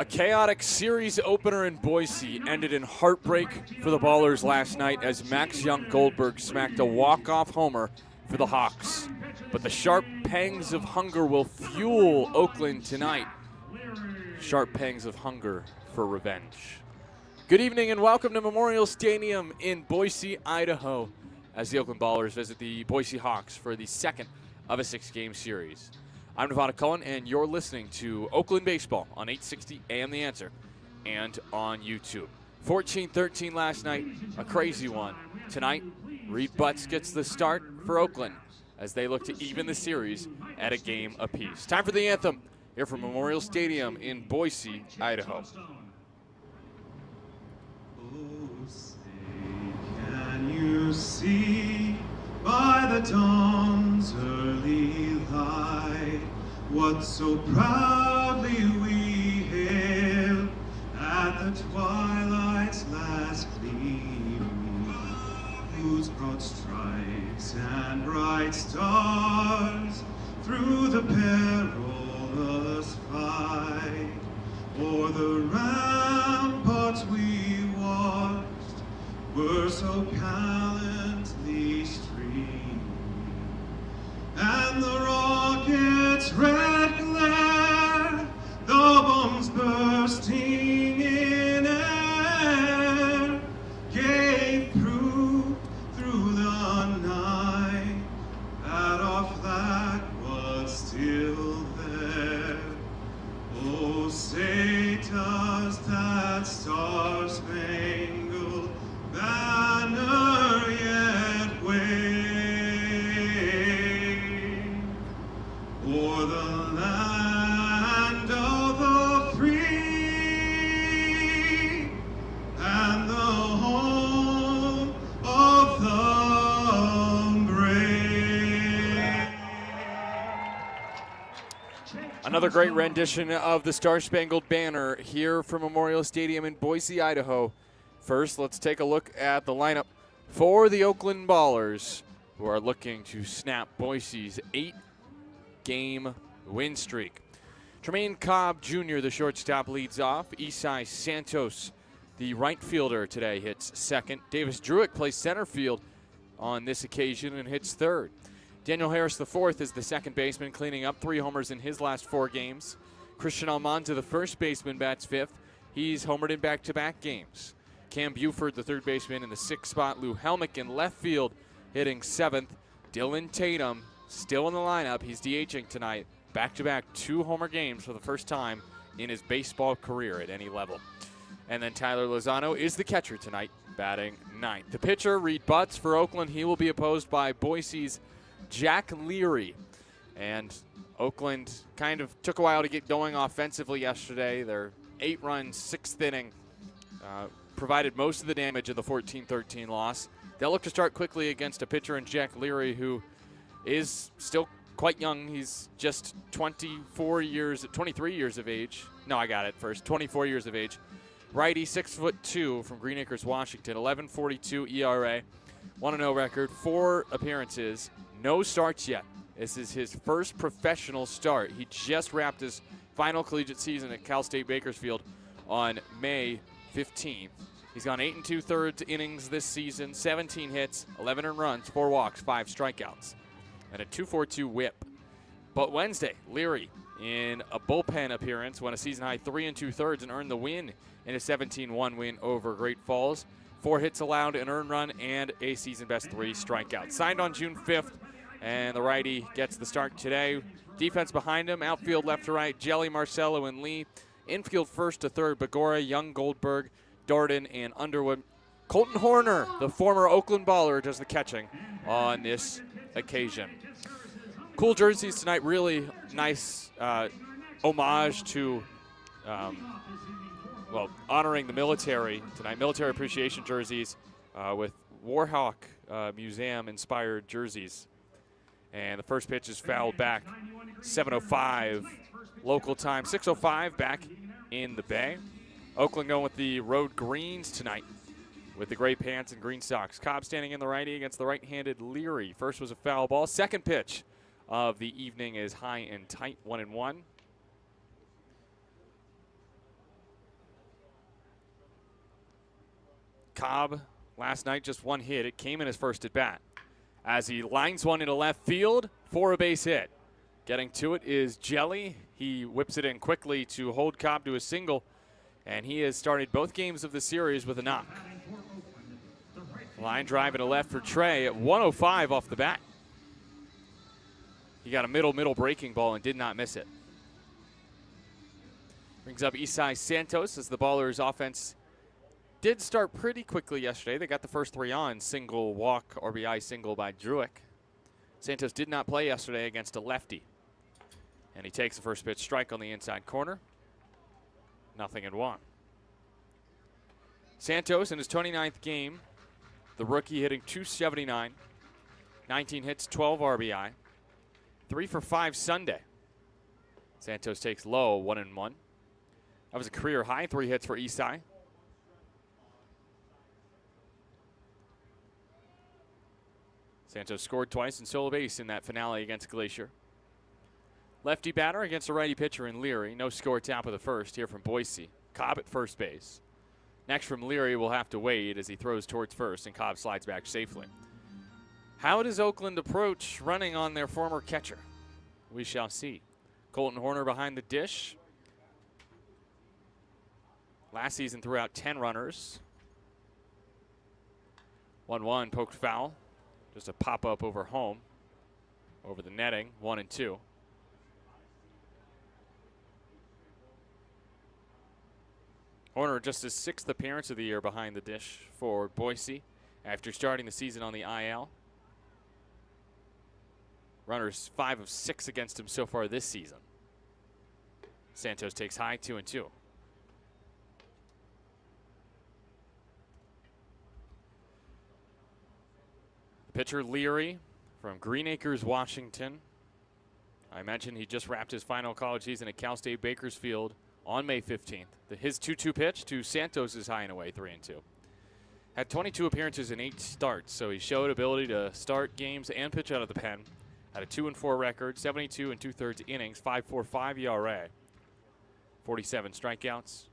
A chaotic series opener in Boise ended in heartbreak for the Ballers last night as Max Young-Goldberg smacked a walk-off homer for the Hawks. But the sharp pangs of hunger will fuel Oakland tonight. Sharp pangs of hunger for revenge. Good evening and welcome to Memorial Stadium in Boise, Idaho, as the Oakland Ballers visit the Boise Hawks for the second of a 6-game series. I'm Nevada Cullen, and you're listening to Oakland Baseball on 860 AM The Answer and on YouTube. 14-13 last night, a crazy one. Tonight, Reed Butts gets the start for Oakland as they look to even the series at a game apiece. Time for the anthem here from Memorial Stadium in Boise, Idaho. Oh, say, can you see by the dawn's early light what so proudly we hailed at the twilight's last gleaming, whose broad stripes and bright stars through the perilous fight o'er the ramparts we watched were so gallantly streaming, and the rocket's red glare, the bombs bursting in air, gave proof through the night that our flag was still there. Oh, say does that star-spangled banner yet wave o'er the land of the free and the home of the brave? Another great rendition of the Star-Spangled Banner here from Memorial Stadium in Boise, Idaho. First, let's take a look at the lineup for the Oakland Ballers, who are looking to snap Boise's 8-game win streak. Tremaine Cobb Jr., the shortstop, leads off. Isai Santos, the right fielder, today hits second. Davis Druick plays center field on this occasion and hits third. Daniel Harris IV is the second baseman, cleaning up 3 homers in his last 4 games. Christian Almanza, the first baseman, bats fifth. He's homered in back-to-back games. Cam Buford, the third baseman, in the 6th spot. Lou Helmick in left field, hitting 7th. Dylan Tatum still in the lineup. He's DHing tonight. Back-to-back 2-homer games for the first time in his baseball career at any level. And then Tyler Lozano is the catcher tonight, batting 9th. The pitcher, Reed Butts, for Oakland. He will be opposed by Boise's Jack Leary. And Oakland kind of took a while to get going offensively yesterday. Their 8-run 6th inning provided most of the damage in the 14-13 loss. They'll look to start quickly against a pitcher in Jack Leary, who is still quite young. He's just 23 years of age. No, I got it first. 24 years of age. Righty, 6'2", from Green Acres, Washington. 11.42 ERA. 1-0 record. 4 appearances. No starts yet. This is his first professional start. He just wrapped his final collegiate season at Cal State Bakersfield on May 15th. He's gone 8 2/3 innings this season, 17 hits, 11 earned runs, 4 walks, 5 strikeouts, and a 2.42 whip. But Wednesday, Leary, in a bullpen appearance, went a season-high 3 2/3 and earned the win in a 17-1 win over Great Falls. 4 hits allowed, an earned run, and a season-best 3 strikeouts. Signed on June 5th, and the righty gets the start today. Defense behind him, outfield left to right, Jelly, Marcello, and Lee. Infield first to third, Begora, Young, Goldberg, Darden, and Underwood. Colton Horner, the former Oakland Baller, does the catching on this occasion. Cool jerseys tonight, really nice homage to, honoring the military tonight. Military appreciation jerseys with Warhawk Museum-inspired jerseys. And the first pitch is fouled back. 7:05 local time. 6:05 back in the Bay. Oakland going with the road greens tonight with the gray pants and green socks. Cobb standing in the righty against the right-handed Leary. First was a foul ball. Second pitch of the evening is high and tight, 1-1. Cobb last night, just one hit. It came in his first at bat. As he lines one into left field for a base hit. Getting to it is Jelly. He whips it in quickly to hold Cobb to a single, and he has started both games of the series with a knock. Line drive to left for Trey at 105 off the bat. He got a middle breaking ball and did not miss it. Brings up Isai Santos as the Ballers offense did start pretty quickly yesterday. They got the first three on, single, walk, RBI single by Druick. Santos did not play yesterday against a lefty. And he takes the first pitch strike on the inside corner. 0-1. Santos in his 29th game, the rookie hitting .279, 19 hits, 12 RBI, 3 for 5 Sunday. Santos takes low, 1-1. That was a career high, 3 hits for Isai. Santos scored twice and stole a base in that finale against Glacier. Lefty batter against a righty pitcher in Leary. No score, top of the first here from Boise. Cobb at first base. Next from Leary will have to wait as he throws towards first and Cobb slides back safely. How does Oakland approach running on their former catcher? We shall see. Colton Horner behind the dish. Last season threw out 10 runners. 1-1 poked foul. Just a pop-up over home. Over the netting, 1-2. Horner just his 6th appearance of the year behind the dish for Boise after starting the season on the IL. Runners 5 of 6 against him so far this season. Santos takes high, 2-2. Pitcher Leary from Green Acres, Washington. I mentioned he just wrapped his final college season at Cal State Bakersfield on May 15th. His 2-2 pitch to Santos is high and away, 3-2. Had 22 appearances in 8 starts, so he showed ability to start games and pitch out of the pen. Had a 2-4 record, 72 2/3 innings, 5.45 ERA, 47 strikeouts.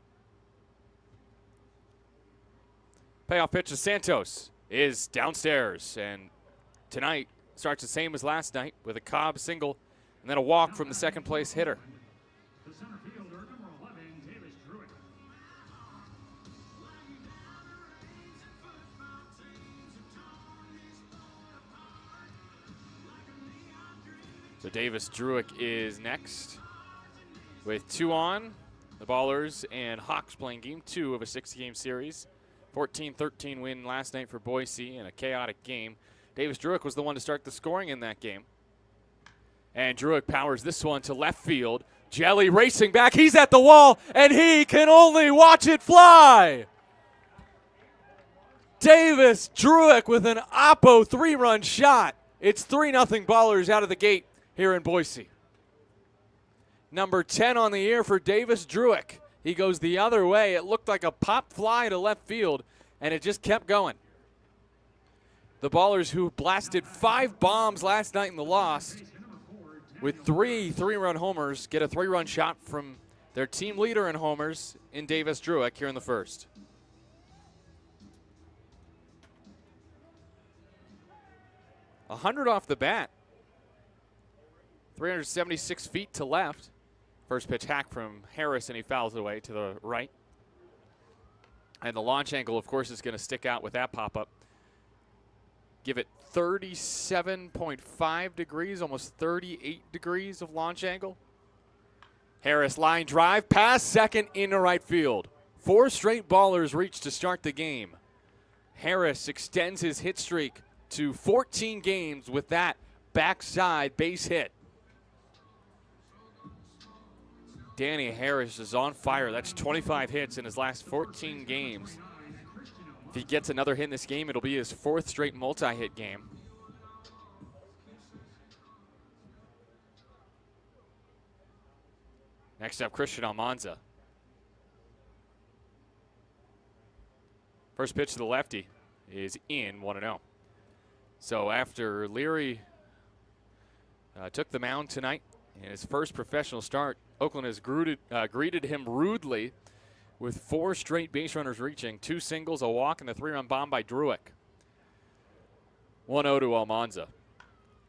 Payoff pitch to Santos is downstairs, and tonight starts the same as last night with a Cobb single and then a walk from the second place hitter. The center fielder, number 11, Davis Druick. So Davis Druick is next with 2 on. The Ballers and Hawks playing game 2 of a 6-game series. 14-13 win last night for Boise in a chaotic game. Davis Druick was the one to start the scoring in that game. And Druick powers this one to left field. Jelly racing back. He's at the wall, and he can only watch it fly. Davis Druick with an Oppo 3-run shot. It's 3-0 Ballers out of the gate here in Boise. Number 10 on the year for Davis Druick. He goes the other way. It looked like a pop fly to left field, and it just kept going. The Ballers, who blasted 5 bombs last night in the loss, with 3 3-run homers, get a 3-run shot from their team leader in homers in Davis Druick here in the first. .100 off the bat. 376 feet to left. First pitch hack from Harris, and he fouls it away to the right. And the launch angle, of course, is going to stick out with that pop-up. Give it 37.5 degrees, almost 38 degrees of launch angle. Harris line drive, past second into right field. 4 straight Ballers reach to start the game. Harris extends his hit streak to 14 games with that backside base hit. Danny Harris is on fire. That's 25 hits in his last 14 games. If he gets another hit in this game, it'll be his 4th straight multi-hit game. Next up, Christian Almanza. First pitch to the lefty is in, 1-0. So after Leary took the mound tonight in his first professional start, Oakland has greeted him rudely with 4 straight base runners reaching, 2 singles, a walk, and a 3-run bomb by Druick. 1-0 to Almanza.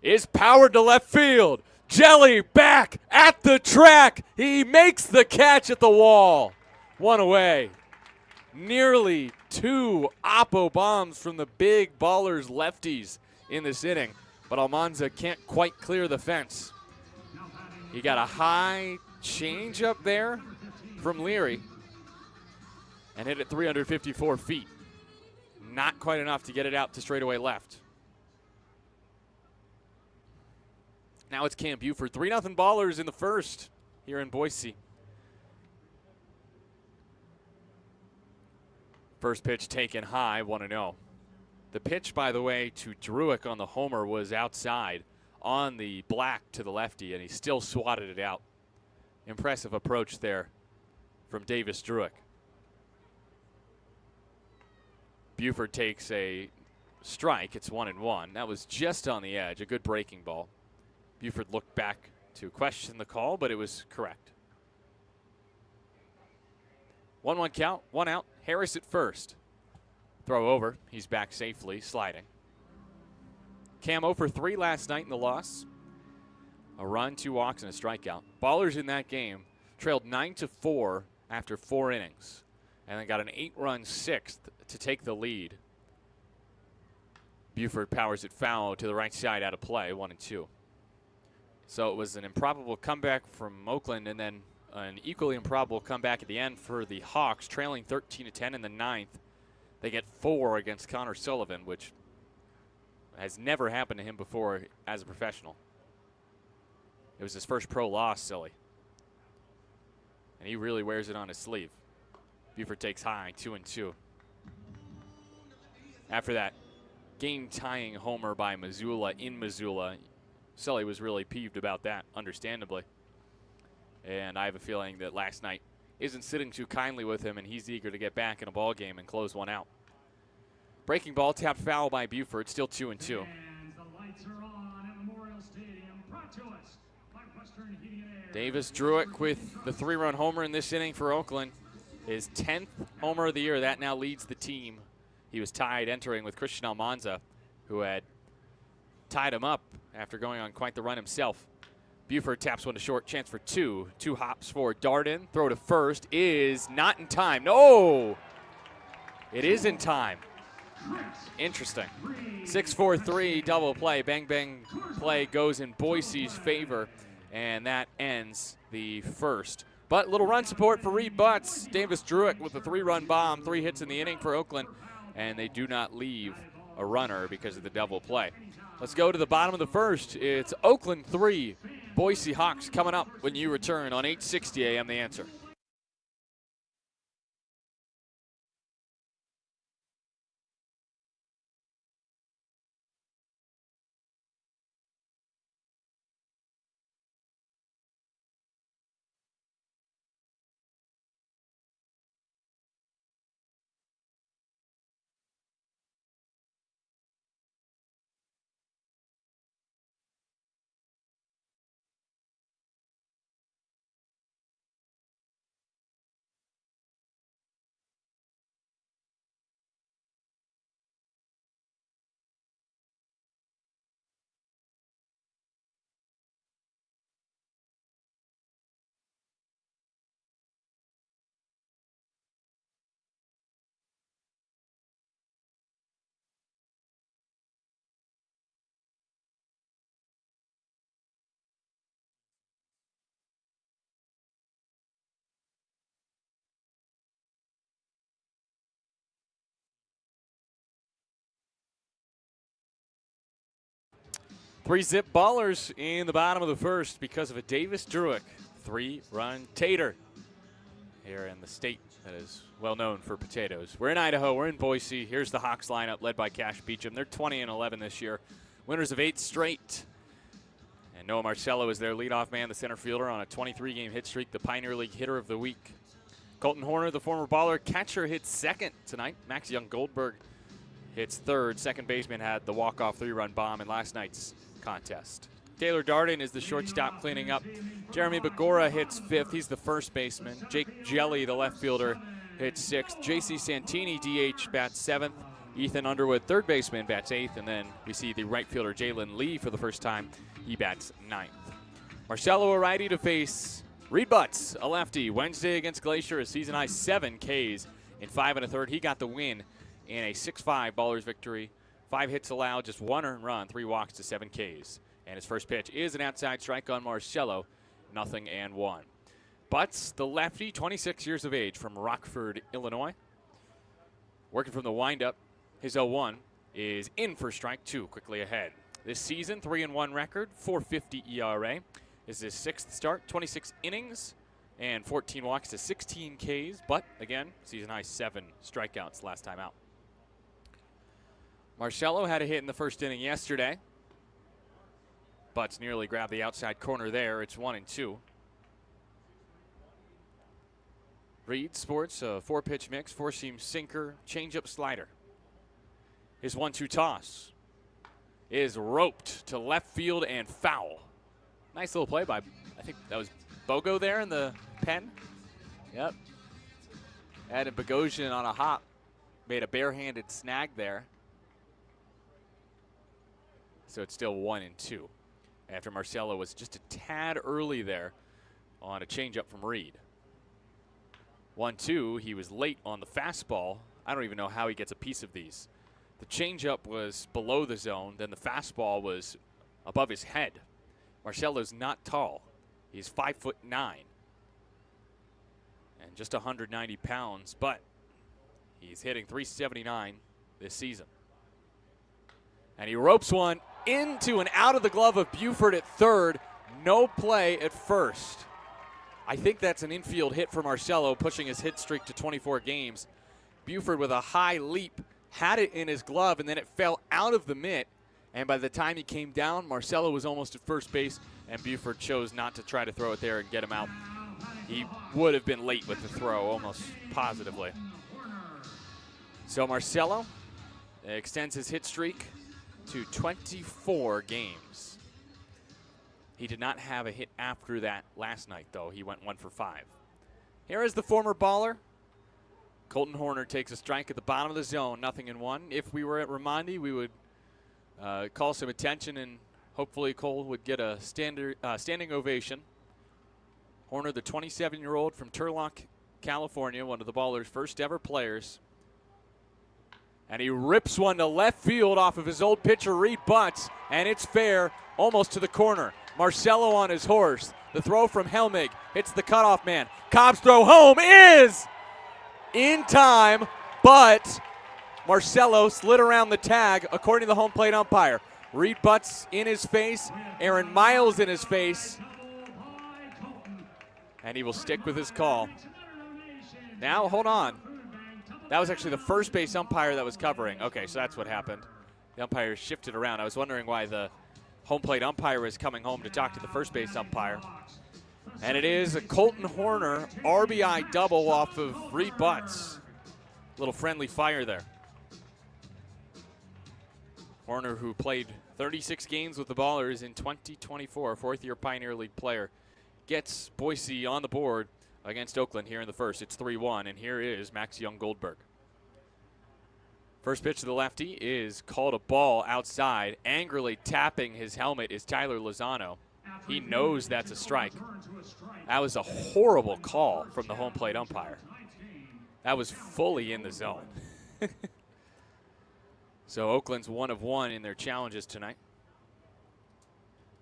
Is powered to left field. Jelly back at the track. He makes the catch at the wall. 1 away. Nearly 2 Oppo bombs from the big ballers lefties in this inning, but Almanza can't quite clear the fence. He got a high change up there from Leary and hit it 354 feet. Not quite enough to get it out to straightaway left. Now it's Cam Buford. 3-0 ballers in the first here in Boise. First pitch taken high, 1-0. The pitch, by the way, to Druick on the homer was outside on the black to the lefty, and he still swatted it out. Impressive approach there from Davis Druick. Buford takes a strike. It's 1-1. That was just on the edge, a good breaking ball. Buford looked back to question the call, but it was correct. 1-1 count, 1 out. Harris at first. Throw over. He's back safely, sliding. Cam 0 for 3 last night in the loss. A run, 2 walks, and a strikeout. Ballers in that game trailed 9-4 after 4 innings, and then got an 8-run 6th to take the lead. Buford powers it foul to the right side out of play, 1-2. So it was an improbable comeback from Oakland, and then an equally improbable comeback at the end for the Hawks, trailing 13-10 in the 9th. They get 4 against Connor Sullivan, which has never happened to him before as a professional. It was his first pro loss, Silly. And he really wears it on his sleeve. Buford takes high, 2-2. After that game-tying homer by Missoula in Missoula, Sully was really peeved about that, understandably. And I have a feeling that last night isn't sitting too kindly with him, and he's eager to get back in a ball game and close one out. Breaking ball tapped foul by Buford, still 2-2. And the lights are on at Memorial Stadium, brought to us by Western Heating and Air. Davis Druick with the 3-run homer in this inning for Oakland. His 10th homer of the year. That now leads the team. He was tied entering with Christian Almanza, who had tied him up after going on quite the run himself. Buford taps one to short, chance for 2. 2 hops for Darden. Throw to first is not in time. No! It is in time. Interesting. 6-4-3 double play. Bang, bang play goes in Boise's favor, and that ends the first. But little run support for Reed Butts. Davis Druick with a 3-run bomb, 3 hits in the inning for Oakland, and they do not leave a runner because of the double play. Let's go to the bottom of the first. It's Oakland 3, Boise Hawks coming up when you return on 860 AM The Answer. Three zip ballers in the bottom of the first because of a Davis Druick 3-run tater here in the state that is well known for potatoes. We're in Idaho. We're in Boise. Here's the Hawks lineup led by Cash Beecham. They're 20-11 this year, winners of 8 straight. And Noah Marcello is their leadoff man, the center fielder, on a 23-game hit streak, the Pioneer League hitter of the week. Colton Horner, the former baller catcher, hits second tonight. Max Young Goldberg hits third. Second baseman had the walk-off 3-run bomb in last night's contest. Taylor Darden is the shortstop cleaning up. Jeremy Begora hits fifth. He's the first baseman. Jake Jelly, the left fielder, hits 6th. J.C. Santini, DH, bats 7th. Ethan Underwood, third baseman, bats 8th. And then we see the right fielder, Jalen Lee, for the first time. He bats 9th. Marcelo, a righty, to face Reed Butts, a lefty. Wednesday against Glacier, a season-high 7 Ks in 5 1/3. He got the win in a 6-5 Ballers victory. 5 hits allowed, just 1 earned run, 3 walks to 7 Ks. And his first pitch is an outside strike on Marcelo, 0-1. Butts, the lefty, 26 years of age, from Rockford, Illinois. Working from the windup, his 0-1 is in for strike 2, quickly ahead. This season, 3-1 record, 4.50 ERA. Is his 6th start, 26 innings, and 14 walks to 16 Ks. But again, season high 7 strikeouts last time out. Marcelo had a hit in the first inning yesterday. Butts nearly grabbed the outside corner there. It's 1-2. Reed sports a 4-pitch mix, 4-seam sinker, changeup, slider. His 1-2 toss is roped to left field and foul. Nice little play by, I think that was Bogo there in the pen. Yep. Adam Bogosian on a hop made a barehanded snag there. So it's still 1-2 after Marcelo was just a tad early there on a changeup from Reed. 1-2, he was late on the fastball. I don't even know how he gets a piece of these. The changeup was below the zone, then the fastball was above his head. Marcelo's not tall. He's 5'9" and just 190 pounds, but he's hitting .379 this season. And he ropes one into and out of the glove of Buford at third. No play at first. I think that's an infield hit for Marcelo, pushing his hit streak to 24 games. Buford with a high leap had it in his glove, and then it fell out of the mitt. And by the time he came down, Marcelo was almost at first base, and Buford chose not to try to throw it there and get him out. He would have been late with the throw, almost positively. So Marcelo extends his hit streak to 24 games. He did not have a hit after that last night, though. He went 1 for 5. Here is the former baller. Colton Horner takes a strike at the bottom of the zone, 0-1. If we were at Raimondi, we would call some attention, and hopefully Cole would get a standing ovation. Horner, the 27-year-old from Turlock, California, one of the Ballers' first ever players. And he rips one to left field off of his old pitcher, Reed Butts, and it's fair, almost to the corner. Marcelo on his horse. The throw from Helmig hits the cutoff man. Cobb's throw home is in time, but Marcelo slid around the tag, according to the home plate umpire. Reed Butts in his face, Aaron Miles in his face, and he will stick with his call. Now, hold on. That was actually the first base umpire that was covering. Okay, so that's what happened. The umpire shifted around. I was wondering why the home plate umpire was coming home to talk to the first base umpire. And it is a Colton Horner RBI double off of Reed Butts. Little friendly fire there. Horner, who played 36 games with the Ballers in 2024, fourth-year Pioneer League player, gets Boise on the board against Oakland here in the first. It's 3-1, and here is Max Young-Goldberg. First pitch to the lefty is called a ball outside. Angrily tapping his helmet is Tyler Lozano. He knows that's a strike. That was a horrible call from the home plate umpire. That was fully in the zone. So Oakland's 1 of 1 in their challenges tonight.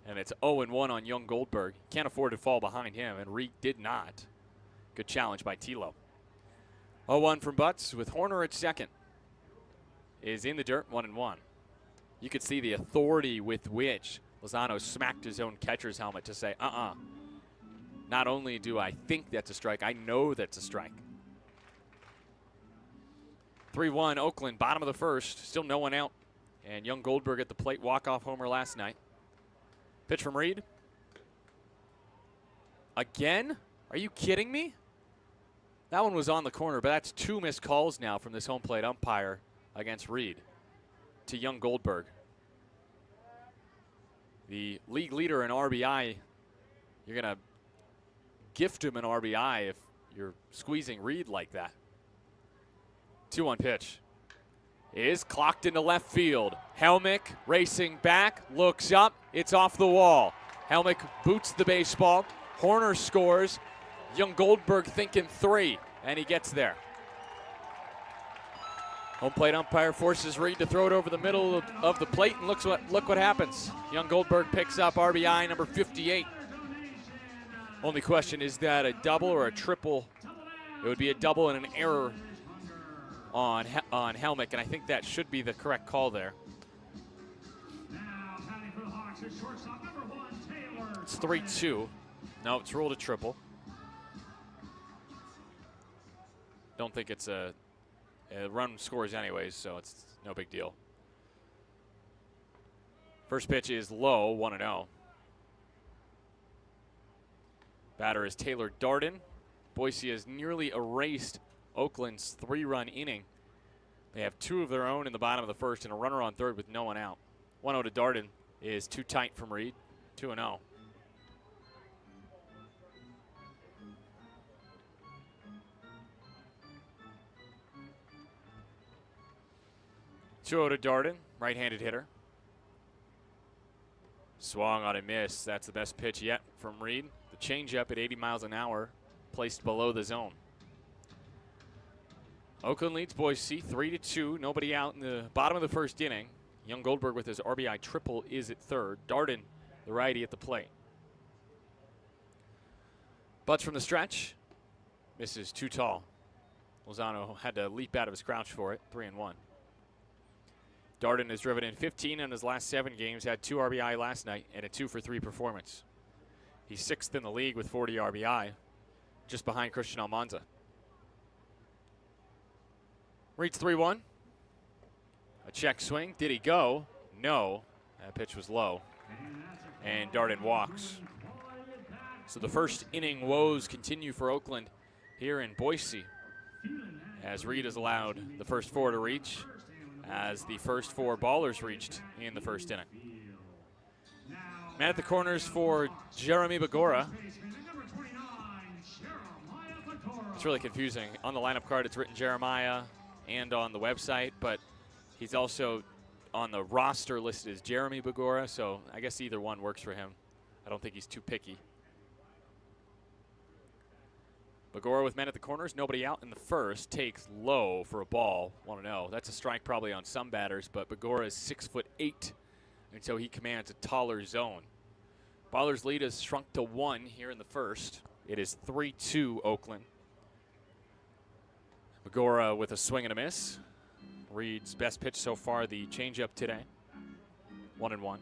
And it's 0-1 on Young-Goldberg. Can't afford to fall behind him, and Reed did not. Good challenge by Tilo. 0-1 from Butts with Horner at second. Is in the dirt, 1-1. You could see the authority with which Lozano smacked his own catcher's helmet to say, not only do I think that's a strike, I know that's a strike. 3-1 Oakland, bottom of the first, still no one out. And Young-Goldberg at the plate, walk-off homer last night. Pitch from Reed. Again? Are you kidding me? That one was on the corner, but that's 2 missed calls now from this home plate umpire against Reed to Young-Goldberg. The league leader in RBI, you're going to gift him an RBI if you're squeezing Reed like that. 2-1 pitch is clocked into left field. Helmick racing back, looks up, it's off the wall. Helmick boots the baseball. Horner scores. Young Goldberg thinking 3, and he gets there. Home plate umpire forces Reed to throw it over the middle of the plate, and look what happens. Young Goldberg picks up RBI number 58. Only question, is that a double or a triple? It would be a double and an error on Helmick, and I think that should be the correct call there. It's 3-2. No, it's ruled a triple. Don't think it's a run scores anyways, so it's no big deal. First pitch is low, 1-0. Batter is Taylor Darden. Boise has nearly erased Oakland's 3-run inning. They have 2 of their own in the bottom of the first and a runner on third with no one out. 1-0 to Darden is too tight from Reed. 2-0. To Darden, right-handed hitter. Swung on a miss. That's the best pitch yet from Reed. The changeup at 80 miles an hour, placed below the zone. Oakland leads Boise 3-2. Nobody out in the bottom of the first inning. Young Goldberg with his RBI triple is at third. Darden, the righty, at the plate. Butts from the stretch. Misses too tall. Lozano had to leap out of his crouch for it. 3-1. Darden has driven in 15 in his last 7 games, had 2 RBI last night, and a 2-for-3 performance. He's 6th in the league with 40 RBI, just behind Christian Almanza. Reads 3-1. A check swing. Did he go? No. That pitch was low. And Darden walks. So the first inning woes continue for Oakland here in Boise, as Reed has allowed the first 4 to reach, as the first 4 ballers reached in the first inning. Man at the corners for Jeremy Bagora. It's really confusing. On the lineup card, it's written Jeremiah, and on the website, but he's also on the roster listed as Jeremy Bagora, so I guess either one works for him. I don't think he's too picky. Bagora with men at the corners, nobody out in the first, takes low for a ball, 1-0. That's a strike probably on some batters, but Bagora is 6'8", and so he commands a taller zone. Baller's lead has shrunk to 1 here in the first. It is 3-2 Oakland. Bagora with a swing and a miss. Reed's best pitch so far, the changeup today. 1-1.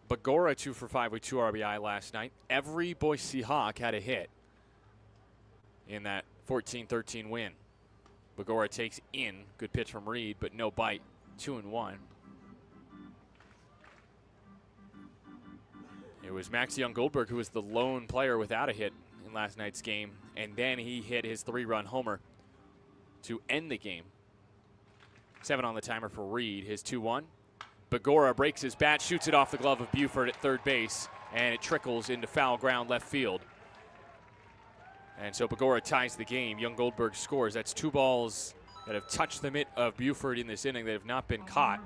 Bagora 2 for 5 with 2 RBI last night. Every Boise Hawk had a hit in that 14-13 win. Bagora takes in. Good pitch from Reed, but no bite. 2-1. It was Max Young Goldberg who was the lone player without a hit in last night's game, and then he hit his 3-run homer to end the game. 7 on the timer for Reed, his 2-1. Bagora breaks his bat, shoots it off the glove of Buford at third base, and it trickles into foul ground left field. And so Bagora ties the game. Young Goldberg scores. That's 2 balls that have touched the mitt of Buford in this inning that have not been caught.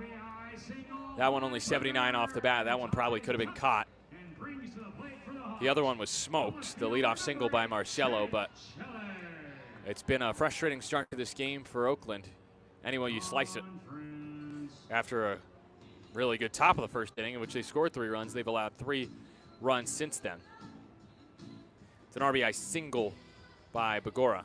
That one only 79 off the bat. That one probably could have been caught. The other one was smoked, the leadoff single by Marcello, but it's been a frustrating start to this game for Oakland, any way you slice it. After a really good top of the first inning in which they scored 3 runs, they've allowed 3 runs since then. It's an RBI single by Bagora.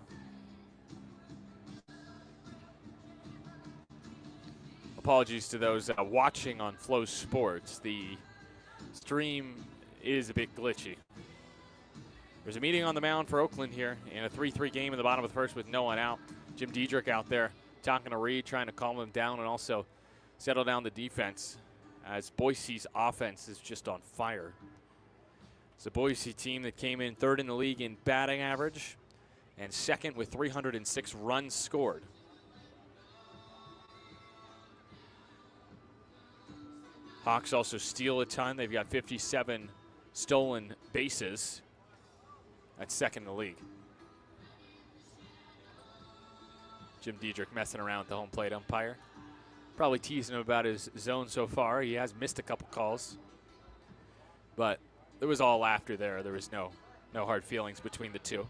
Apologies to those watching on Flow Sports. The stream is a bit glitchy. There's a meeting on the mound for Oakland here in a 3-3 game in the bottom of the first with no one out. Jim Diedrich out there talking to Reed, trying to calm him down and also settle down the defense, as Boise's offense is just on fire. It's a Boise team that came in 3rd in the league in batting average and 2nd with 306 runs scored. Hawks also steal a ton. They've got 57 stolen bases. That's 2nd in the league. Jim Diedrich messing around with the home plate umpire. Probably teasing him about his zone so far. He has missed a couple calls. But there was all laughter there. There was no hard feelings between the two.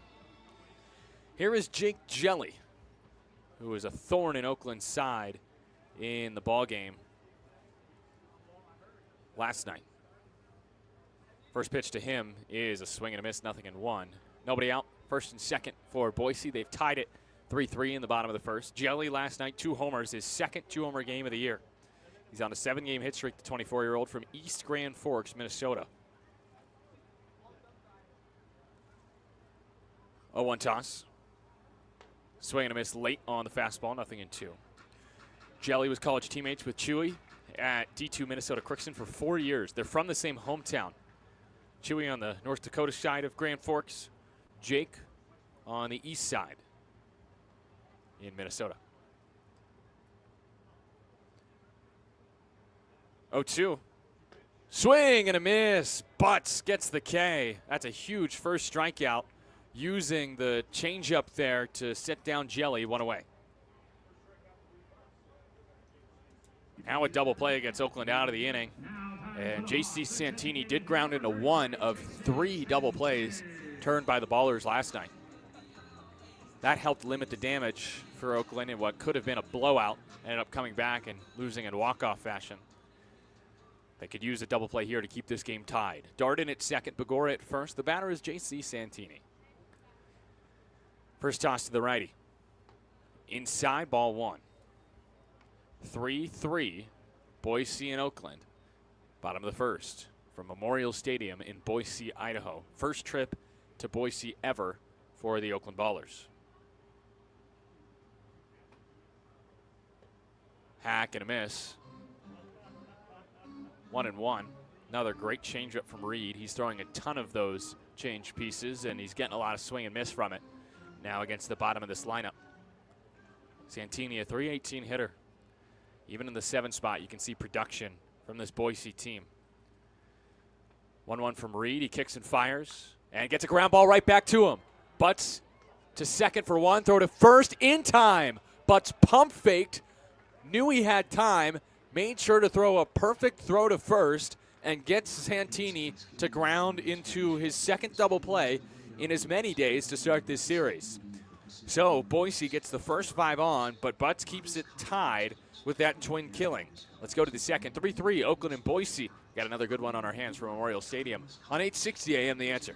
Here is Jake Jelly, who was a thorn in Oakland's side in the ball game last night. First pitch to him is a swing and a miss, 0-1. Nobody out. First and second for Boise. They've tied it 3-3 in the bottom of the first. Jelly last night, 2 homers, his second 2-homer game of the year. He's on a 7-game hit streak, the 24-year-old from East Grand Forks, Minnesota. 0-1 toss. Swing and a miss late on the fastball, 0-2. Jelly was college teammates with Chewy at D2 Minnesota Crookston for 4 years. They're from the same hometown. Chewy on the North Dakota side of Grand Forks. Jake on the east side in Minnesota. 0-2. Swing and a miss. Butts gets the K. That's a huge first strikeout, using the changeup there to set down Jelly, 1 away. Now a double play against Oakland out of the inning. And J.C. Santini did ground into 1 of 3 double plays turned by the Ballers last night. That helped limit the damage for Oakland in what could have been a blowout. Ended up coming back and losing in walk-off fashion. They could use a double play here to keep this game tied. Darden at second, Begora at first. The batter is J.C. Santini. First toss to the righty. Inside, ball 1. 3-3, Boise and Oakland. Bottom of the first from Memorial Stadium in Boise, Idaho. First trip to Boise ever for the Oakland Ballers. Hack and a miss. 1-1. Another great changeup from Reed. He's throwing a ton of those change pieces, and he's getting a lot of swing and miss from it now against the bottom of this lineup. Santini, a .318 hitter. Even in the 7 spot, you can see production from this Boise team. 1-1 from Reed. He kicks and fires and gets a ground ball right back to him. Butts to second for 1. Throw to first in time. Butts pump faked. Knew he had time. Made sure to throw a perfect throw to first and gets Santini to ground into his second double play in as many days to start this series. So Boise gets the first 5 on, but Butts keeps it tied with that twin killing. Let's go to the second. 3-3, Oakland and Boise. Got another good one on our hands from Memorial Stadium. On 860 AM, The Answer.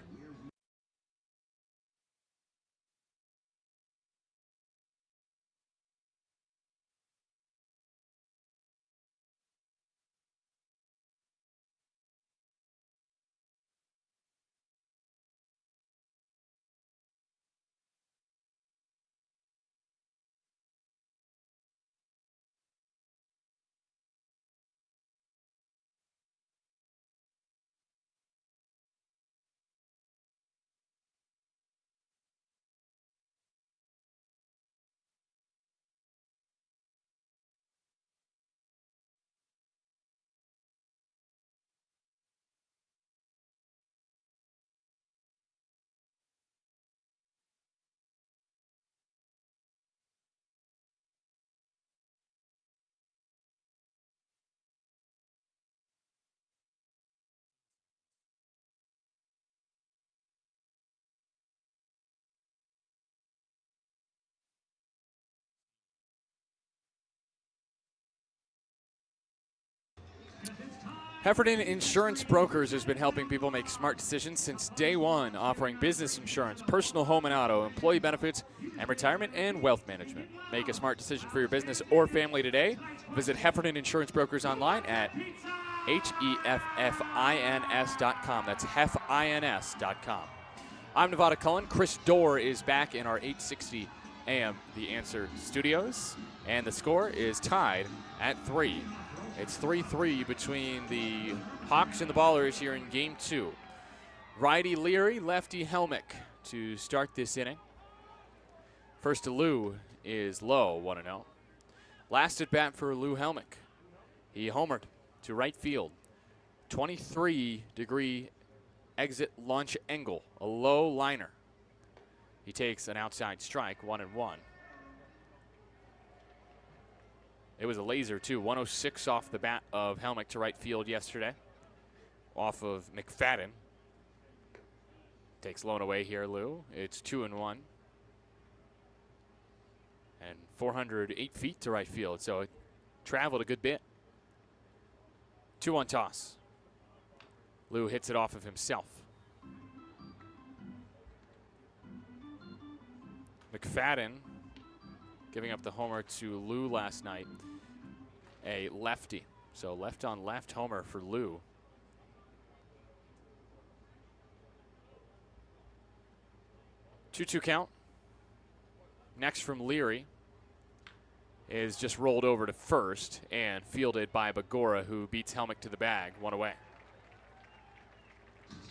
Heffernan Insurance Brokers has been helping people make smart decisions since day one, offering business insurance, personal home and auto, employee benefits, and retirement and wealth management. Make a smart decision for your business or family today. Visit Heffernan Insurance Brokers online at HEFFINS.com. That's HEFFINS.com. I'm Nevada Cullen. Chris Dorr is back in our 860 AM The Answer studios, and the score is tied at 3. It's 3-3 between the Hawks and the Ballers here in Game 2. Righty Leary, lefty Helmick to start this inning. First to Lou is low, 1-0. Last at bat for Lou Helmick. He homered to right field. 23-degree exit launch angle, a low liner. He takes an outside strike, 1-1. It was a laser, too. 106 off the bat of Helmick to right field yesterday. Off of McFadden. Takes Lone away here, Lou. It's 2-1. And 408 feet to right field, so it traveled a good bit. 2-1 toss. Lou hits it off of himself. McFadden giving up the homer to Lou last night. A lefty. So left on left homer for Lou. 2-2 count. Next from Leary is just rolled over to first and fielded by Bagora, who beats Helmick to the bag, 1 away.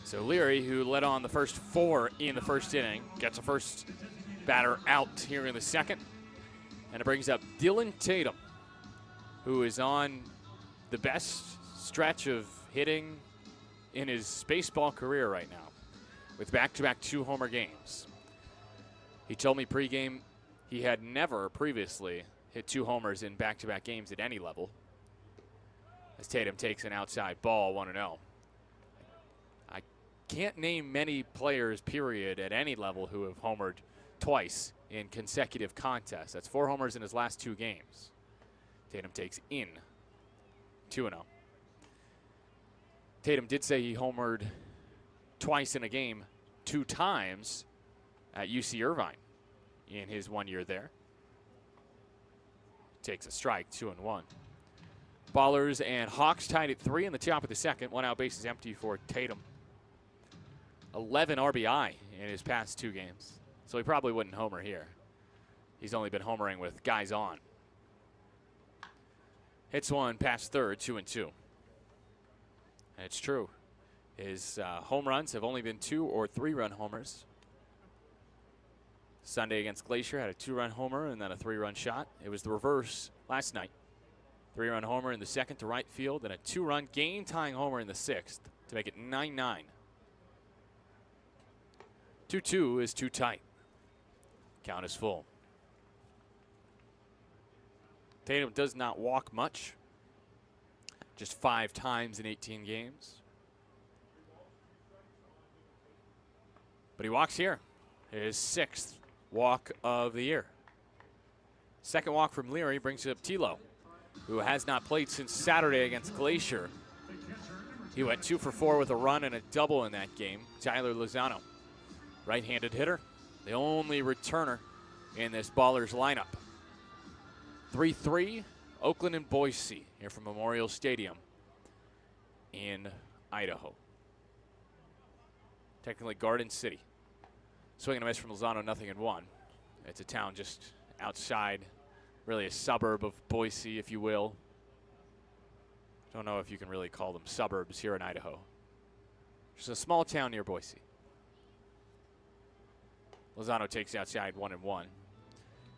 So Leary, who led on the first 4 in the first inning, gets a first batter out here in the second. And it brings up Dylan Tatum, who is on the best stretch of hitting in his baseball career right now, with back-to-back 2-homer games. He told me pregame he had never previously hit 2 homers in back-to-back games at any level. As Tatum takes an outside ball, 1-0. I can't name many players, period, at any level who have homered twice in consecutive contests. That's 4 homers in his last 2 games. Tatum takes in 2-0. Tatum did say he homered twice in a game 2 times at UC Irvine in his 1 year there. Takes a strike, 2-1. Ballers and Hawks tied at 3 in the top of the second. 1 out, bases empty for Tatum. 11 RBI in his past 2 games. So he probably wouldn't homer here. He's only been homering with guys on. Hits one past third, 2-2. And it's true. His home runs have only been 2 or 3-run homers. Sunday against Glacier had a 2-run homer and then a 3-run shot. It was the reverse last night. 3-run homer in the second to right field and a 2-run game-tying homer in the 6th to make it 9-9. 2-2 is too tight. Count is full. Tatum does not walk much. Just 5 times in 18 games. But he walks here. His 6th walk of the year. Second walk from Leary brings up Tilo, who has not played since Saturday against Glacier. He went 2 for 4 with a run and a double in that game. Tyler Lozano, right-handed hitter, the only returner in this Ballers lineup. 3-3, Oakland and Boise here from Memorial Stadium in Idaho. Technically Garden City. Swing and a miss from Lozano, 0-1. It's a town just outside, really a suburb of Boise, if you will. Don't know if you can really call them suburbs here in Idaho. Just a small town near Boise. Lozano takes outside, 1-1.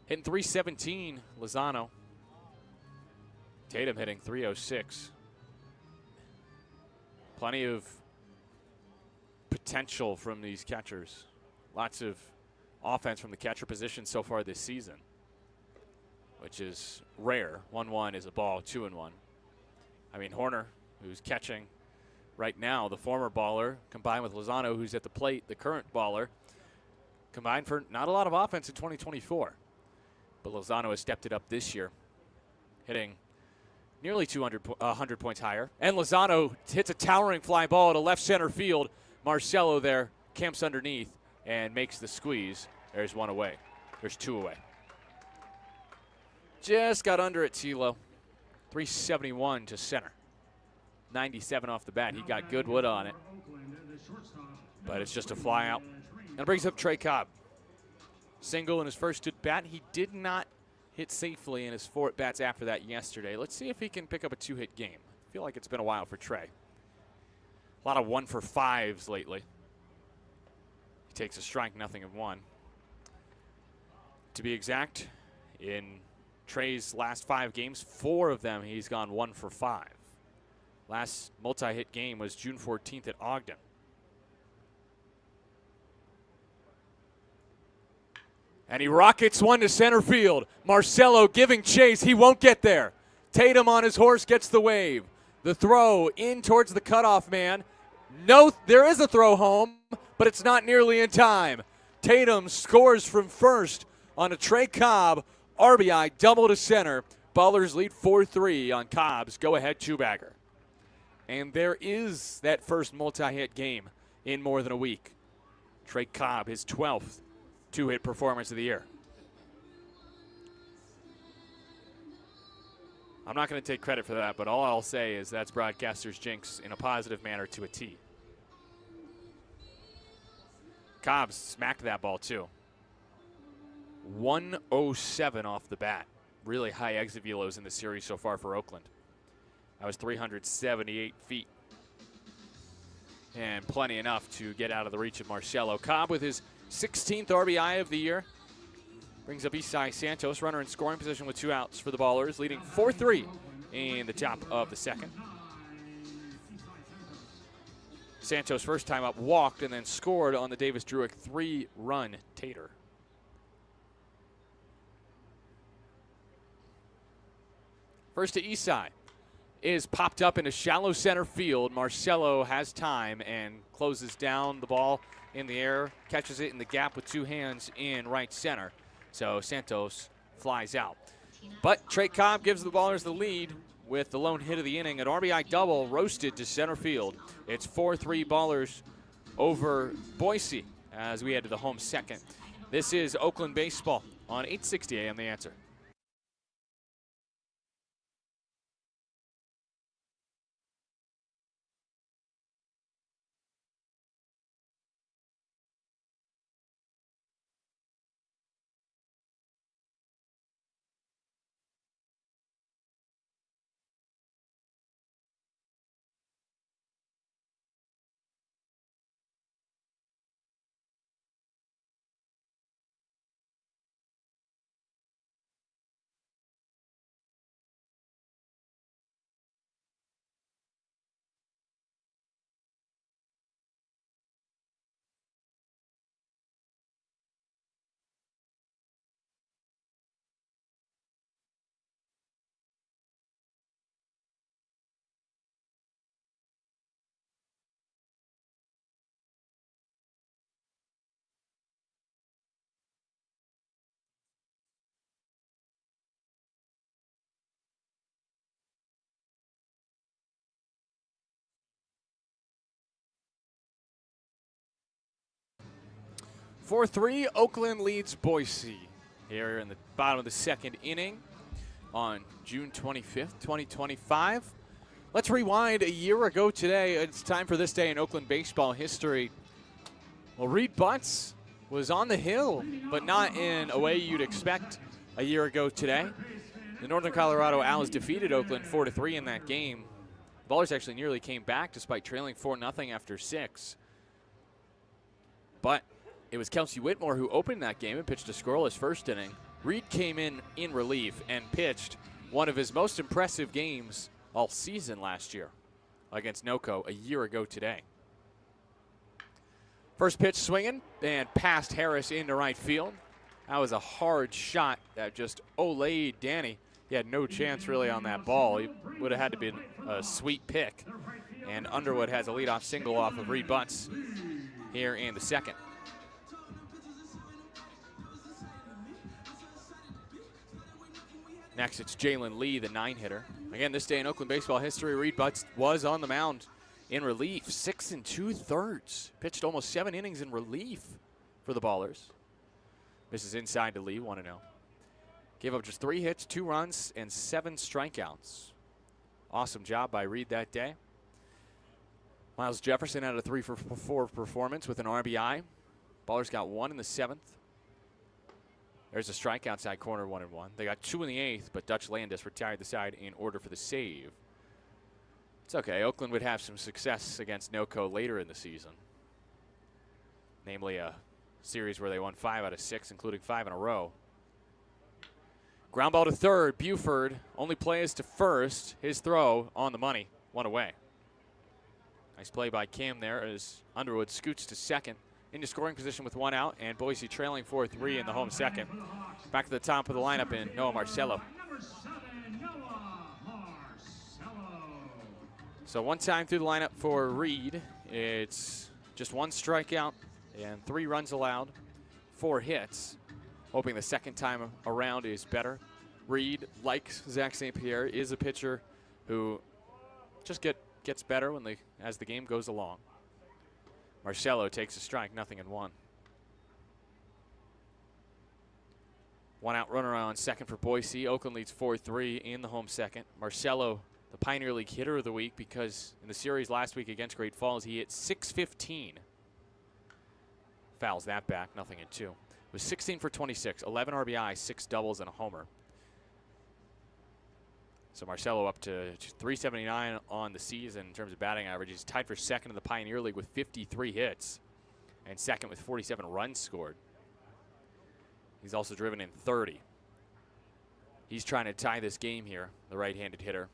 Hitting .317, Lozano. Tatum hitting .306. Plenty of potential from these catchers. Lots of offense from the catcher position so far this season, which is rare. 1-1 is a ball, 2-1. I mean, Horner, who's catching right now, the former baller, combined with Lozano, who's at the plate, the current baller, combined for not a lot of offense in 2024. But Lozano has stepped it up this year, hitting nearly 100 points higher. And Lozano hits a towering fly ball to left center field. Marcelo there camps underneath and makes the squeeze. There's 1 away. There's 2 away. Just got under it, Tilo. 371 to center. 97 off the bat. He got good wood on it. But it's just a fly out. And it brings up Trey Cobb. Single in his first at bat. He did not hit safely in his 4 at-bats after that yesterday. Let's see if he can pick up a 2-hit game. I feel like it's been a while for Trey. A lot of 1-for-5s lately. He takes a strike, 0-1. To be exact, in Trey's last 5 games, 4 of them he's gone 1-for-5. Last multi-hit game was June 14th at Ogden. And he rockets one to center field. Marcelo giving chase. He won't get there. Tatum on his horse gets the wave. The throw in towards the cutoff man. No, there is a throw home, but it's not nearly in time. Tatum scores from first on a Trey Cobb RBI double to center. Ballers lead 4-3 on Cobb's go-ahead two-bagger. And there is that first multi-hit game in more than a week. Trey Cobb, his 12th two-hit performance of the year. I'm not going to take credit for that, but all I'll say is that's broadcaster's jinx in a positive manner to a T. Cobb smacked that ball, too. 107 off the bat. Really high exit velos in the series so far for Oakland. That was 378 feet. And plenty enough to get out of the reach of Marcelo. Cobb with his 16th RBI of the year. Brings up Isai Santos, runner in scoring position with 2 outs for the Ballers, leading 4-3 in the top of the second. Santos, first time up, walked and then scored on the Davis Druick 3-run tater. First to Isai is popped up into shallow center field. Marcelo has time and closes down the ball in the air, catches it in the gap with 2 hands in right center. So Santos flies out. But Trey Cobb gives the Ballers the lead with the lone hit of the inning. An RBI double roasted to center field. It's 4-3 Ballers over Boise as we head to the home second. This is Oakland baseball on 860 AM The Answer. (4-3) Oakland leads Boise here in the bottom of the second inning on June 25th, 2025. Let's rewind a year ago today. It's time for this day in Oakland baseball history. Well, Reed Butts was on the hill, but not in a way you'd expect a year ago today. The Northern Colorado Owls defeated Oakland 4-3 in that game. The Ballers actually nearly came back despite trailing 4-0 after 6. But it was Kelsey Whitmore who opened that game and pitched a scoreless first inning. Reed came in relief and pitched one of his most impressive games all season last year against NOCO a year ago today. First pitch swinging and past Harris into right field. That was a hard shot that just olayed Danny. He had no chance really on that ball. He would have had to be a sweet pick. And Underwood has a leadoff single off of Reed Butts here in the second. Next, it's Jalen Lee, the 9-hitter. Again, this day in Oakland baseball history, Reed Butts was on the mound in relief, 6 2/3. Pitched almost 7 innings in relief for the Ballers. Misses inside to Lee, 1-0. Gave up just 3 hits, 2 runs, and 7 strikeouts. Awesome job by Reed that day. Miles Jefferson had a 3-for-4 performance with an RBI. Ballers got 1 in the 7th. There's a strike outside corner, 1-1. They got 2 in the 8th, but Dutch Landis retired the side in order for the save. It's okay. Oakland would have some success against NOCO later in the season. Namely a series where they won 5 out of 6, including 5 in a row. Ground ball to third. Buford only plays to first. His throw on the money. 1 away. Nice play by Kim there as Underwood scoots to second. Into scoring position with 1 out, and Boise trailing 4-3 in the home second. Back to the top of the lineup in Noah Marcelo. Number 7, Noah So one time through the lineup for Reed, it's just 1 strikeout and 3 runs allowed, 4 hits. Hoping the second time around is better. Reed, like Zach St. Pierre, is a pitcher who just gets better as the game goes along. Marcelo takes a strike, 0-1. 1 out runner on second for Boise. Oakland leads 4-3 in the home second. Marcelo, the Pioneer League hitter of the week, because in the series last week against Great Falls, he hit .615. Fouls that back, 0-2. It was 16 for 26, 11 RBI, 6 doubles, and a homer. So Marcelo up to .379 on the season in terms of batting average. He's tied for second in the Pioneer League with 53 hits and second with 47 runs scored. He's also driven in 30. He's trying to tie this game here, the right-handed hitter,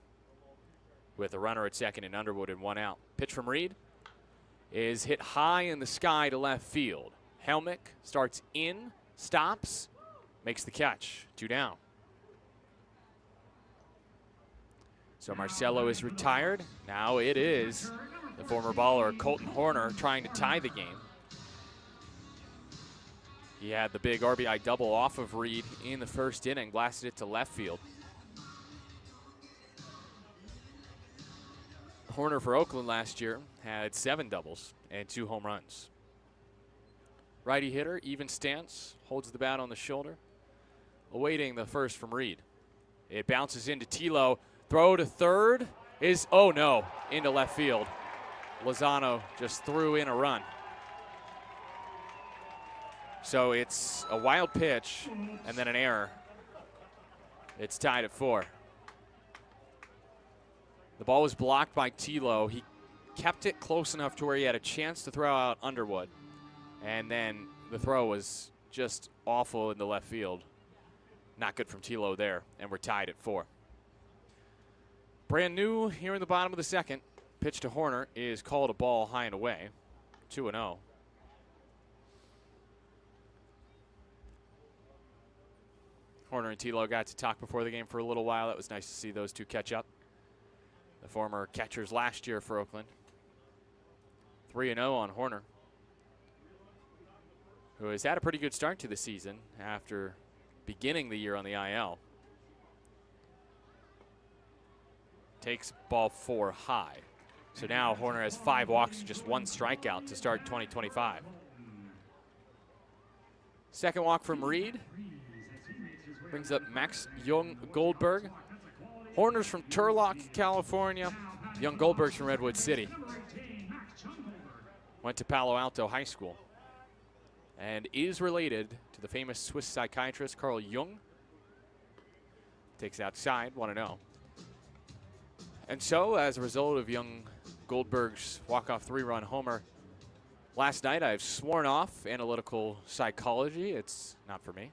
with a runner at second and Underwood and 1 out. Pitch from Reed is hit high in the sky to left field. Helmick starts in, stops, makes the catch. 2 down. So Marcelo is retired. Now it is the former baller Colton Horner trying to tie the game. He had the big RBI double off of Reed in the first inning, blasted it to left field. Horner for Oakland last year had 7 doubles and 2 home runs. Righty hitter, even stance, holds the bat on the shoulder, awaiting the first from Reed. It bounces into Tilo. Throw to third is, oh no, into left field. Lozano just threw in a run. So it's a wild pitch and then an error. It's tied at 4. The ball was blocked by Tilo. He kept it close enough to where he had a chance to throw out Underwood. And then the throw was just awful into left field. Not good from Tilo there, and we're tied at 4. Brand new here in the bottom of the second. Pitch to Horner is called a ball high and away. 2-0. Horner and Tilo got to talk before the game for a little while. That was nice to see those two catch up. The former catchers last year for Oakland. 3-0 on Horner, who has had a pretty good start to the season after beginning the year on the IL. Takes ball 4 high. So now Horner has 5 walks, just 1 strikeout to start 2025. Second walk from Reed. Brings up Max Young Goldberg. Horner's from Turlock, California. Young Goldberg's from Redwood City. Went to Palo Alto High School. And is related to the famous Swiss psychiatrist Carl Jung. Takes outside, 1-0. And so, as a result of young Goldberg's walk-off 3-run homer last night, I've sworn off analytical psychology. It's not for me.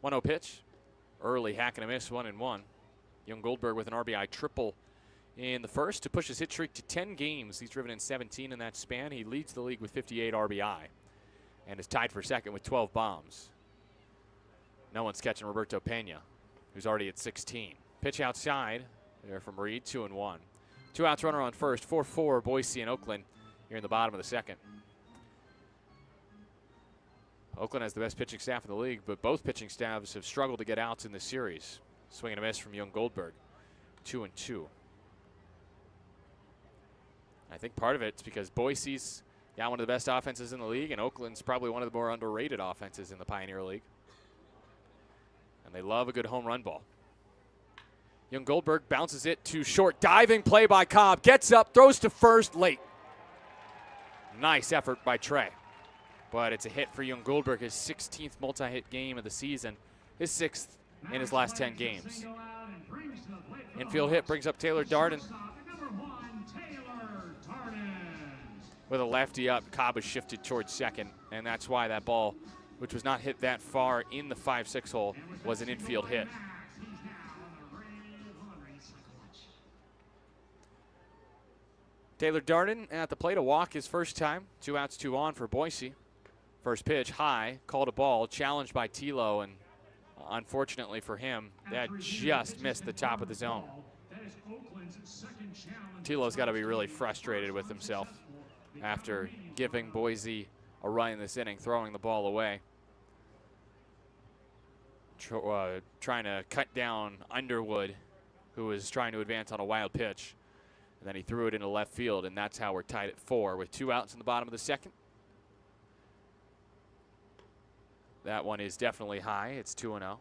1-0 pitch. Early hack and a miss, 1-1. Young Goldberg with an RBI triple in the first to push his hit streak to 10 games. He's driven in 17 in that span. He leads the league with 58 RBI and is tied for second with 12 bombs. No one's catching Roberto Pena, who's already at 16. Pitch outside there from Reed, 2-1. 2 outs, runner on first, 4-4 Boise and Oakland here in the bottom of the second. Oakland has the best pitching staff in the league, but both pitching staffs have struggled to get outs in this series. Swing and a miss from young Goldberg, 2-2. I think part of it's because Boise's got one of the best offenses in the league, and Oakland's probably one of the more underrated offenses in the Pioneer League. And they love a good home run ball. Young Goldberg bounces it to short. Diving play by Cobb. Gets up, throws to first late. Nice effort by Trey. But it's a hit for young Goldberg, his 16th multi-hit game of the season, his 6th in his last 10 games. Infield hit brings up Taylor Darden. With a lefty up, Cobb is shifted towards second, and that's why that ball, which was not hit that far in the 5-6 hole, was an infield hit. Taylor Darden at the plate, a walk his first time. 2 outs, 2 on for Boise. First pitch, high, called a ball, challenged by Tilo, and unfortunately for him, that just missed the top of the zone. That is Oakland's second challenge. Tilo's got to be really frustrated with himself after giving Boise a run in this inning, throwing the ball away. Trying to cut down Underwood, who was trying to advance on a wild pitch. And then he threw it into left field, and that's how we're tied at 4 with 2 outs in the bottom of the second. That one is definitely high. It's 2-0.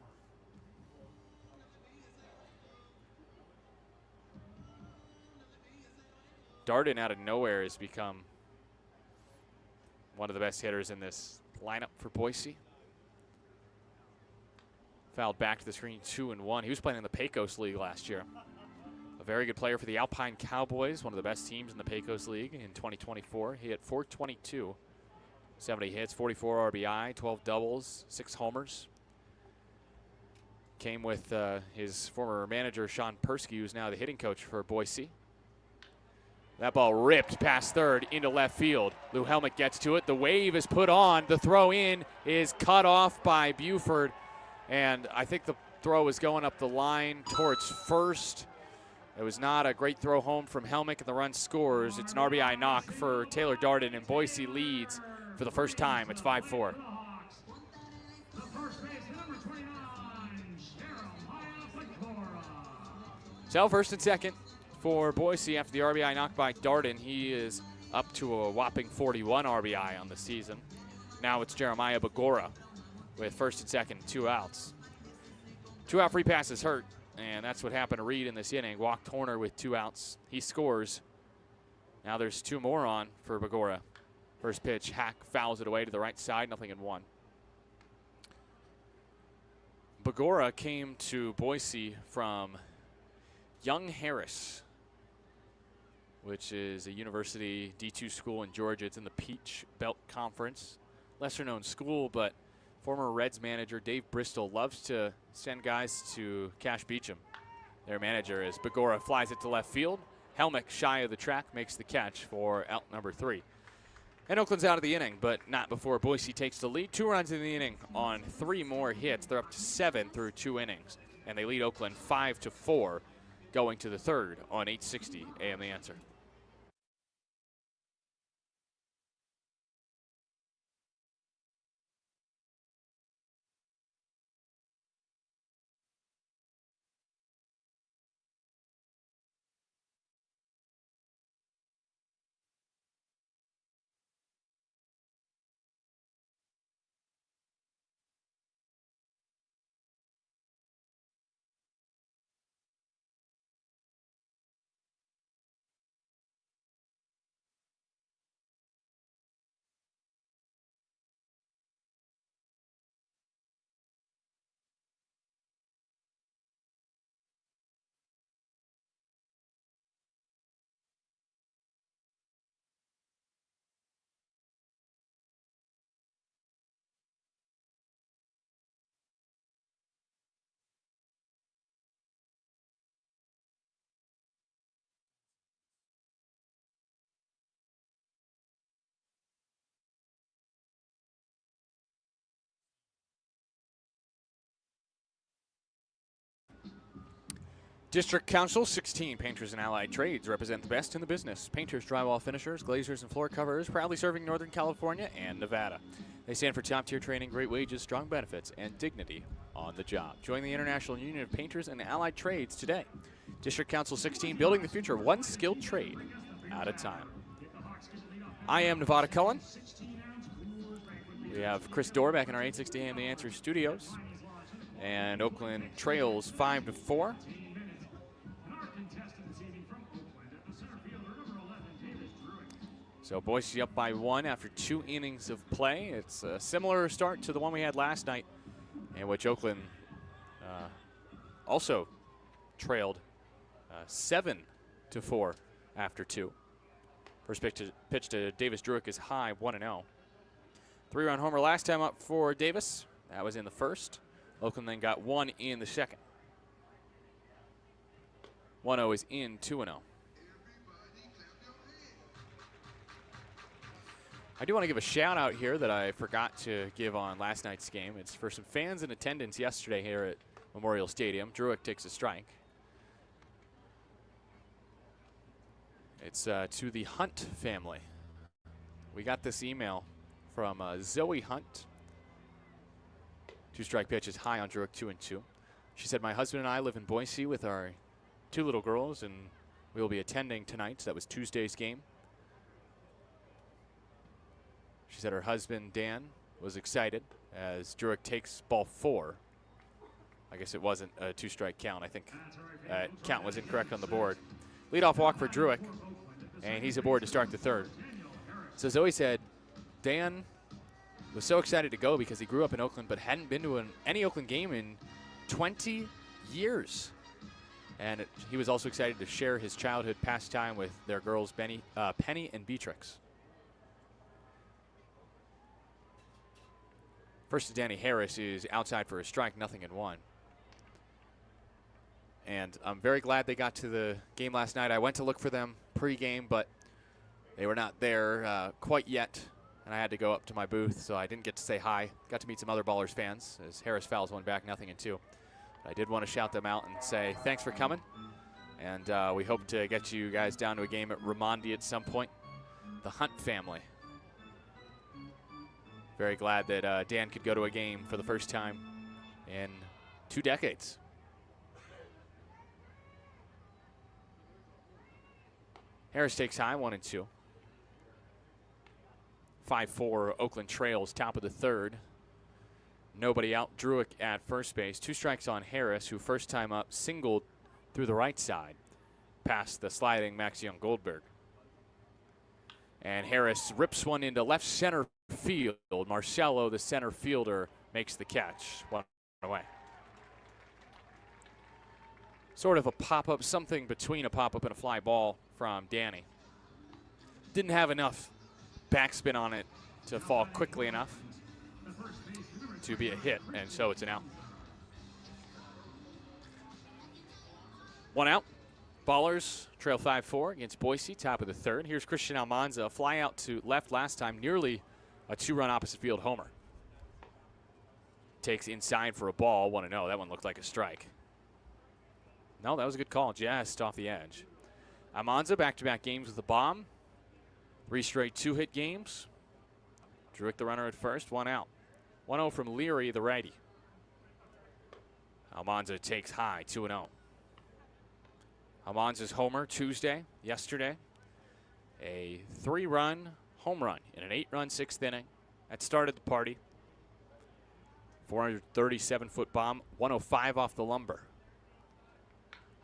Darden out of nowhere has become one of the best hitters in this lineup for Boise. Fouled back to the screen, 2-1. He was playing in the Pecos League last year. A very good player for the Alpine Cowboys, one of the best teams in the Pecos League in 2024. He hit .422, 70 hits, 44 RBI, 12 doubles, 6 homers. Came with his former manager, Sean Persky, who's now the hitting coach for Boise. That ball ripped past third into left field. Lou Helmick gets to it. The wave is put on. The throw in is cut off by Buford. And I think the throw is going up the line towards first. It was not a great throw home from Helmick, and the run scores. It's an RBI knock for Taylor Darden, and Boise leads for the first time. It's 5-4. So first and second for Boise after the RBI knock by Darden. He is up to a whopping 41 RBI on the season. Now it's Jeremiah Bagora with first and second, 2 outs. 2 out free passes hurt, and that's what happened to Reed in this inning. Walked Horner with 2 outs. He scores. Now there's 2 more on for Bagora. First pitch, Hack fouls it away to the right side, 0-1. Bagora came to Boise from Young Harris, which is a university D2 school in Georgia. It's in the Peach Belt Conference. Lesser known school, but former Reds manager Dave Bristol loves to send guys to Cash Beecham, their manager, as Bagora flies it to left field. Helmick, shy of the track, makes the catch for out number 3. And Oakland's out of the inning, but not before Boise takes the lead. 2 runs in the inning on 3 more hits. They're up to 7 through 2 innings, and they lead Oakland 5-4 going to the 3rd on 860 AM The Answer. District Council 16 Painters and Allied Trades represent the best in the business. Painters, drywall finishers, glazers, and floor coverers, proudly serving Northern California and Nevada. They stand for top-tier training, great wages, strong benefits, and dignity on the job. Join the International Union of Painters and Allied Trades today. District Council 16, building the future one skilled trade at a time. I am Nevada Cullen. We have Chris Dorr back in our 860 AM The Answer studios. And Oakland trails 5-4. So Boise up by 1 after 2 innings of play. It's a similar start to the one we had last night, in which Oakland also trailed 7-4 after 2. First pitch to Davis Druick is high, 1-0. 3-run homer last time up for Davis. That was in the first. Oakland then got 1 in the second. 1-0 is in, 2-0. I do want to give a shout out here that I forgot to give on last night's game. It's for some fans in attendance yesterday here at Memorial Stadium. Druick takes a strike. It's to the Hunt family. We got this email from Zoe Hunt. 2-strike pitch is high on Druick, 2-2. She said, my husband and I live in Boise with our 2 little girls, and we will be attending tonight. So that was Tuesday's game. She said her husband, Dan, was excited as Druick takes ball 4. I guess it wasn't a 2-strike count. I think count was incorrect on the board. Leadoff walk for Druick, and he's aboard to start the 3rd. So Zoe said Dan was so excited to go because he grew up in Oakland but hadn't been to any Oakland game in 20 years. And he was also excited to share his childhood pastime with their girls, Penny and Beatrix. First to Danny Harris, is outside for a strike, 0-1. And I'm very glad they got to the game last night. I went to look for them pre-game, but they were not there quite yet. And I had to go up to my booth, so I didn't get to say hi. Got to meet some other Ballers fans as Harris fouls one back, 0-2. I did want to shout them out and say thanks for coming. And we hope to get you guys down to a game at Raimondi at some point. The Hunt family. Very glad that Dan could go to a game for the first time in 2 decades. Harris takes high, 1-2. 5-4, Oakland trails, top of the 3rd. Nobody out. Druick at first base. 2 strikes on Harris, who first time up singled through the right side past the sliding Max Young Goldberg. And Harris rips one into left center field. Marcelo, the center fielder, makes the catch. 1 away. Sort of a pop-up, something between a pop-up and a fly ball from Danny. Didn't have enough backspin on it to fall quickly enough to be a hit, and so it's an out. 1 out. Ballers trail 5-4 against Boise, top of the 3rd. Here's Christian Almanza, fly out to left last time, nearly a 2-run opposite field homer. Takes inside for a ball, 1-0. That one looked like a strike. No, that was a good call, just off the edge. Almanza back-to-back games with a bomb. 3 straight 2-hit games. Druick the runner at first, 1 out. 1-0 from Leary, the righty. Almanza takes high, 2-0. Almanza's homer yesterday. A 3-run home run in an 8-run 6th inning. That started the party. 437-foot bomb, 105 off the lumber.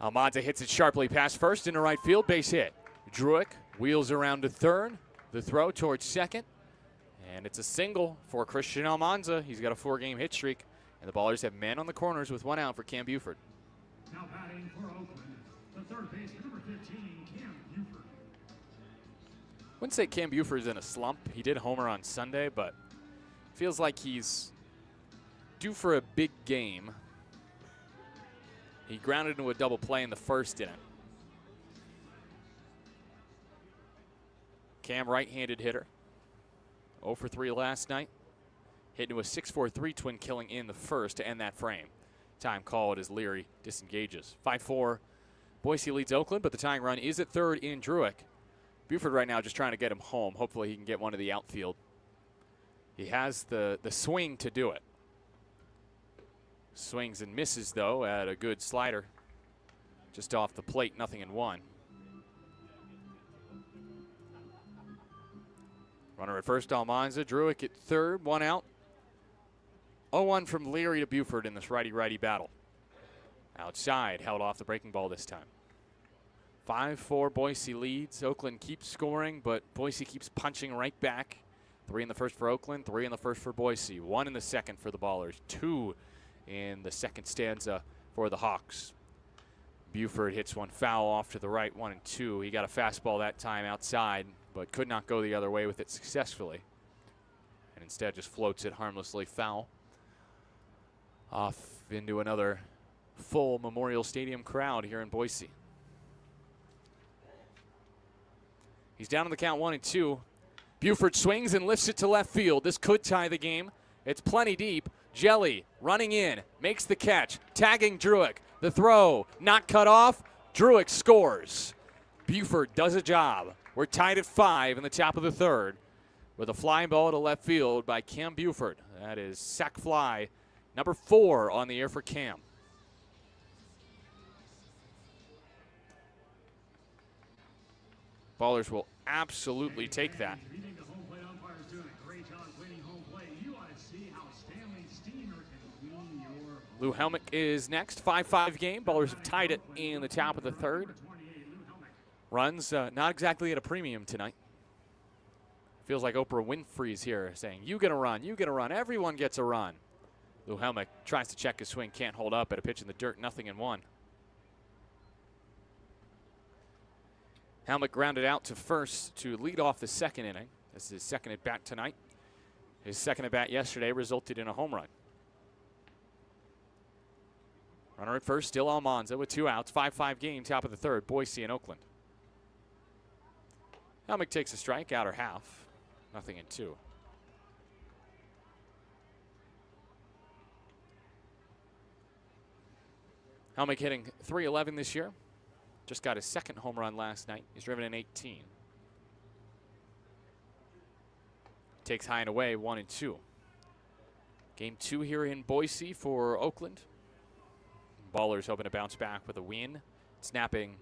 Almanza hits it sharply past first into right field, base hit. Druick wheels around to 3rd. The throw towards 2nd. And it's a single for Christian Almanza. He's got a 4-game hit streak. And the Ballers have men on the corners with 1 out for Cam Buford. Now batting for Oakland, the 3rd baseman, number 15, Cam Buford. Wouldn't say Cam Buford's in a slump. He did homer on Sunday, but feels like he's due for a big game. He grounded into a double play in the 1st inning. Cam, right-handed hitter. 0 for 3 last night. Hit into a 6-4-3 twin killing in the 1st to end that frame. Time called as Leary disengages. 5-4, Boise leads Oakland, but the tying run is at 3rd in Druick. Buford right now just trying to get him home. Hopefully he can get one to the outfield. He has the swing to do it. Swings and misses, though, at a good slider. Just off the plate, 0-1. Runner at first, Almanza. Druick at 3rd, 1 out. 0-1 from Leary to Buford in this righty-righty battle. Outside, held off the breaking ball this time. 5-4, Boise leads. Oakland keeps scoring, but Boise keeps punching right back. 3 in the 1st for Oakland, 3 in the 1st for Boise. 1 in the 2nd for the Ballers. 2 in the 2nd stanza for the Hawks. Buford hits one foul off to the right, 1-2. He got a fastball that time outside, but could not go the other way with it successfully. And instead just floats it harmlessly foul. Off into another full Memorial Stadium crowd here in Boise. He's down on the count, 1-2. Buford swings and lifts it to left field. This could tie the game. It's plenty deep. Jelly running in, makes the catch, tagging Druick. The throw not cut off. Druick scores. Buford does a job. We're tied at 5 in the top of the third with a flying ball to left field by Cam Buford. That is sac fly number 4 on the year for Cam. Ballers will absolutely take that. If you think the home plate umpire's doing a great job cleaning home plate, you ought to see how Stanley Steamer can clean your Lou Helmick is next. 5-5 game. Ballers have tied it in the top of the third. Runs not exactly at a premium tonight. Feels like Oprah Winfrey's here saying, you get a run, you get a run, everyone gets a run. Lou Helmick tries to check his swing, can't hold up at a pitch in the dirt, 0-1. Helmick grounded out to first to lead off the second inning. This is his second at bat tonight. His second at bat yesterday resulted in a home run. Runner at first, still Almanza with 2 outs. 5-5 game, top of the third, Boise and Oakland. Helmick takes a strike, outer half, 0-2. Helmick hitting .311 this year. Just got his second home run last night. He's driven in 18. Takes high and away, 1-2. Game 2 here in Boise for Oakland. Ballers hoping to bounce back with a win, snapping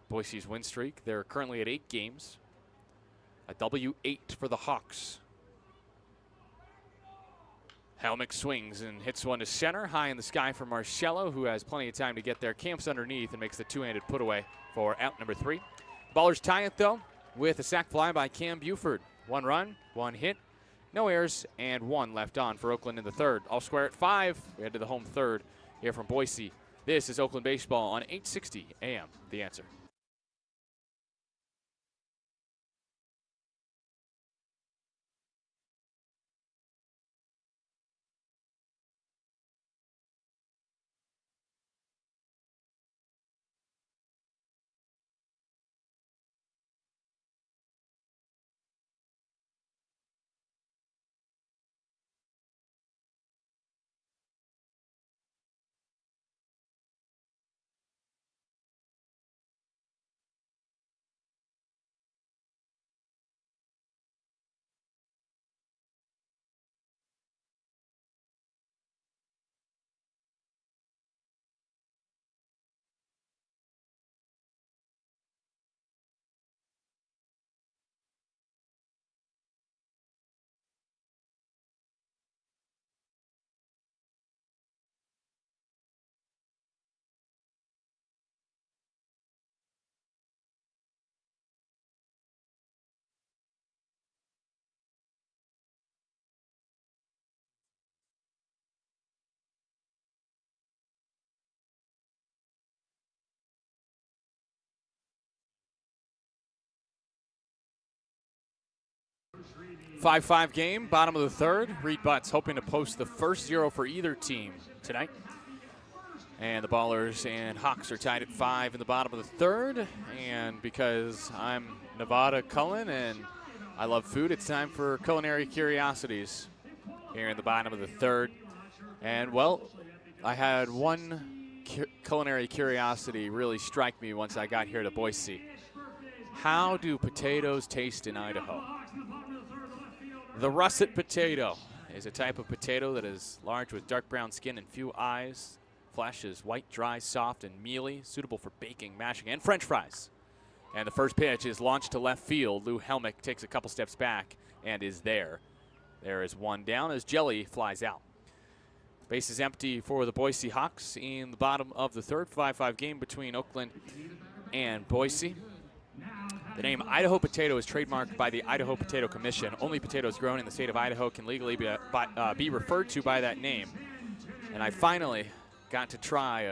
Boise's win streak. They're currently at 8 games. A W8 for the Hawks. Helmick swings and hits one to center, high in the sky for Marcello, who has plenty of time to get there. Camps underneath and makes the two-handed put away for out number 3. Ballers tie it, though, with a sac fly by Cam Buford. 1 run, 1 hit, no errors, and 1 left on for Oakland in the third. All square at 5. We head to the home third here from Boise. This is Oakland Baseball on 860 AM. The Answer. Five game, bottom of the third. Reed Butts hoping to post the first 0 for either team tonight. And the Ballers and Hawks are tied at 5 in the bottom of the third. And because I'm Nevada Cullen and I love food, it's time for culinary curiosities here in the bottom of the third. And, well, I had one culinary curiosity really strike me once I got here to Boise. How do potatoes taste in Idaho? The russet potato is a type of potato that is large with dark brown skin and few eyes. Flesh is white, dry, soft, and mealy, suitable for baking, mashing, and French fries. And the first pitch is launched to left field. Lou Helmick takes a couple steps back and is there. There is 1 down as Jelly flies out. Base is empty for the Boise Hawks in the bottom of the third. 5-5 game between Oakland and Boise. The name Idaho potato is trademarked by the Idaho Potato Commission. Only potatoes grown in the state of Idaho can legally be referred to by that name. And I finally got to try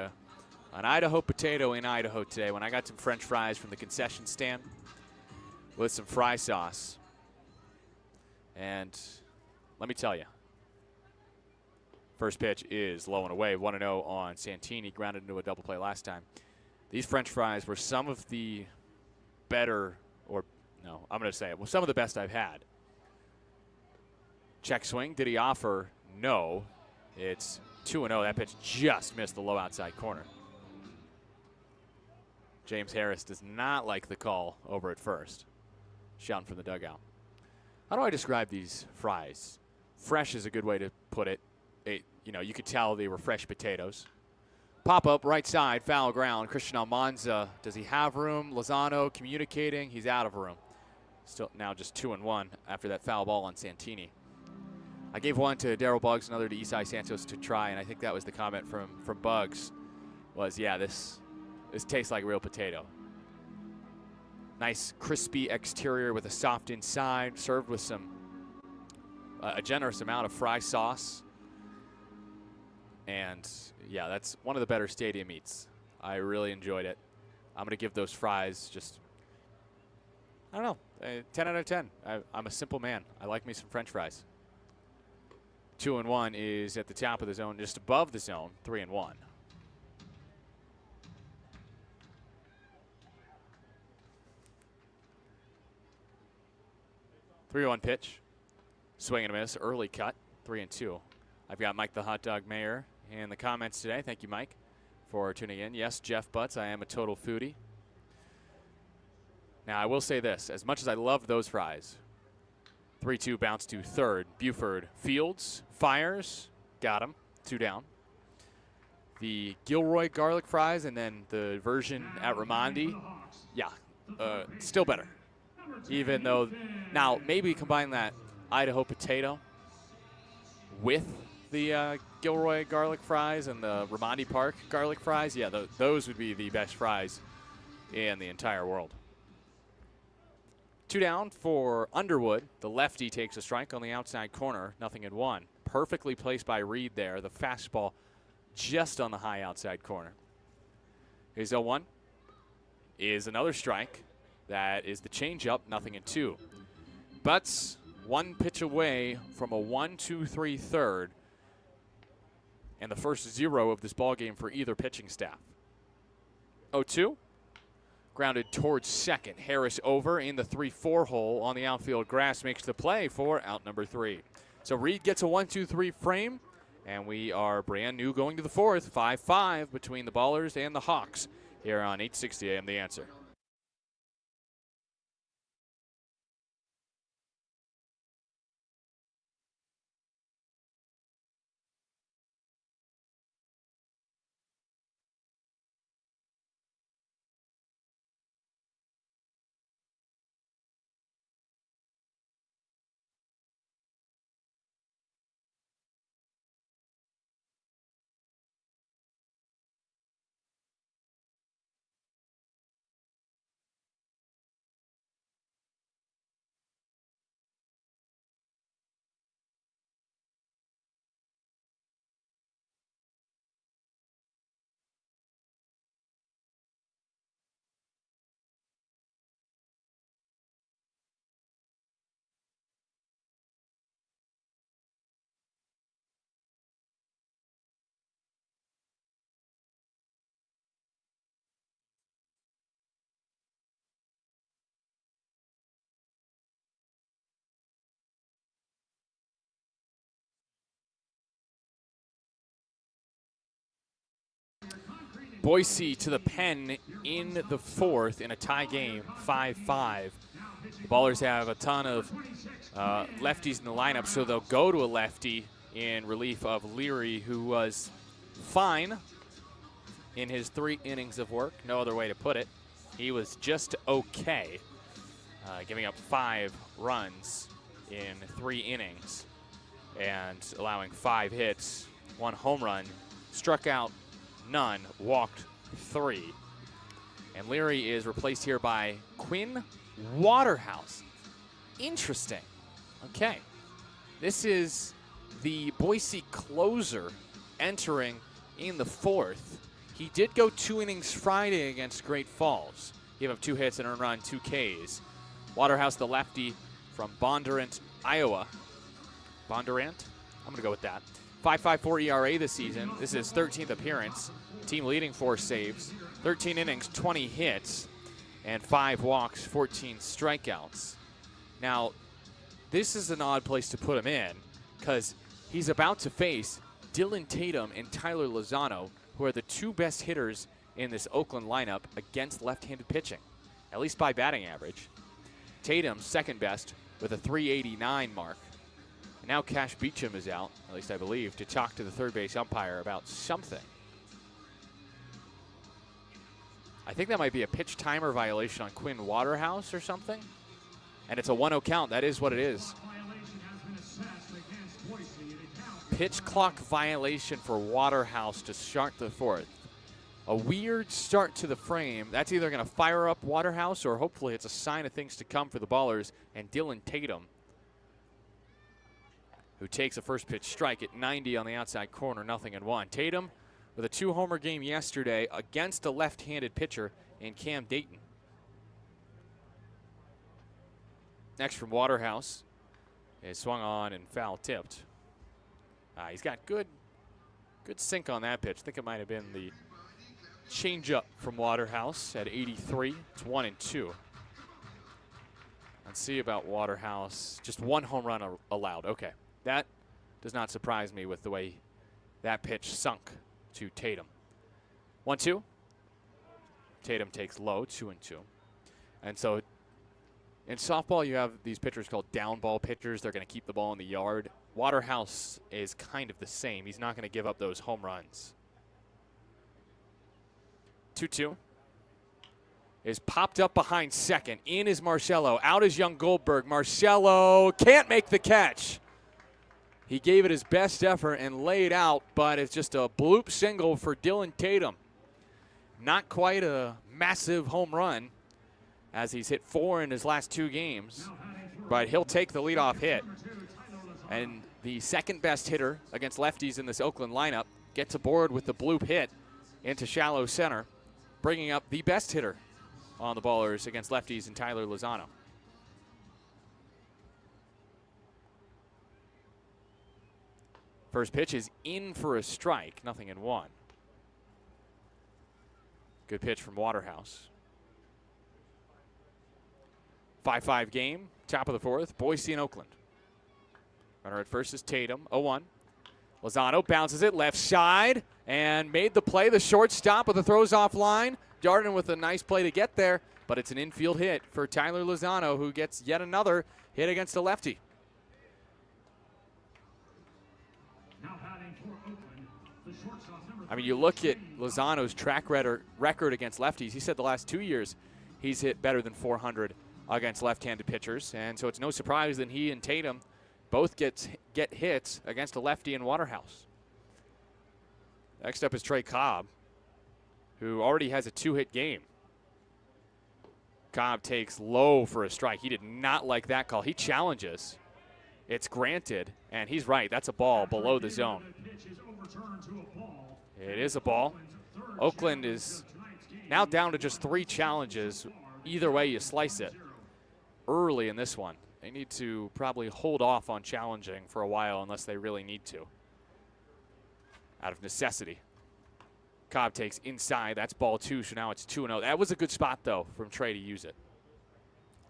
an Idaho potato in Idaho today when I got some French fries from the concession stand with some fry sauce. And let me tell you, first pitch is low and away, 1-0 on Santini, grounded into a double play last time. These French fries were some of the better, or no, I'm going to say it, well, some of the best I've had. Check swing, did he offer? No. It's 2-0. That pitch just missed the low outside corner. James Harris does not like the call over at first. Shouting from the dugout. How do I describe these fries? Fresh is a good way to put it. You could tell they were fresh potatoes. Pop up right side, foul ground. Christian Almanza, does he have room? Lozano communicating, he's out of room. Still now just 2-1 after that foul ball on Santini. I gave one to Daryl Buggs, another to Isai Santos to try, and I think that was the comment from Buggs was, yeah, this tastes like real potato. Nice crispy exterior with a soft inside, served with a generous amount of fry sauce. And yeah, that's one of the better stadium eats. I really enjoyed it. I'm going to give those fries just, I don't know, 10 out of 10. I'm a simple man. I like me some French fries. 2-1 is at the top of the zone, just above the zone, 3-1. Three-one pitch, swing and a miss, early cut, 3-2. I've got Mike the Hot Dog Mayor in the comments today. Thank you, Mike, for tuning in. Yes, Jeff Butts, I am a total foodie. Now, I will say this. As much as I love those fries, 3-2 bounce to third. Buford Fields fires. Got him. 2 down. The Gilroy garlic fries and then the version at Raimondi. Yeah, still better. Even though, now maybe combine that Idaho potato with the Gilroy garlic fries and the Raimondi Park garlic fries. Yeah, those would be the best fries in the entire world. 2 down for Underwood. The lefty takes a strike on the outside corner, 0-1. Perfectly placed by Reed there. The fastball just on the high outside corner. Here's 0-1. Is another strike. That is the changeup, 0-2. Butts 1 pitch away from a 1-2-3 third. And the first 0 of this ball game for either pitching staff. 0-2. Grounded towards second. Harris over in the 3-4 hole on the outfield grass. Makes the play for out number 3. So Reed gets a 1-2-3 frame. And we are brand new going to the 4th. 5-5 between the Ballers and the Hawks here on 860 AM The Answer. Boise to the pen in the 4th in a tie game, 5-5. The Ballers have a ton of lefties in the lineup, so they'll go to a lefty in relief of Leary, who was fine in his 3 innings of work. No other way to put it. He was just okay, giving up 5 runs in 3 innings and allowing 5 hits, 1 home run, struck out none, walked 3. And Leary is replaced here by Quinn Waterhouse. Interesting. Okay. This is the Boise closer entering in the 4th. He did go 2 innings Friday against Great Falls. Gave up 2 hits and earned run, 2 Ks. Waterhouse, the lefty from Bondurant, Iowa. Bondurant? I'm going to go with that. 5.54 ERA this season. This is his 13th appearance. Team leading 4 saves, 13 innings, 20 hits, and 5 walks, 14 strikeouts. Now, this is an odd place to put him in because he's about to face Dylan Tatum and Tyler Lozano, who are the 2 best hitters in this Oakland lineup against left-handed pitching, at least by batting average. Tatum, second best, with a 389 mark. And now Cash Beecham is out, at least I believe, to talk to the third base umpire about something. I think that might be a pitch timer violation on Quinn Waterhouse or something. And it's a 1-0 count. That is what it is. Pitch clock violation for Waterhouse to start the fourth. A weird start to the frame. That's either going to fire up Waterhouse or hopefully it's a sign of things to come for the Ballers and Dylan Tatum, who takes a first pitch strike at 90 on the outside corner, 0-1. Tatum with a 2-homer game yesterday against a left-handed pitcher in Cam Dayton. Next from Waterhouse is swung on and foul tipped. He's got good sink on that pitch. I think it might have been the changeup from Waterhouse at 83. It's 1-2. Let's see about Waterhouse. Just one home run allowed. Okay, that does not surprise me with the way that pitch sunk to Tatum. 1-2. Tatum takes low, 2-2. And so in softball, you have these pitchers called down ball pitchers. They're going to keep the ball in the yard. Waterhouse is kind of the same. He's not going to give up those home runs. 2-2 is popped up behind second. In is Marcello. Out is Young Goldberg. Marcello can't make the catch. He gave it his best effort and laid out, but it's just a bloop single for Dylan Tatum. Not quite a massive home run, as he's hit 4 in his last 2 games, but he'll take the leadoff hit. And the second best hitter against lefties in this Oakland lineup gets aboard with the bloop hit into shallow center, bringing up the best hitter on the Ballers against lefties in Tyler Lozano. First pitch is in for a strike, 0-1. Good pitch from Waterhouse. 5-5 game, top of the fourth, Boise and Oakland. Runner at first is Tatum, 0-1. Lozano bounces it left side and made the play. The shortstop with the throws off line. Darden with a nice play to get there, but it's an infield hit for Tyler Lozano, who gets yet another hit against a lefty. I mean, you look at Lozano's track record against lefties. He said the last 2 years he's hit better than 400 against left-handed pitchers, and so it's no surprise that he and Tatum both get hits against a lefty in Waterhouse. Next up is Trey Cobb, who already has a 2-hit game. Cobb takes low for a strike. He did not like that call. He challenges. It's granted, and he's right. That's a ball below the zone. It is a ball. Oakland is now down to just 3 challenges. Either way you slice it early in this one. They need to probably hold off on challenging for a while unless they really need to, out of necessity. Cobb takes inside. That's ball 2, so now it's 2-0. That was a good spot, though, from Trey to use it.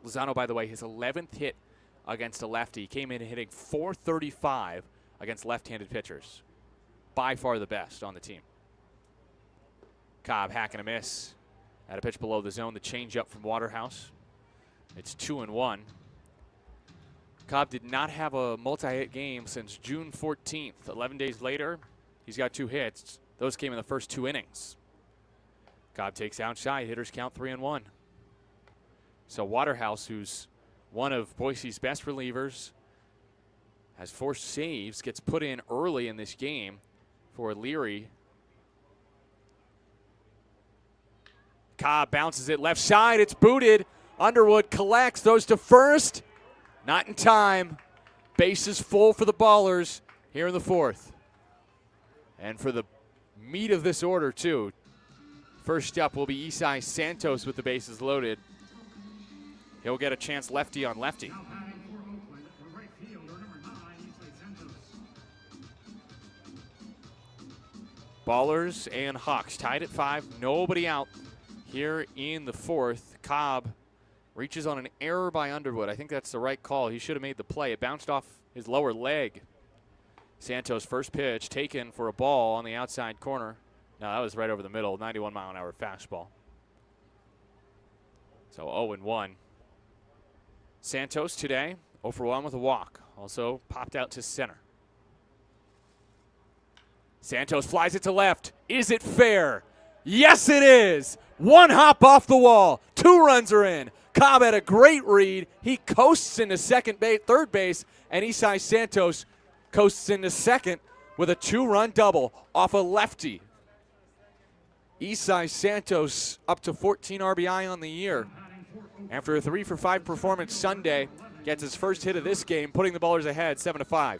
Lozano, by the way, his 11th hit against a lefty. Came in hitting .435 against left-handed pitchers. By far the best on the team. Cobb hacking a miss at a pitch below the zone. The changeup from Waterhouse. It's 2-1. Cobb did not have a multi-hit game since June 14th. 11 days later, he's got 2 hits. Those came in the first 2 innings. Cobb takes outside. Hitters count 3-1. So Waterhouse, who's one of Boise's best relievers, has 4 saves, gets put in early in this game for Leary. Cobb bounces it left side. It's booted. Underwood collects, throws to first. Not in time. Bases full for the Ballers here in the 4th. And for the meat of this order, too. First up will be Isai Santos with the bases loaded. He'll get a chance lefty on lefty. Ballers and Hawks tied at 5. Nobody out here in the 4th. Cobb reaches on an error by Underwood. I think that's the right call. He should have made the play. It bounced off his lower leg. Santos' first pitch taken for a ball on the outside corner. No, that was right over the middle, 91-mile-an-hour fastball. So 0-1. Santos today, 0 for 1 with a walk. Also popped out to center. Santos flies it to left. Is it fair? Yes, it is. One hop off the wall. 2 runs are in. Cobb had a great read. He coasts into third base, and Isai Santos coasts into second with a 2-run double off a lefty. Isai Santos up to 14 RBI on the year. After a 3 for 5 performance Sunday, gets his first hit of this game, putting the Ballers ahead 7-5.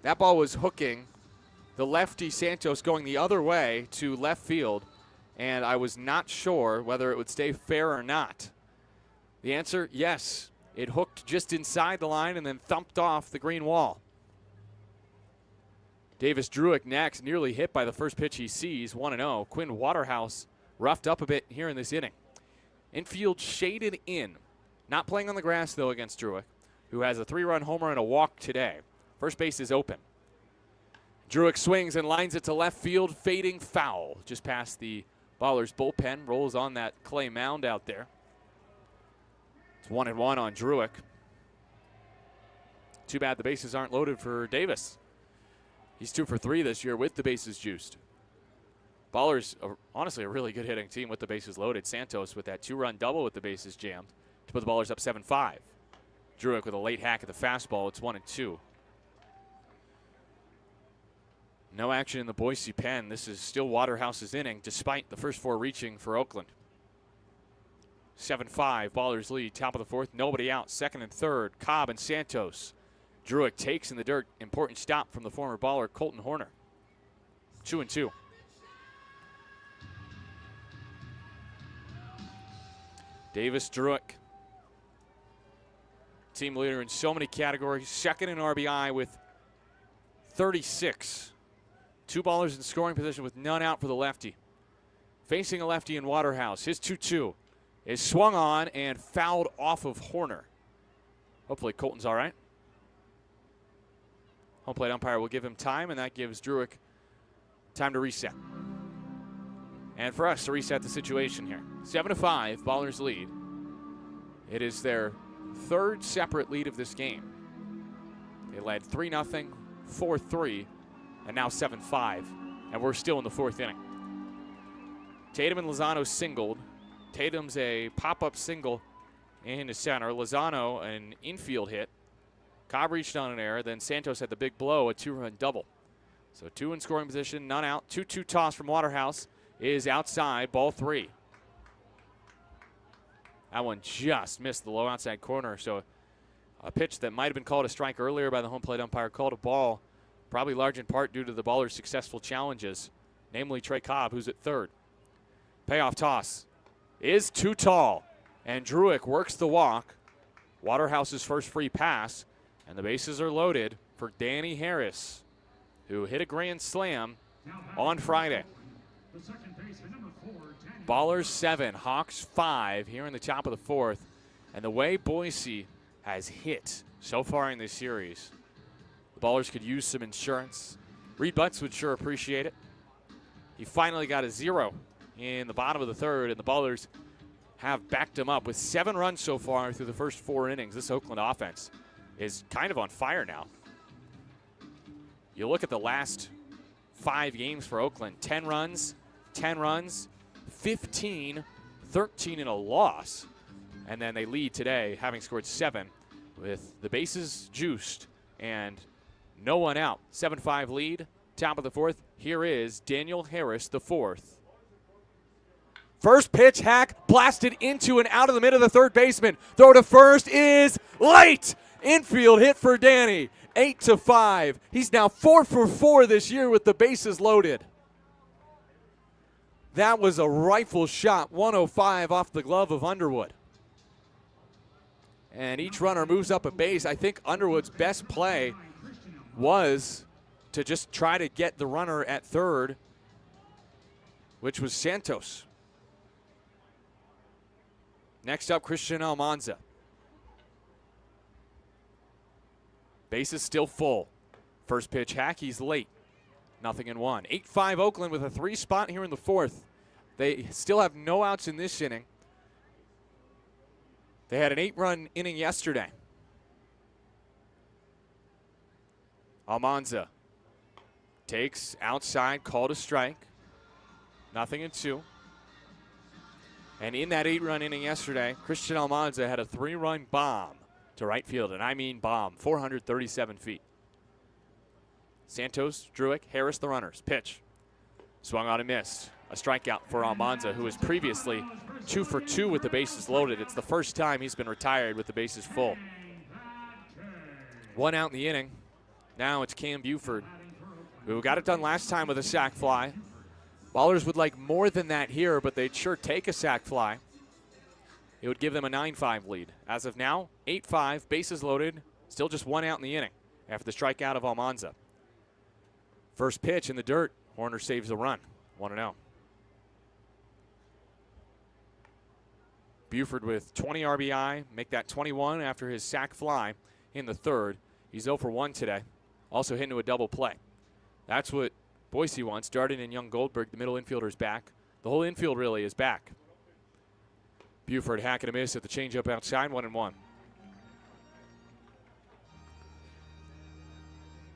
That ball was hooking. The lefty Santos going the other way to left field, and I was not sure whether it would stay fair or not. The answer, yes. It hooked just inside the line and then thumped off the green wall. Davis Druick next, nearly hit by the first pitch he sees, 1-0. Quinn Waterhouse roughed up a bit here in this inning. Infield shaded in. Not playing on the grass, though, against Druick, who has a 3-run homer and a walk today. First base is open. Druick swings and lines it to left field, fading foul. Just past the Ballers bullpen, rolls on that clay mound out there. It's 1-1 on Druick. Too bad the bases aren't loaded for Davis. He's 2 for 3 this year with the bases juiced. Ballers, honestly, a really good hitting team with the bases loaded. Santos with that 2-run double with the bases jammed to put the Ballers up 7-5. Druick with a late hack at the fastball. It's 1-2. No action in the Boise pen. This is still Waterhouse's inning, despite the first 4 reaching for Oakland. 7-5, Ballers lead, top of the 4th, nobody out, 2nd and 3rd, Cobb and Santos. Druick takes in the dirt, important stop from the former Baller, Colton Horner. 2-2. Davis Druick, team leader in so many categories, 2nd in RBI with 36. 2 Ballers in scoring position with none out for the lefty. Facing a lefty in Waterhouse, his 2-2 is swung on and fouled off of Horner. Hopefully Colton's all right. Home plate umpire will give him time, and that gives Druick time to reset. And for us to reset the situation here. 7-5, Ballers lead. It is their 3rd separate lead of this game. They led 3-0, 4-3, and now 7-5, and we're still in the 4th inning. Tatum and Lozano singled. Tatum's a pop-up single into center. Lozano, an infield hit. Cobb reached on an error. Then Santos had the big blow, a 2-run double. So 2 in scoring position, none out. 2-2 toss from Waterhouse is outside, ball 3. That one just missed the low outside corner. So a pitch that might have been called a strike earlier by the home plate umpire called a ball, probably large in part due to the Ballers' successful challenges, namely Trey Cobb, who's at 3rd. Payoff toss is too tall, and Druick works the walk. Waterhouse's first free pass, and the bases are loaded for Danny Harris, who hit a grand slam on Friday. Ballers 7, Hawks 5 here in the top of the 4th, and the way Boise has hit so far in this series, the Ballers could use some insurance. Reed Butts would sure appreciate it. He finally got a 0 in the bottom of the 3rd, and the Ballers have backed him up with 7 runs so far through the first 4 innings. This Oakland offense is kind of on fire now. You look at the last 5 games for Oakland, 10 runs, 15, 13 in a loss. And then they lead today, having scored 7 with the bases juiced and no one out. 7-5 lead, top of the 4th. Here is Daniel Harris, the 4th. First pitch hack blasted into and out of the mid of the 3rd baseman. Throw to first is late. Infield hit for Danny. 8-5. He's now 4 for 4 this year with the bases loaded. That was a rifle shot, 105 off the glove of Underwood. And each runner moves up a base. I think Underwood's best play was to just try to get the runner at 3rd, which was Santos. Next up, Christian Almanza. Base is still full. First pitch hack, he's late. 0-1. 8-5 Oakland with a 3 spot here in the fourth. They still have no outs in this inning. They had an 8-run inning yesterday. Almanza takes outside, called a strike. 0-2. And in that 8-run inning yesterday, Christian Almanza had a 3-run bomb to right field, and I mean bomb, 437 feet. Santos, Druick, Harris the runners. Pitch. Swung on and missed. A strikeout for Almanza, who was previously 2 for 2 with the bases loaded. It's the first time he's been retired with the bases full. 1 out in the inning. Now it's Cam Buford, who got it done last time with a sac fly. Ballers would like more than that here, but they'd sure take a sac fly. It would give them a 9-5 lead. As of now, 8-5, bases loaded, still just 1 out in the inning after the strikeout of Almanza. First pitch in the dirt, Horner saves the run, 1-0. Buford with 20 RBI, make that 21 after his sac fly in the third. He's 0 for 1 today, also hit into a double play. That's what Boise wants. Darden and Young Goldberg, the middle infielder's back. The whole infield really is back. Buford hack and a miss at the changeup outside, 1-1.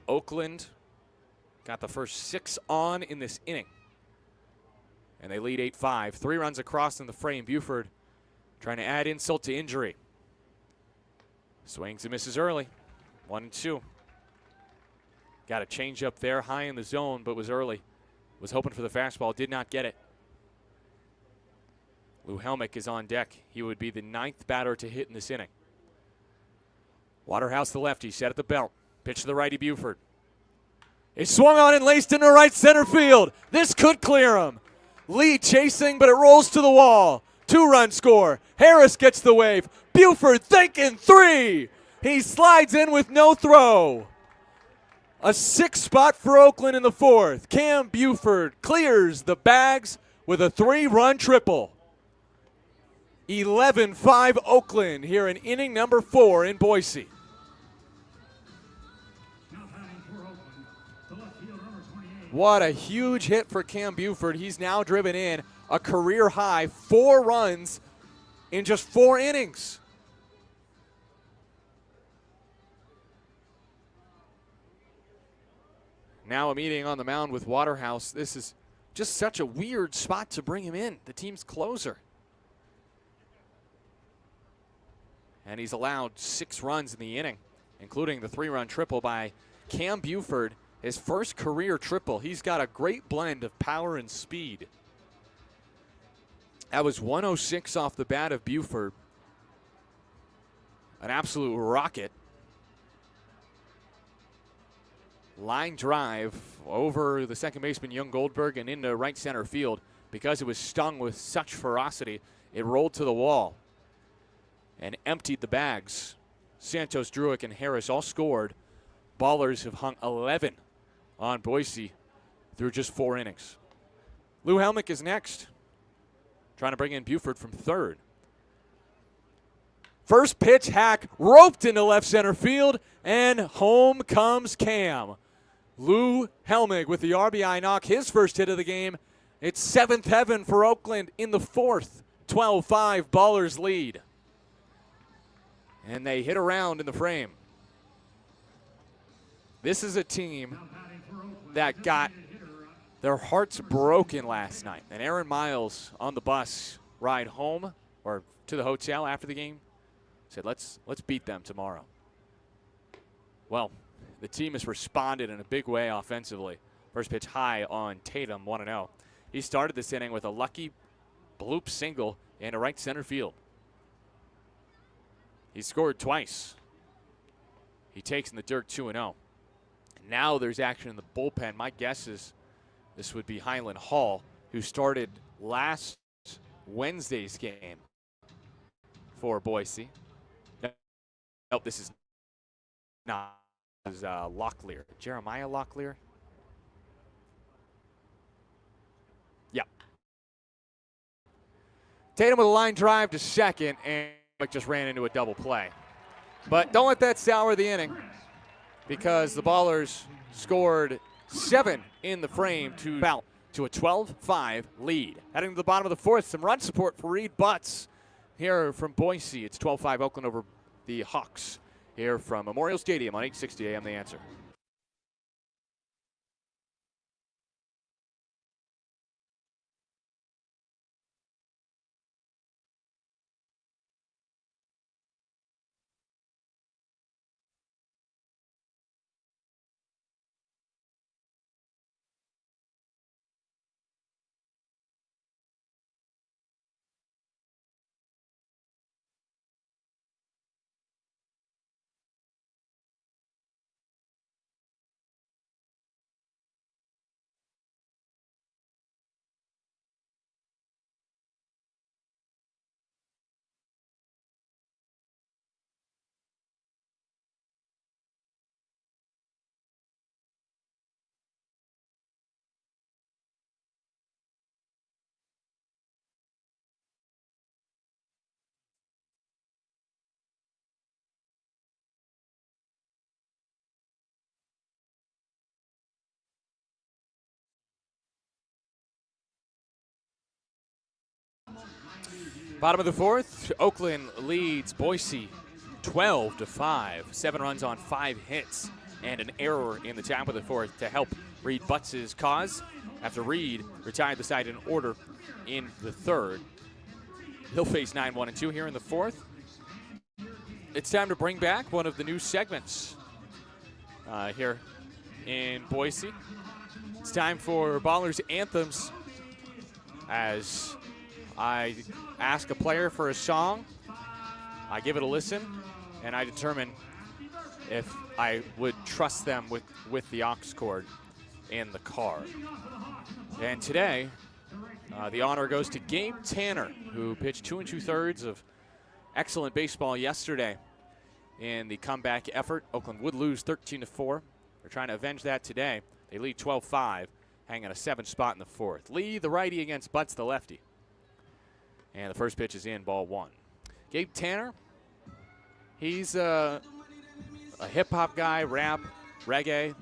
Oakland got the first 6 on in this inning. And they lead 8-5. 3 runs across in the frame. Buford trying to add insult to injury. Swings and misses early. 1-2. Got a changeup there high in the zone, but was early. Was hoping for the fastball, did not get it. Lou Helmick is on deck. He would be the 9th batter to hit in this inning. Waterhouse, the lefty, set at the belt. Pitch to the righty, Buford. He swung on and laced into right center field. This could clear him. Lee chasing, but it rolls to the wall. 2-run score. Harris gets the wave. Buford thinking 3. He slides in with no throw. A 6 spot for Oakland in the fourth. Cam Buford clears the bags with a 3-run triple. 11-5 Oakland here in inning number 4 in Boise. What a huge hit for Cam Buford. He's now driven in a career high 4 runs in just 4 innings. Now a meeting on the mound with Waterhouse. This is just such a weird spot to bring him in, the team's closer. And he's allowed 6 runs in the inning, including the 3-run triple by Cam Buford. His first career triple. He's got a great blend of power and speed. That was 106 off the bat of Buford. An absolute rocket. Line drive over the second baseman, Young Goldberg, and into right center field. Because it was stung with such ferocity, it rolled to the wall and emptied the bags. Santos, Druick, and Harris all scored. Ballers have hung 11 on Boise through just 4 innings. Lou Helmick is next, trying to bring in Buford from third. First pitch hack roped into left center field, and home comes Cam. Lou Helmick with the RBI knock, his first hit of the game. It's 7th heaven for Oakland in the fourth. 12-5 Ballers lead. And they hit around in the frame. This is a team that got their hearts broken last night. And Aaron Miles on the bus ride home or to the hotel after the game said, let's beat them tomorrow. Well, the team has responded in a big way offensively. First pitch high on Tatum, 1-0. He started this inning with a lucky bloop single into right center field. He scored twice. He takes in the dirt 2-0. Now there's action in the bullpen. My guess is this would be Highland Hall, who started last Wednesday's game for Boise. Nope, this is not. This is Locklear. Jeremiah Locklear? Yep. Tatum with a line drive to second, and just ran into a double play. But don't let that sour the inning, because the Ballers scored 7 in the frame to bout to a 12-5 lead. Heading to the bottom of the fourth, some run support for Reed Butts here from Boise. It's 12-5 Oakland over the Hawks here from Memorial Stadium on 860 AM The Answer. Bottom of the fourth, Oakland leads Boise 12-5. 7 runs on 5 hits and an error in the top of the fourth to help Reed Butts' cause after Reed retired the side in order in the third. He'll face 9-1-2 here in the fourth. It's time to bring back one of the new segments here in Boise. It's time for Ballers Anthems, as I ask a player for a song, I give it a listen, and I determine if I would trust them with the aux cord in the car. And today, the honor goes to Gabe Tanner, who pitched 2 2/3 of excellent baseball yesterday in the comeback effort. Oakland would lose 13-4. They're trying to avenge that today. They lead 12-5, hanging a 7 spot in the fourth. Lee, the righty, against Butts, the lefty. And the first pitch is in, ball 1. Gabe Tanner, he's a hip-hop guy, rap, reggae.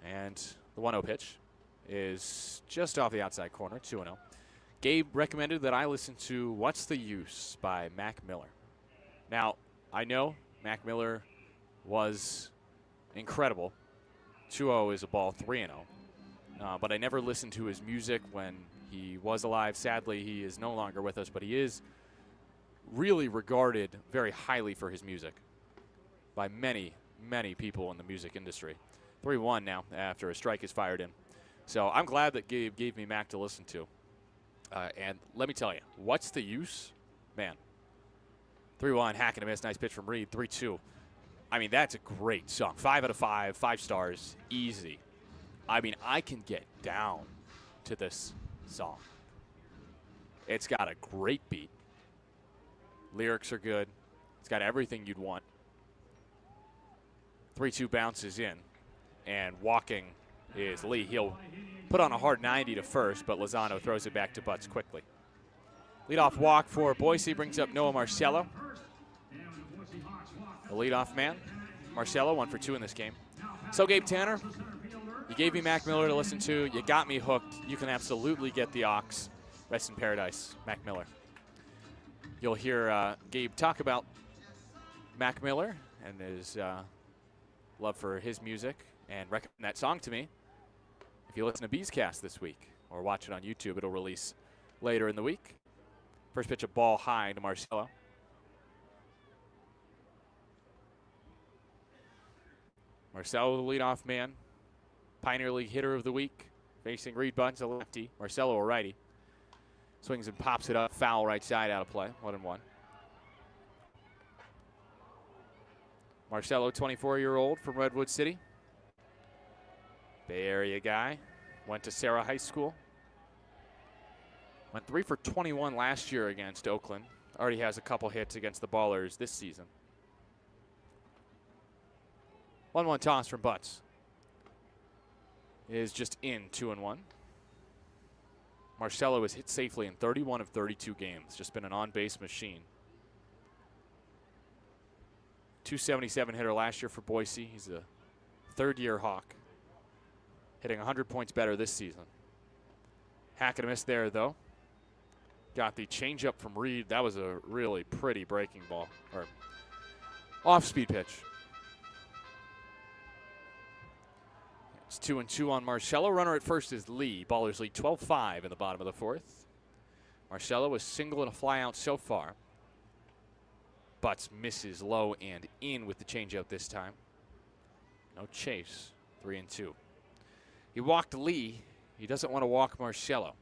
And the 1-0 pitch is just off the outside corner, 2-0. Gabe recommended that I listen to What's the Use by Mac Miller. Now, I know Mac Miller was incredible. 2-0 is a ball, 3-0. But I never listened to his music when he was alive. Sadly, he is no longer with us, but he is really regarded very highly for his music by many, many people in the music industry. 3-1 now after a strike is fired in. So I'm glad that Gabe gave me Mac to listen to. And let me tell you, What's the Use? Man, 3-1, hack and a miss. Nice pitch from Reed. 3-2. I mean, that's a great song. 5 out of 5, 5 stars, easy. I mean, I can get down to this song. It's got a great beat. Lyrics are good. It's got everything you'd want. 3-2 bounces in, and walking is Lee. He'll put on a hard 90 to first, but Lozano throws it back to Butts quickly. Leadoff walk for Boise brings up Noah Marcello. The leadoff man. Marcello 1 for 2 in this game. So Gabe Tanner, you gave me Mac Miller to listen to. You got me hooked. You can absolutely get the aux. Rest in paradise, Mac Miller. You'll hear Gabe talk about Mac Miller and his love for his music and recommend that song to me. If you listen to Beescast this week or watch it on YouTube, it'll release later in the week. First pitch, a ball high to Marcello. Marcello, the leadoff man. Pioneer League hitter of the week, facing Reed Butts, a lefty. Marcello, a righty. Swings and pops it up, foul right side, out of play, 1-1. Marcello, 24-year-old from Redwood City. Bay Area guy, went to Sarah High School. Went 3 for 21 last year against Oakland. Already has a couple hits against the Ballers this season. 1-1 toss from Butts. Is just in, 2-1. Marcello has hit safely in 31 of 32 games. Just been an on-base machine. 277 hitter last year for Boise. He's a third-year Hawk, hitting 100 points better this season. Hack and a miss there, though. Got the changeup from Reed. That was a really pretty breaking ball, or off-speed pitch. It's 2-2 on Marcello. Runner at first is Lee. Ballers lead 12-5 in the bottom of the fourth. Marcello is single and a fly out so far. Butts misses low and in with the changeup this time. No chase. 3-2. He walked Lee. He doesn't want to walk Marcello.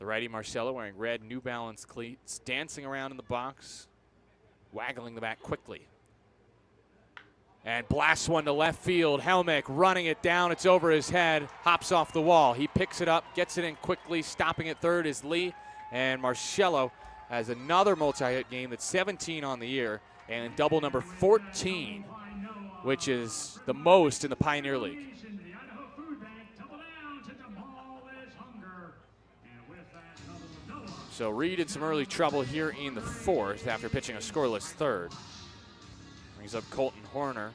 The righty Marcello wearing red New Balance cleats, dancing around in the box, waggling the bat quickly. And blasts one to left field. Helmick running it down. It's over his head. Hops off the wall. He picks it up, gets it in quickly. Stopping at third is Lee. And Marcello has another multi-hit game that's 17 on the year and double number 14, which is the most in the Pioneer League. So Reed in some early trouble here in the fourth after pitching a scoreless third. Brings up Colton Horner.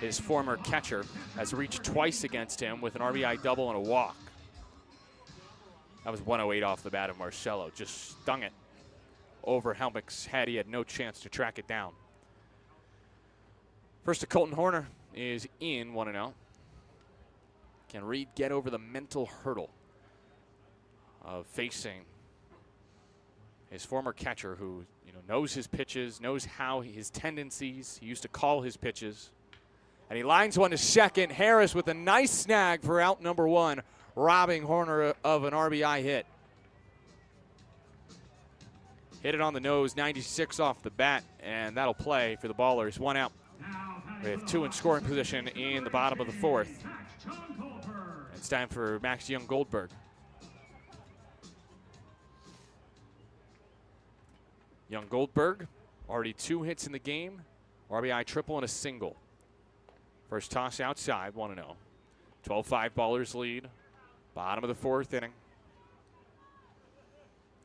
His former catcher has reached twice against him with an RBI double and a walk. That was 108 off the bat of Marcello. Just stung it over Helmick's head. He had no chance to track it down. First to Colton Horner is in 1-0. Can Reed get over the mental hurdle of facing his former catcher who knows his pitches, knows how his tendencies. He used to call his pitches. And he lines one to second. Harris with a nice snag for out number one, robbing Horner of an RBI hit. Hit it on the nose, 96 off the bat, and that'll play for the Ballers. One out with two in scoring position in the bottom of the fourth. It's time for Max Young Goldberg. Young Goldberg, already 2 hits in the game, RBI triple and a single. First toss outside, 1-0. 12-5 Ballers lead, bottom of the fourth inning.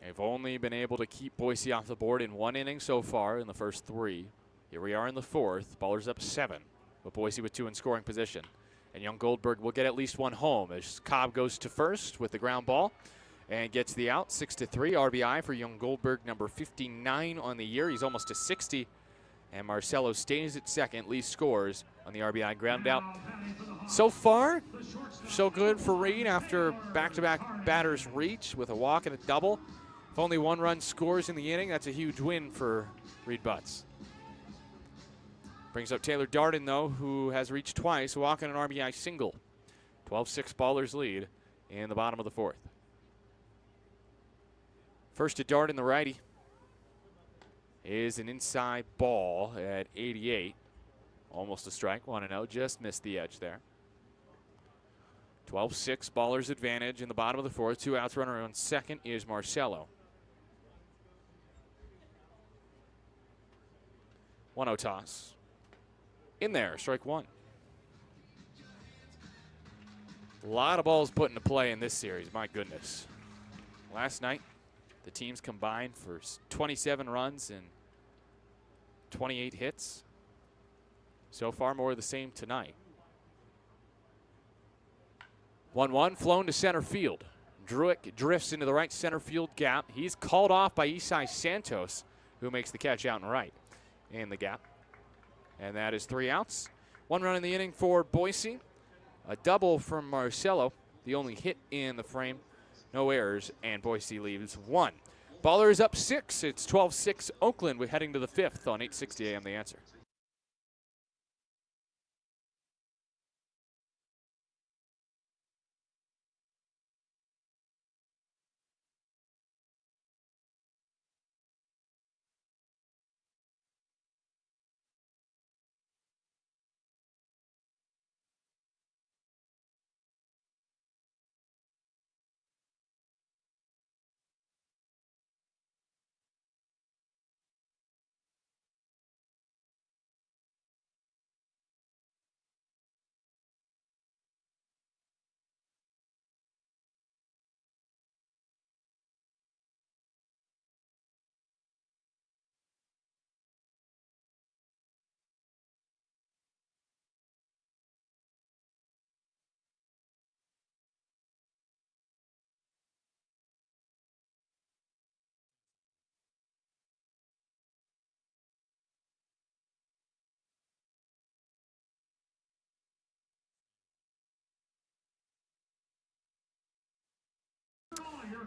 They've only been able to keep Boise off the board in 1 inning so far in the first 3. Here we are in the fourth, Ballers up 7, but Boise with 2 in scoring position. And Young Goldberg will get at least 1 home as Cobb goes to first with the ground ball and gets the out. 6-3 RBI for Young Goldberg, number 59 on the year. He's almost to 60. And Marcello stays at second. Lee scores on the RBI ground out. So far, so good for Reed after back-to-back batters reach with a walk and a double. If only 1 run scores in the inning, that's a huge win for Reed Butts. Brings up Taylor Darden, though, who has reached twice, walking an RBI single. 12-6 Ballers lead in the bottom of the fourth. First to Darden, the righty, is an inside ball at 88. Almost a strike, 1-0, just missed the edge there. 12-6 Ballers advantage in the bottom of the fourth. 2 outs, runner on second is Marcello. 1-0 toss. In there, strike 1. A lot of balls put into play in this series, my goodness. Last night, the teams combined for 27 runs and 28 hits. So far, more of the same tonight. 1-1, flown to center field. Druick drifts into the right center field gap. He's called off by Isai Santos, who makes the catch out and right in the gap. And that is 3 outs. 1 run in the inning for Boise. A double from Marcello, the only hit in the frame. No errors, and Boise leaves 1. Ballers up 6. It's 12-6 Oakland. We're heading to the 5th on 860 AM The Answer.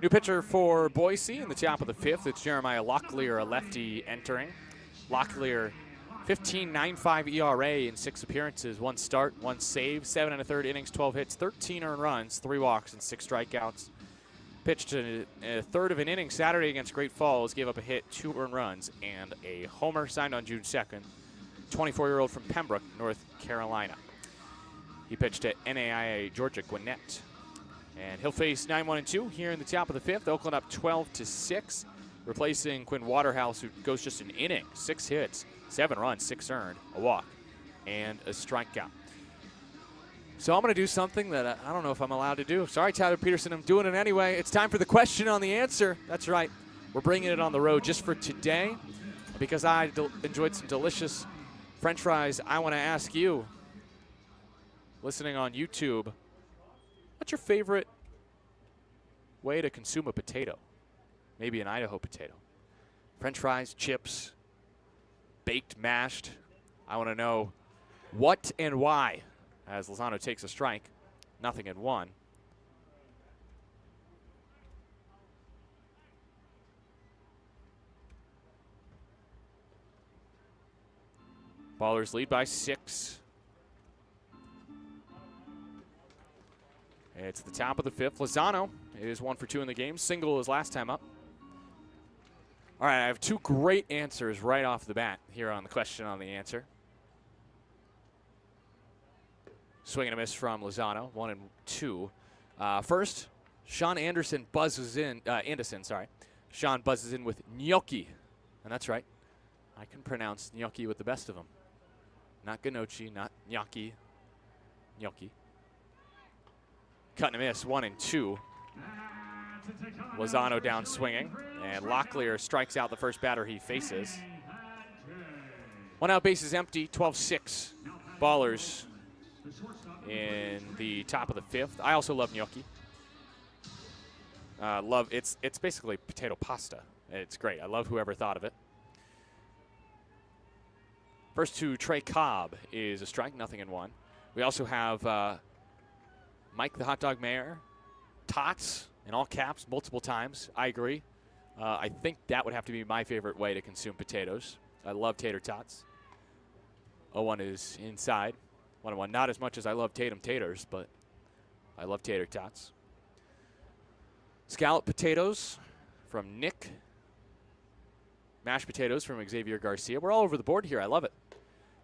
New pitcher for Boise in the top of the 5th. It's Jeremiah Locklear, a lefty, entering. Locklear, 15.95 ERA in 6 appearances, 1 start, 1 save, 7 1/3 innings, 12 hits, 13 earned runs, 3 walks, and 6 strikeouts. Pitched a third of an inning Saturday against Great Falls, gave up a hit, 2 earned runs, and a homer, signed on June 2nd. 24-year-old from Pembroke, North Carolina. He pitched at NAIA Georgia Gwinnett. And he'll face 9-1-2 here in the top of the 5th. Oakland up 12-6, replacing Quinn Waterhouse, who goes just an inning, 6 hits, 7 runs, 6 earned, a walk, and a strikeout. So I'm going to do something that I don't know if I'm allowed to do. Sorry, Tyler Peterson, I'm doing it anyway. It's time for the question on the answer. That's right. We're bringing it on the road just for today. Because I enjoyed some delicious French fries, I want to ask you, listening on YouTube, what's your favorite way to consume a potato? Maybe an Idaho potato. French fries, chips, baked, mashed. I want to know what and why. As Lozano takes a strike, 0-1. Ballers lead by 6. It's the top of the 5th. Lozano is 1 for 2 in the game. Single his last time up. All right, I have 2 great answers right off the bat here on the question on the answer. Swing and a miss from Lozano, 1 and 2. First, Sean Anderson buzzes in. Sean buzzes in with gnocchi, and that's right. I can pronounce gnocchi with the best of them. Not gnocchi, not gnocchi, gnocchi. Cut and a miss, 1 and 2. Lozano down swinging, and Locklear strikes out the first batter he faces. 1 out, bases empty, 12-6. Ballers in the top of the 5th. I also love gnocchi. It's basically potato pasta. It's great. I love whoever thought of it. First to Trey Cobb is a strike, 0-1. We also have Mike the Hot Dog Mayor, Tots in all caps multiple times. I agree. I think that would have to be my favorite way to consume potatoes. I love tater tots. 0-1 is inside. 1-1. Not as much as I love Tatum taters, but I love tater tots. Scallop potatoes from Nick. Mashed potatoes from Xavier Garcia. We're all over the board here. I love it.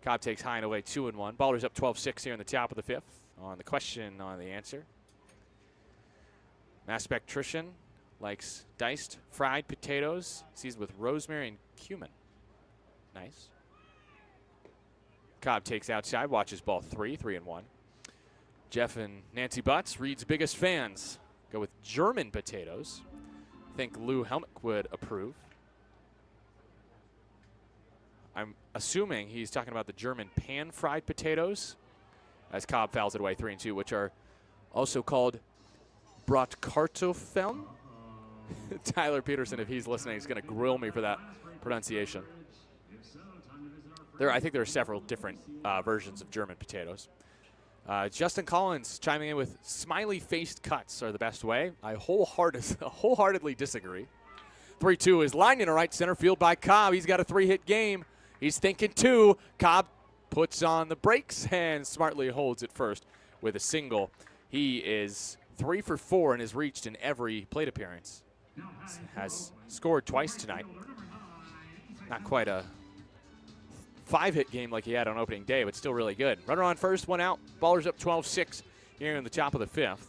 Cobb takes high and away, 2-1. Ballers up 12-6 here in the top of the 5th on the question on the answer. Mass Spectrician likes diced fried potatoes seasoned with rosemary and cumin. Nice. Cobb takes outside, watches ball 3, 3-1. Jeff and Nancy Butts, Reed's biggest fans, go with German potatoes. I think Lou Helmick would approve. I'm assuming he's talking about the German pan-fried potatoes, as Cobb fouls it away 3-2, which are also called Bratkartoffeln. Tyler Peterson, if he's listening, is going to grill me for that pronunciation. I think there are several different versions of German potatoes. Justin Collins chiming in with smiley-faced cuts are the best way. I wholeheartedly disagree. 3-2 is lined into right center field by Cobb. He's got a 3-hit game. He's thinking 2. Cobb puts on the brakes and smartly holds it first with a single. He is 3 for 4 and has reached in every plate appearance. Has scored twice tonight. Not quite a 5-hit game like he had on opening day, but still really good. Runner on first, 1 out. Ballers up 12-6 here in the top of the 5th.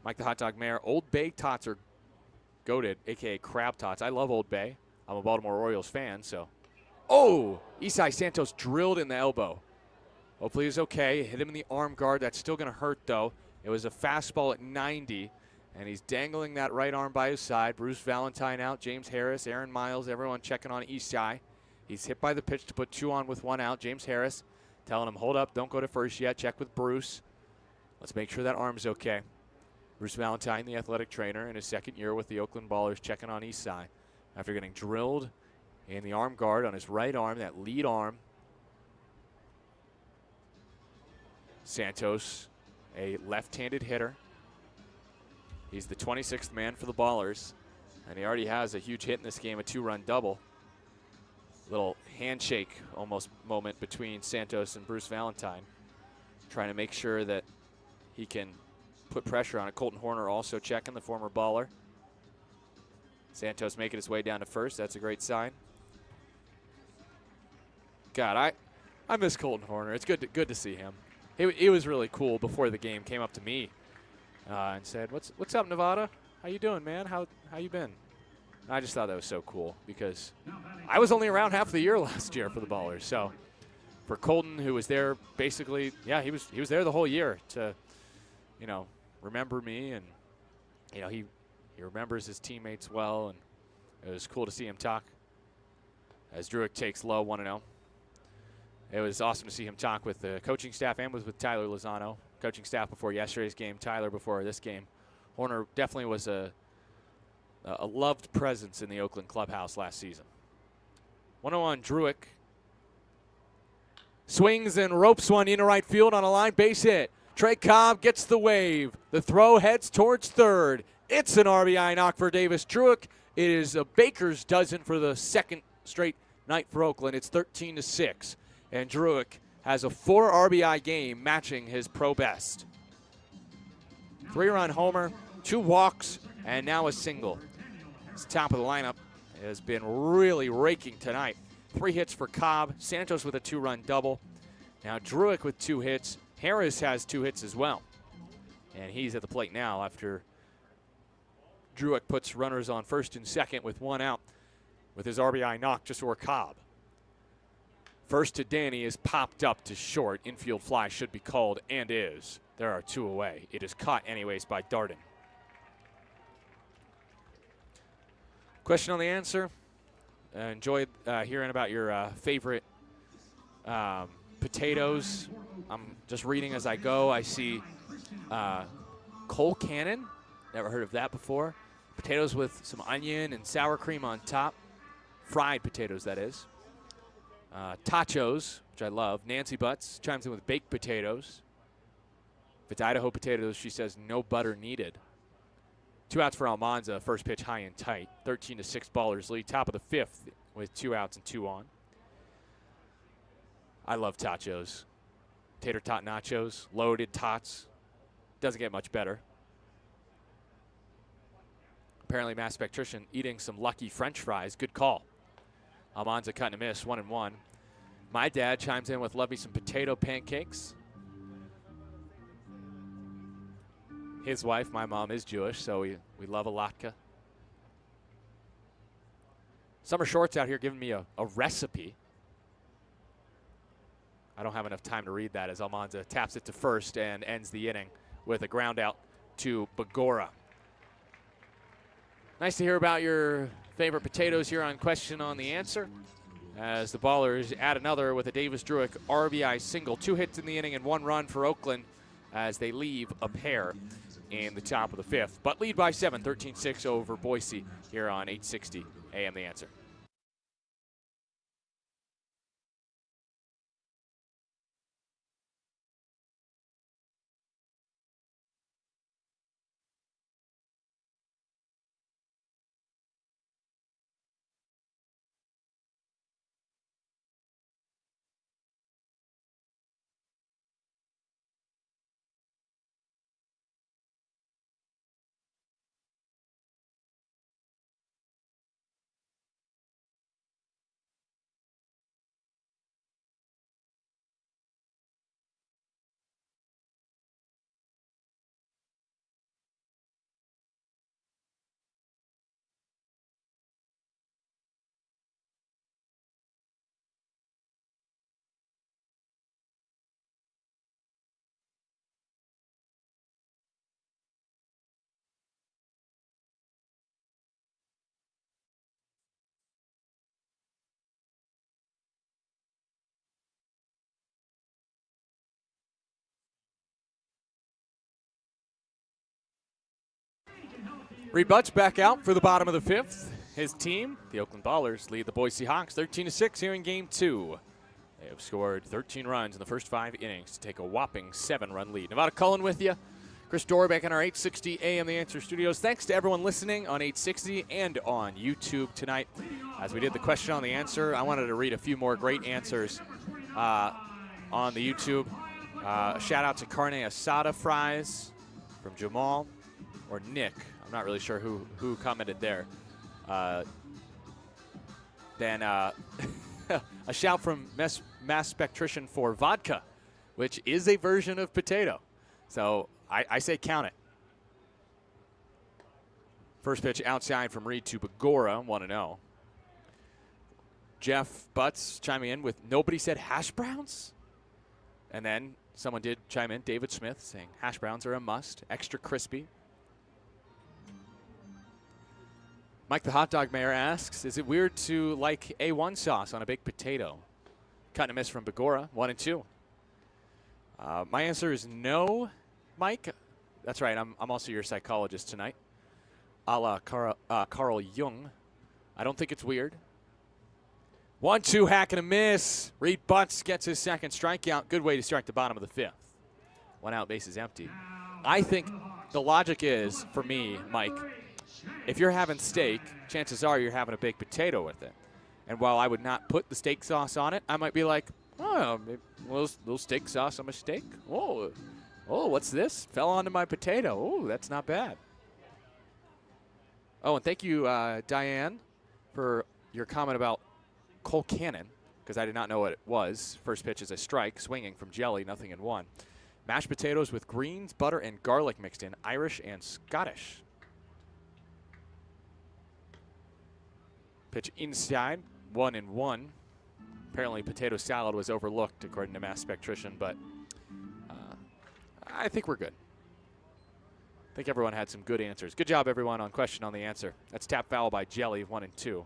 Mike the Hot Dog Mayor. Old Bay tots are goated, a.k.a. crab tots. I love Old Bay. I'm a Baltimore Orioles fan, so. Oh! Isai Santos drilled in the elbow. Hopefully he's okay. Hit him in the arm guard. That's still going to hurt, though. It was a fastball at 90, and he's dangling that right arm by his side. Bruce Valentine out. James Harris, Aaron Miles, everyone checking on Isai. He's hit by the pitch to put 2 on with 1 out. James Harris telling him, hold up, don't go to first yet. Check with Bruce. Let's make sure that arm's okay. Bruce Valentine, the athletic trainer, in his 2nd year with the Oakland Ballers, checking on Isai after getting drilled in the arm guard on his right arm, that lead arm. Santos, a left-handed hitter. He's the 26th man for the Ballers, and he already has a huge hit in this game, a 2-run double. Little handshake almost moment between Santos and Bruce Valentine, trying to make sure that he can put pressure on it. Colton Horner also checking, the former Baller. Santos making his way down to first. That's a great sign. God, I miss Colton Horner. It's good to see him. He was really cool before the game. Came up to me and said, "What's up, Nevada? How you doing, man? How you been?" And I just thought that was so cool because I was only around half the year last year for the Ballers. So for Colton, who was there basically, yeah, he was there the whole year to, remember me, and he remembers his teammates well, and it was cool to see him talk as Druick takes low 1-0. It was awesome to see him talk with the coaching staff and with Tyler Lozano. Coaching staff before yesterday's game, Tyler before this game. Horner definitely was a loved presence in the Oakland clubhouse last season. 1-0 Druick. Swings and ropes one into right field on a line base hit. Trey Cobb gets the wave. The throw heads towards third. It's an RBI knock for Davis Druick. It is a baker's dozen for the second straight night for Oakland. It's 13-6. And Druick has a 4 RBI game matching his pro best. 3-run homer, 2 walks, and now a single. His top of the lineup has been really raking tonight. 3 hits for Cobb, Santos with a 2-run double. Now Druick with 2 hits. Harris has 2 hits as well. And he's at the plate now after Druick puts runners on first and second with 1 out with his RBI knock just for Cobb. First to Danny is popped up to short. Infield fly should be called, and is. There are 2 away. It is caught anyways by Darden. Question on the answer. Enjoyed hearing about your favorite potatoes. I'm just reading as I go. I see Cole Cannon. Never heard of that before. Potatoes with some onion and sour cream on top. Fried potatoes, that is. Tachos, which I love. Nancy Butts chimes in with baked potatoes. If it's Idaho potatoes, she says no butter needed. 2 outs for Almanza. First pitch high and tight. 13-6 Ballers lead. Top of the 5th with 2 outs and 2 on. I love tachos. Tater tot nachos, loaded tots. Doesn't get much better. Apparently, Mass Spectrician eating some Lucky French fries. Good call. Almanza cutting a miss, 1-1. My dad chimes in with love me some potato pancakes. His wife, my mom, is Jewish, so we love a latke. Summer Shorts out here giving me a recipe. I don't have enough time to read that as Almanza taps it to first and ends the inning with a ground out to Bagora. Nice to hear about your favorite potatoes here on Question on the Answer, as the Ballers add another with a Davis Druick RBI single. 2 hits in the inning and 1 run for Oakland as they leave a pair in the top of the 5th. But lead by 7, 13-6 over Boise here on 860 AM The Answer. Reed Butts back out for the bottom of the 5th. His team, the Oakland Ballers, lead the Boise Hawks 13-6 here in Game 2. They have scored 13 runs in the first 5 innings to take a whopping 7-run lead. Nevada Cullen with you Chris Dorbeck in our 860 AM The Answer studios. Thanks to everyone listening on 860 and on YouTube tonight. As we did the question on the answer, I wanted to read a few more great answers on the YouTube. A shout out to carne asada fries from Jamal or Nick. I'm not really sure who commented there. Then a shout from Mass Spectrician for vodka, which is a version of potato. So I say count it. First pitch outside from Reed to Begora, 1-0. Jeff Butts chiming in with nobody said hash browns? And then someone did chime in, David Smith, saying hash browns are a must, extra crispy. Mike the Hot Dog Mayor asks, is it weird to like A1 sauce on a baked potato? Cut and a miss from Begora, 1-2. My answer is no, Mike. That's right, I'm also your psychologist tonight. A la Carl Jung. I don't think it's weird. 1-2, hack and a miss. Reed Butts gets his second strikeout. Good way to start the bottom of the fifth. One out, base is empty. I think the logic is, for me, Mike, if you're having steak, chances are you're having a baked potato with it. And while I would not put the steak sauce on it, I might be like, oh, little steak sauce on my steak? Oh, what's this? Fell onto my potato. Oh, that's not bad. Oh, and thank you, Diane, for your comment about Cole Cannon, because I did not know what it was. First pitch is a strike, swinging from Jelly, 0-1. Mashed potatoes with greens, butter, and garlic mixed in, Irish and Scottish. Pitch inside, 1-1. Apparently potato salad was overlooked, according to Mass Spectrician, but I think we're good. I think everyone had some good answers. Good job, everyone, on question on the answer. That's tap foul by Jelly, 1-2.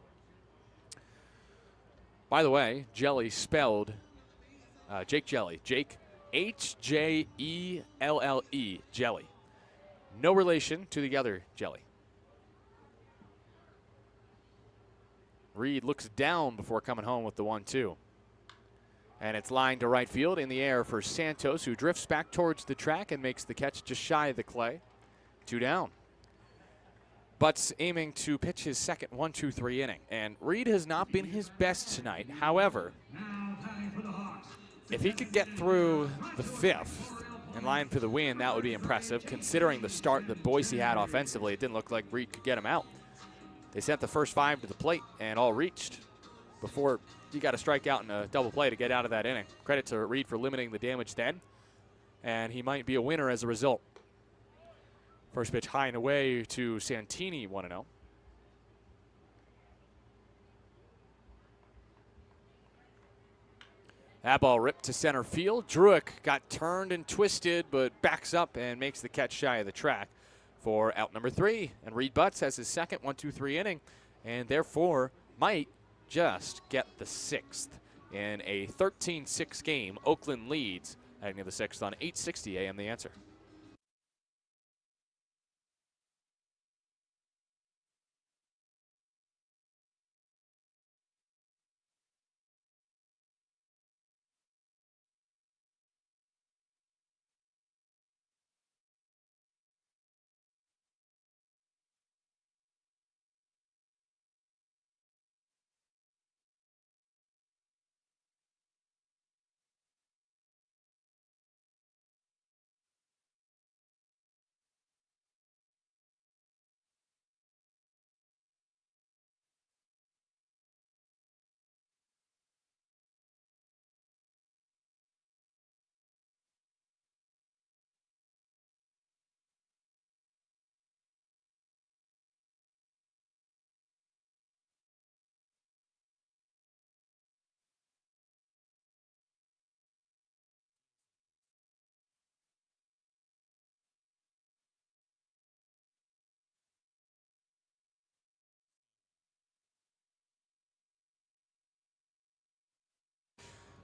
By the way, Jelly spelled Jake Jelly. Jake, H-J-E-L-L-E, Jelly. No relation to the other Jelly. Reed looks down before coming home with the 1-2. And it's lined to right field in the air for Santos, who drifts back towards the track and makes the catch just shy of the clay. 2 down. Butts aiming to pitch his second 1-2-3 inning. And Reed has not been his best tonight. However, if he could get through the fifth in line for the win, that would be impressive. Considering the start that Boise had offensively, it didn't look like Reed could get him out. They sent the first 5 to the plate and all reached before you got to strike out in a double play to get out of that inning. Credit to Reed for limiting the damage then, and he might be a winner as a result. First pitch high and away to Santini, 1-0. That ball ripped to center field. Druick got turned and twisted, but backs up and makes the catch shy of the track for out number 3. And Reed Butts has his second 1-2-3 inning, and therefore might just get the 6th. In a 13-6 game, Oakland leads heading to the 6th on 860 AM The Answer.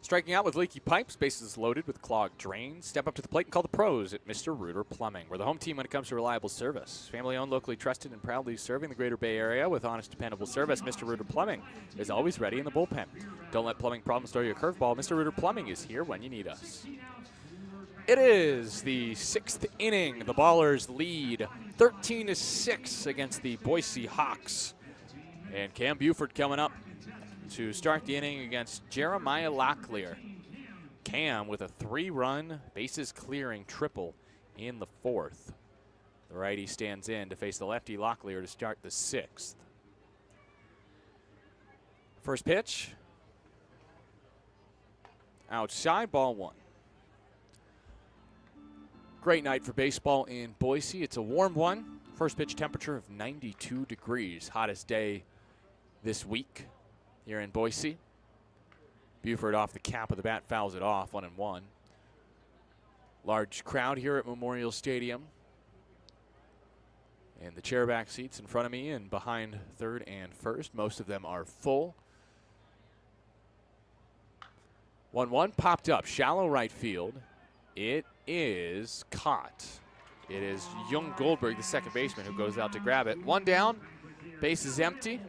Striking out with leaky pipes, bases loaded with clogged drains. Step up to the plate and call the pros at Mr. Reuter Plumbing. We're the home team when it comes to reliable service. Family owned, locally trusted, and proudly serving the greater Bay Area with honest, dependable service. Mr. Reuter Plumbing is always ready in the bullpen. Don't let plumbing problems throw you a curveball. Mr. Reuter Plumbing is here when you need us. It is the 6th inning. The Ballers lead 13-6 against the Boise Hawks. And Cam Buford coming up to start the inning against Jeremiah Locklear. Cam with a 3-run bases clearing triple in the 4th. The righty stands in to face the lefty Locklear to start the 6th. First pitch. Outside, ball 1. Great night for baseball in Boise. It's a warm one. First pitch temperature of 92 degrees. Hottest day this week here in Boise. Buford off the cap of the bat, fouls it off, 1-1. Large crowd here at Memorial Stadium. And the chairback seats in front of me and behind third and first. Most of them are full. 1-1 popped up, shallow right field. It is caught. It is Jung Goldberg, the second baseman, who goes out to grab it. 1 down, base is empty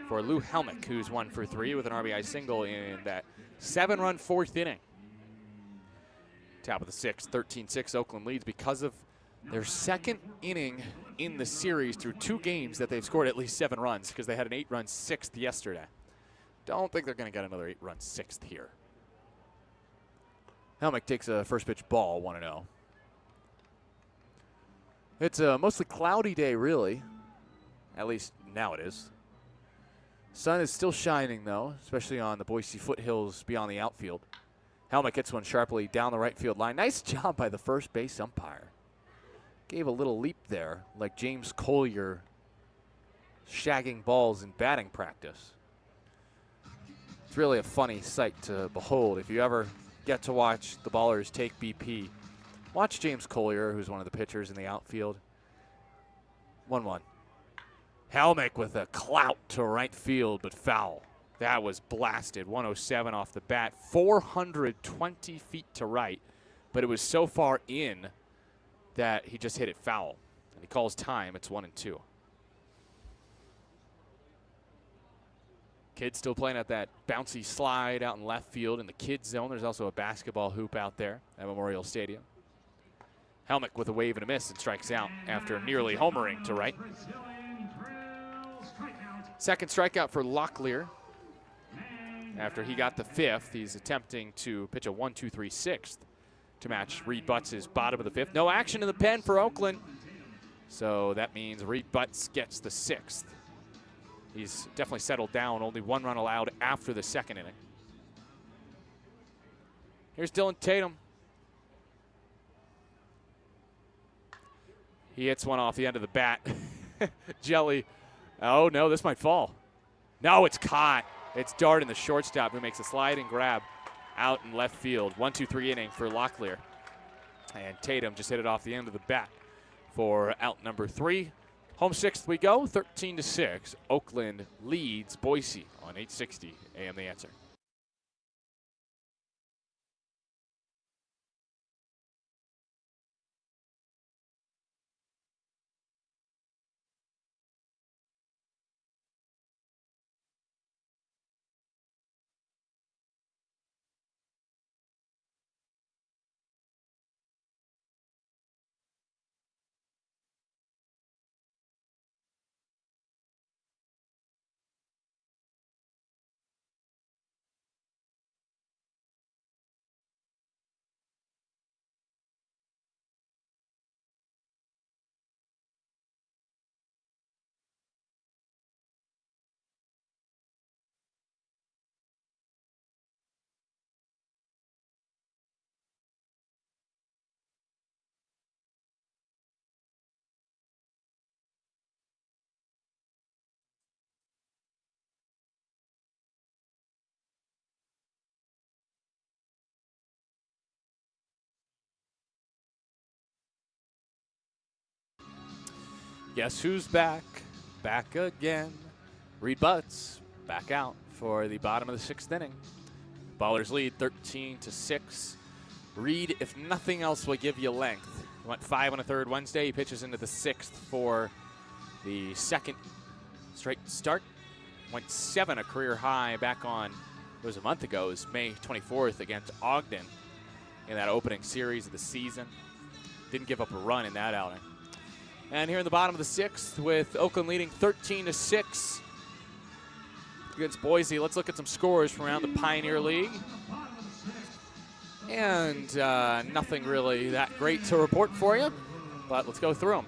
for Lou Helmick, who's 1 for 3 with an RBI single in that 7-run 4th inning. Top of the 6th, 13-6, Oakland leads because of their 2nd inning in the series through 2 games that they've scored at least 7 runs, because they had an 8-run 6th yesterday. Don't think they're going to get another 8-run 6th here. Helmick takes a first pitch ball, 1-0. It's a mostly cloudy day, really. At least now it is. Sun is still shining, though, especially on the Boise foothills beyond the outfield. Helmick hits one sharply down the right field line. Nice job by the first base umpire. Gave a little leap there, like James Collier shagging balls in batting practice. It's really a funny sight to behold. If you ever get to watch the Ballers take BP, watch James Collier, who's one of the pitchers in the outfield. 1-1. Helmick with a clout to right field, but foul. That was blasted. 107 off the bat. 420 feet to right, but it was so far in that he just hit it foul. And he calls time. It's 1-2. Kids still playing at that bouncy slide out in left field in the kids zone. There's also a basketball hoop out there at Memorial Stadium. Helmick with a wave and a miss and strikes out after nearly homering to right. Second strikeout for Locklear. After he got the 5th, he's attempting to pitch a 1-2-3 6th to match Reed Butts' bottom of the 5th. No action in the pen for Oakland. So that means Reed Butts gets the 6th. He's definitely settled down. Only 1 run allowed after the 2nd inning. Here's Dylan Tatum. He hits one off the end of the bat. Jelly. Oh, no, this might fall. No, it's caught. It's Darden, the shortstop, who makes a slide and grab out in left field. 1-2-3 inning for Locklear. And Tatum just hit it off the end of the bat for out number 3. Home 6th we go, 13-6. Oakland leads Boise on 860 AM The Answer. Guess who's back? Back again. Reed Butts back out for the bottom of the 6th inning. Ballers lead 13-6. Reed, if nothing else, will give you length. He went 5 1/3 Wednesday. He pitches into the 6th for the 2nd straight start. Went 7, a career high, back on, it was a month ago. It was May 24th against Ogden in that opening series of the season. Didn't give up a run in that outing. And here in the bottom of the 6th, with Oakland leading 13-6 against Boise, let's look at some scores from around the Pioneer League. And nothing really that great to report for you, but let's go through them.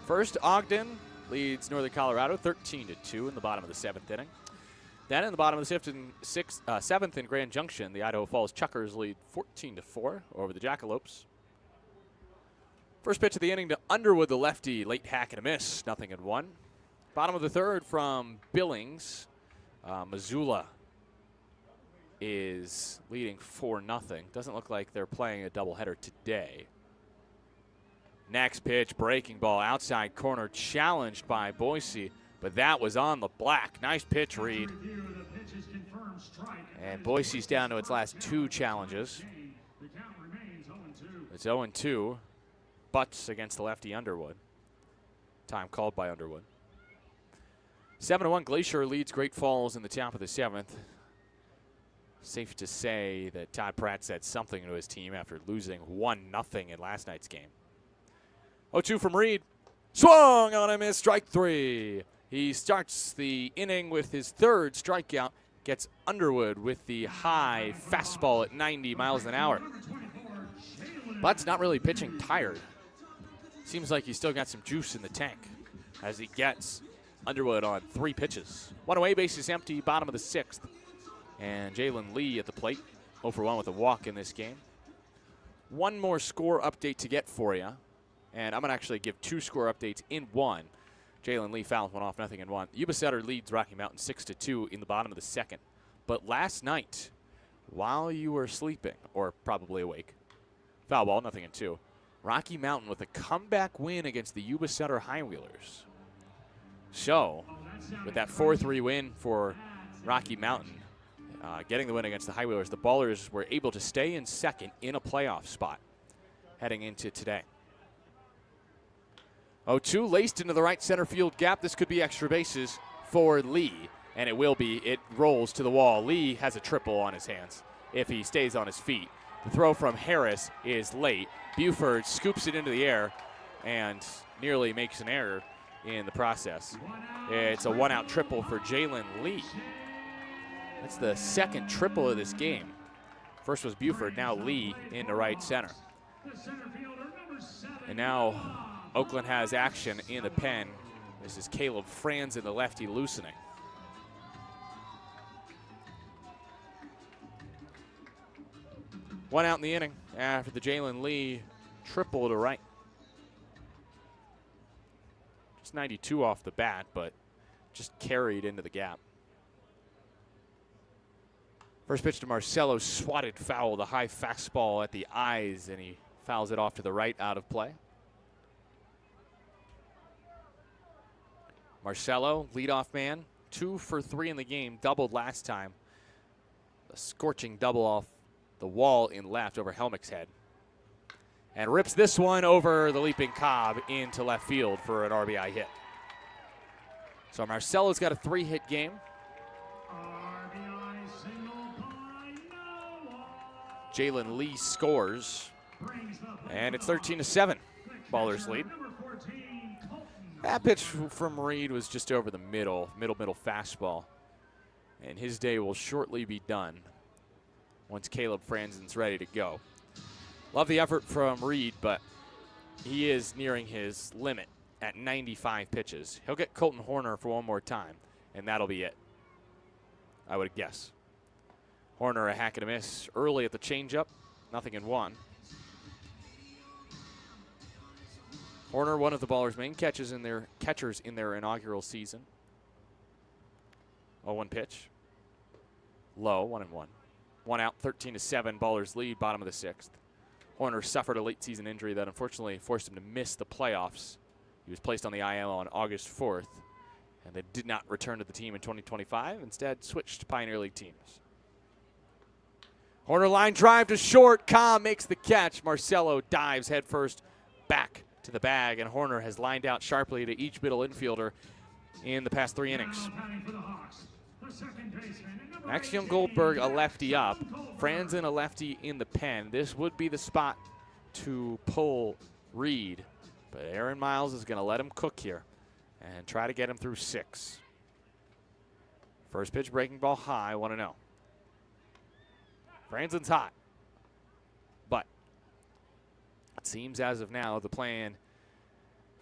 First, Ogden leads Northern Colorado 13-2 in the bottom of the 7th inning. Then in the bottom of the 7th in Grand Junction, the Idaho Falls Chuckers lead 14-4 over the Jackalopes. First pitch of the inning to Underwood, the lefty, late hack and a miss, 0-1. Bottom of the 3rd from Billings, Missoula is leading 4-0. Doesn't look like they're playing a doubleheader today. Next pitch, breaking ball, outside corner, challenged by Boise, but that was on the black. Nice pitch, Reed. And Boise's down to its last 2 challenges. It's 0-2. Butts against the lefty Underwood. Time called by Underwood. 7-1, Glacier leads Great Falls in the top of the 7th. Safe to say that Todd Pratt said something to his team after losing 1-0 in last night's game. 0-2 from Reed. Swung on a miss, strike 3. He starts the inning with his 3rd strikeout. Gets Underwood with the high fastball at 90 miles an hour. Butts not really pitching tired. Seems like he's still got some juice in the tank as he gets Underwood on 3 pitches. 1 away, bases empty, bottom of the 6th. And Jalen Lee at the plate, 0 for 1 with a walk in this game. One more score update to get for you. And I'm going to actually give 2 score updates in one. Jalen Lee fouls one off, 0-1. Yuba Sutter leads Rocky Mountain 6-2 in the bottom of the 2nd. But last night, while you were sleeping, or probably awake, foul ball, 0-2. Rocky Mountain with a comeback win against the Yuba Sutter High Wheelers. So, with that 4-3 win for Rocky Mountain, getting the win against the High Wheelers, the Ballers were able to stay in 2nd in a playoff spot heading into today. 0-2 laced into the right center field gap. This could be extra bases for Lee, and it will be. It rolls to the wall. Lee has a triple on his hands if he stays on his feet. The throw from Harris is late. Buford scoops it into the air and nearly makes an error in the process. It's a 1-out triple for Jalen Lee. That's the 2nd triple of this game. First was Buford, now Lee into right center. And now Oakland has action in the pen. This is Caleb Franzen, the lefty, loosening. One out in the inning after the Jalen Lee triple to right. Just 92 off the bat, but just carried into the gap. First pitch to Marcelo, swatted foul, the high fastball at the eyes, and he fouls it off to the right, out of play. Marcelo, leadoff man, 2 for 3 in the game, doubled last time. A scorching double off the wall in left over Helmick's head. And rips this one over the leaping Cobb into left field for an RBI hit. So Marcelo's got a 3-hit game. Jalen Lee scores. And it's 13-7. Ballers lead. That pitch from Reed was just over the middle fastball. And his day will shortly be done once Caleb Franzen's ready to go. Love the effort from Reed, but he is nearing his limit at 95 pitches. He'll get Colton Horner for one more time, and that'll be it, I would guess. Horner a hack and a miss early at the changeup, 0-1. Horner, one of the Ballers' main catchers in their inaugural season. 0-1 pitch. Low, 1-1. 1 out, 13-7. Ballers lead, bottom of the 6th. Horner suffered a late season injury that unfortunately forced him to miss the playoffs. He was placed on the IL on August 4th, and they did not return to the team in 2025. Instead, switched to Pioneer League teams. Horner line drive to short. Cobb makes the catch. Marcelo dives headfirst back to the bag, and Horner has lined out sharply to each middle infielder in the past 3 innings. The second baseman, and number Max 18, Young-Goldberg, a lefty up. Young Goldberg. Franzen, a lefty in the pen. This would be the spot to pull Reed, but Aaron Miles is going to let him cook here and try to get him through 6. First pitch, breaking ball high, 1-0. Franzen's hot, but it seems as of now the plan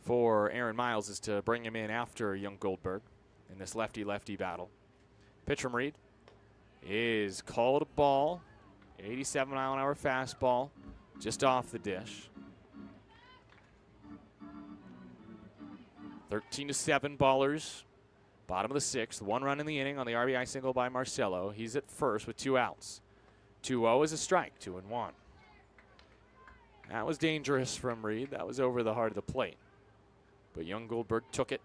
for Aaron Miles is to bring him in after Young-Goldberg in this lefty-lefty battle. Pitch from Reed is called a ball. 87-mile-an-hour fastball, just off the dish. 13-7 Ballers. Bottom of the 6th. 1 run in the inning on the RBI single by Marcelo. He's at first with 2 outs. 2-0 is a strike. 2-1. That was dangerous from Reed. That was over the heart of the plate. But Young-Goldberg took it.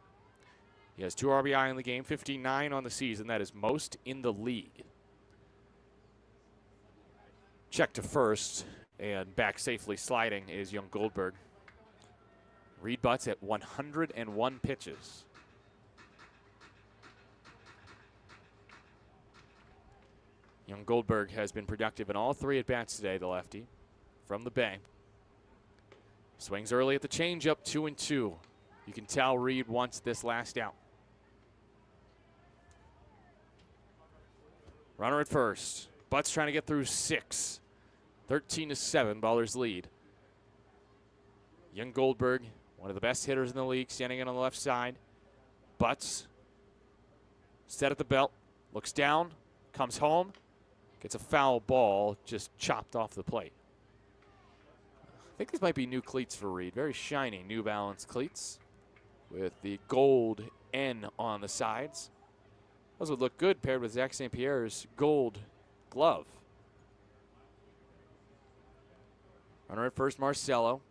He has 2 RBI in the game, 59 on the season. That is most in the league. Check to first, and back safely sliding is Young-Goldberg. Reed butts at 101 pitches. Young-Goldberg has been productive in all 3 at-bats today, the lefty, from the Bay. Swings early at the changeup, 2-2. You can tell Reed wants this last out. Runner at first. Butts trying to get through 6. 13-7, Ballers lead. Young-Goldberg, one of the best hitters in the league, standing in on the left side. Butts, set at the belt, looks down, comes home, gets a foul ball just chopped off the plate. I think these might be new cleats for Reed. Very shiny New Balance cleats with the gold N on the sides. Those would look good paired with Zach St. Pierre's gold glove. Runner at first, Marcelo.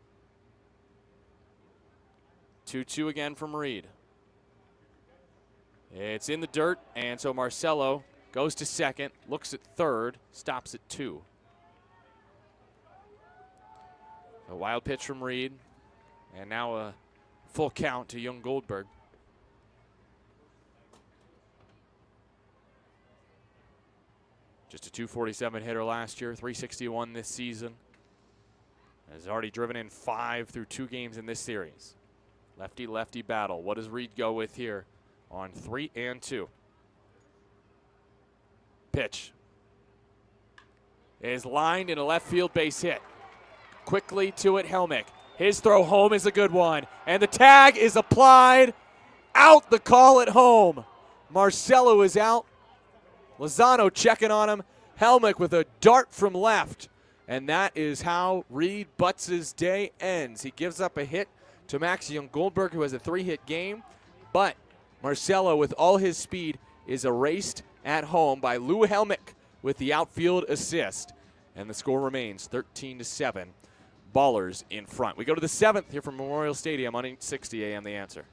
2-2 again from Reed. It's in the dirt, and so Marcelo goes to second, looks at third, stops at 2. A wild pitch from Reed, and now a full count to Young-Goldberg. Just a .247 hitter last year, .361 this season. Has already driven in 5 through 2 games in this series. Lefty-lefty battle. What does Reed go with here on 3-2? Pitch is lined in a left field base hit. Quickly to it, Helmick. His throw home is a good one. And the tag is applied. Out the call at home. Marcelo is out. Lozano checking on him. Helmick with a dart from left. And that is how Reed Butts' day ends. He gives up a hit to Max Young-Goldberg, who has a 3-hit game. But Marcelo, with all his speed, is erased at home by Lou Helmick with the outfield assist. And the score remains 13-7. Ballers in front. We go to the 7th here from Memorial Stadium on 860 AM The Answer.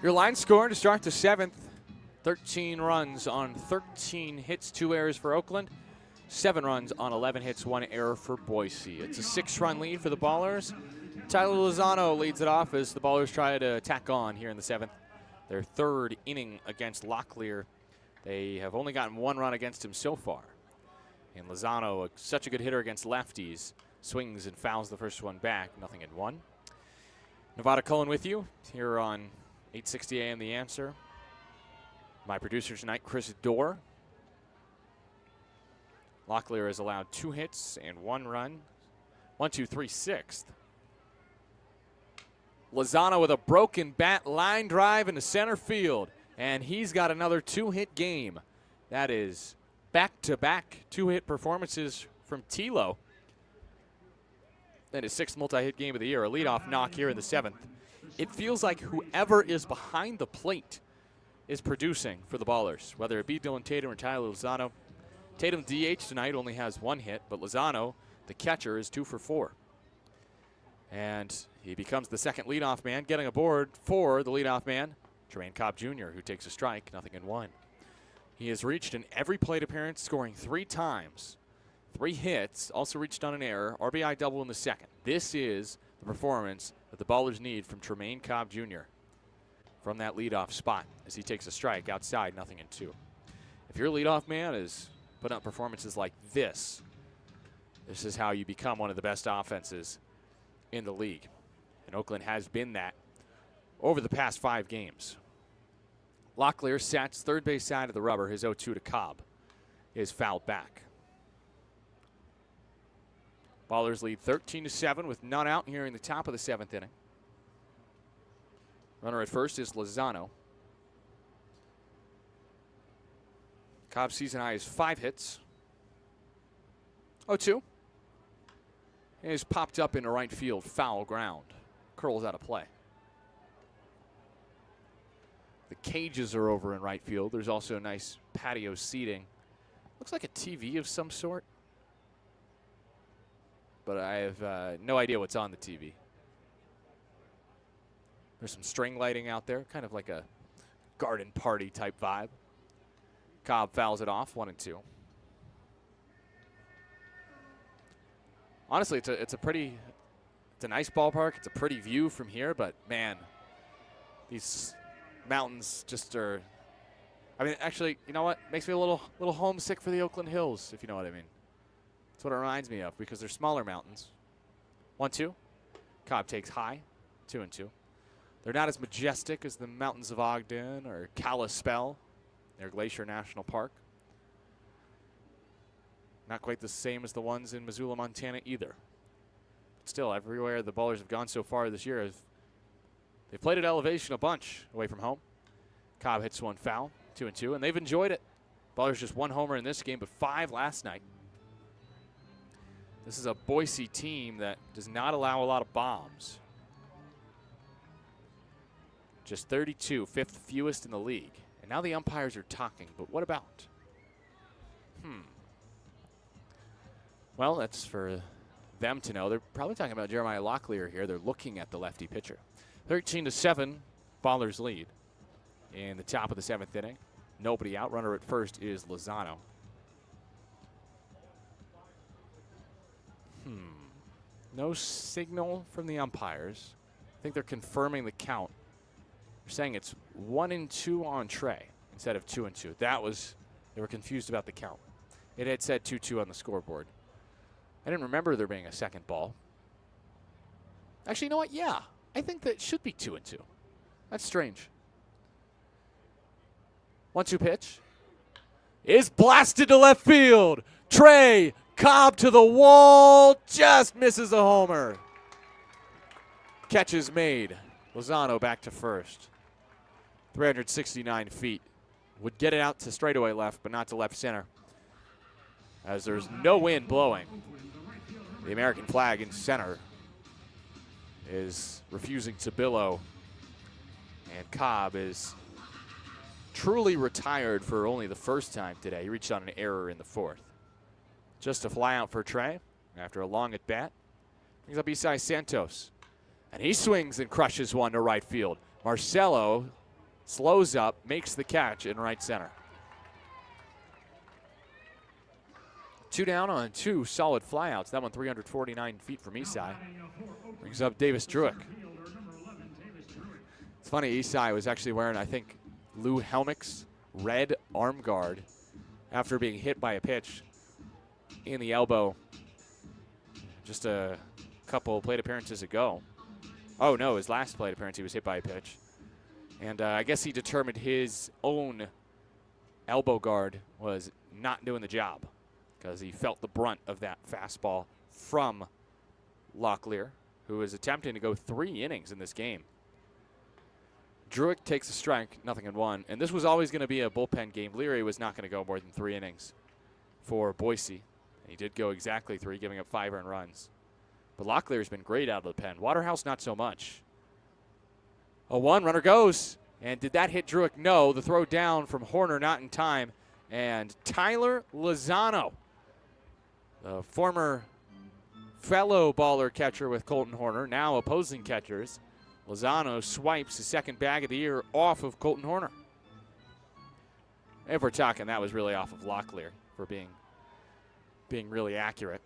Your line score to start the 7th, 13 runs on 13 hits, 2 errors for Oakland, 7 runs on 11 hits, 1 error for Boise. It's a 6-run lead for the Ballers Tyler Lozano leads it off as the Ballers try to tack on here in the 7th. Their 3rd inning against Locklear. They have only gotten 1 run against him so far. And Lozano, such a good hitter against lefties, swings and fouls the first one back, nothing in 1. Nevada Cullen with you here on 860 AM The Answer. My producer tonight, Chris Dorr. Locklear has allowed 2 hits and 1 run. 1, 2, 3, 6th. Lozano with a broken bat, line drive into center field. And he's got another 2-hit game. That is back-to-back 2-hit performances from Tilo. And his 6th multi-hit game of the year, a leadoff knock here in the 7th. It feels like whoever is behind the plate is producing for the Ballers, whether it be Dylan Tatum or Tyler Lozano. Tatum DH tonight only has 1 hit, but Lozano, the catcher, is 2 for 4. And he becomes the 2nd leadoff man, getting aboard for the leadoff man, Tremaine Cobb Jr., who takes a strike, nothing in 1. He has reached in every plate appearance, scoring 3 times, 3 hits, also reached on an error, RBI double in the 2nd. This is the performance that the Ballers need from Tremaine Cobb Jr. from that leadoff spot as he takes a strike outside, nothing in 2. If your leadoff man is putting up performances like this is how you become one of the best offenses in the league. And Oakland has been that over the past 5 games. Locklear sets third base side of the rubber. His 0-2 to Cobb is fouled back. Ballers lead 13-7 with none out here in the top of the 7th inning. Runner at first is Lozano. Cobb's season high is 5 hits. 0-2. He has popped up into right field, foul ground. Curls out of play. The cages are over in right field. There's also nice patio seating. Looks like a TV of some sort. But I have no idea what's on the TV. There's some string lighting out there, kind of like a garden party type vibe. Cobb fouls it off, 1-2. Honestly, it's a nice ballpark. It's a pretty view from here, but man, these mountains just are. I mean, actually, you know what? Makes me a little homesick for the Oakland Hills, if you know what I mean. That's what it reminds me of because they're smaller mountains. 1-2. Cobb takes high, 2-2. They're not as majestic as the mountains of Ogden or Kalispell. They're Glacier National Park. Not quite the same as the ones in Missoula, Montana either. But still, everywhere the Ballers have gone so far this year, they've played at elevation a bunch away from home. Cobb hits one foul, 2-2, and they've enjoyed it. Ballers just 1 homer in this game, but 5 last night. This is a Boise team that does not allow a lot of bombs. Just 32, 5th fewest in the league. And now the umpires are talking, but what about? Well, that's for them to know. They're probably talking about Jeremiah Locklear here. They're looking at the lefty pitcher. 13-7, Ballers lead in the top of the 7th inning. Nobody out. Runner at first is Lozano. No signal from the umpires. I think they're confirming the count. They're saying it's 1-2 on Trey instead of 2-2. They were confused about the count. It had said 2-2 on the scoreboard. I didn't remember there being a second ball. Actually, you know what? Yeah, I think that should be 2-2. That's strange. 1-2 pitch is blasted to left field. Trey Cobb to the wall, just misses a homer. Catch is made. Lozano back to first. 369 feet. Would get it out to straightaway left, but not to left center. As there's no wind blowing. The American flag in center is refusing to billow. And Cobb is truly retired for only the first time today. He reached on an error in the 4th. Just a fly out for Trey after a long at bat. Brings up Isai Santos. And he swings and crushes one to right field. Marcelo slows up, makes the catch in right center. 2 down on 2 solid flyouts. That one 349 feet from Esai. Brings up Davis Druick. It's funny, Esai was actually wearing, I think, Lou Helmick's red arm guard after being hit by a pitch in the elbow just a couple plate appearances ago. Oh, no, his last plate appearance, he was hit by a pitch. And I guess he determined his own elbow guard was not doing the job because he felt the brunt of that fastball from Locklear, who is attempting to go 3 innings in this game. Druick takes a strike, 0-1, and this was always going to be a bullpen game. Leary was not going to go more than 3 innings for Boise. And he did go exactly 3, giving up 5 earned runs. But Locklear's been great out of the pen. Waterhouse, not so much. 0-1, runner goes. And did that hit Druick? No. The throw down from Horner, not in time. And Tyler Lozano, the former fellow baller catcher with Colton Horner, now opposing catchers. Lozano swipes his second bag of the year off of Colton Horner. If we're talking, that was really off of Locklear for being really accurate.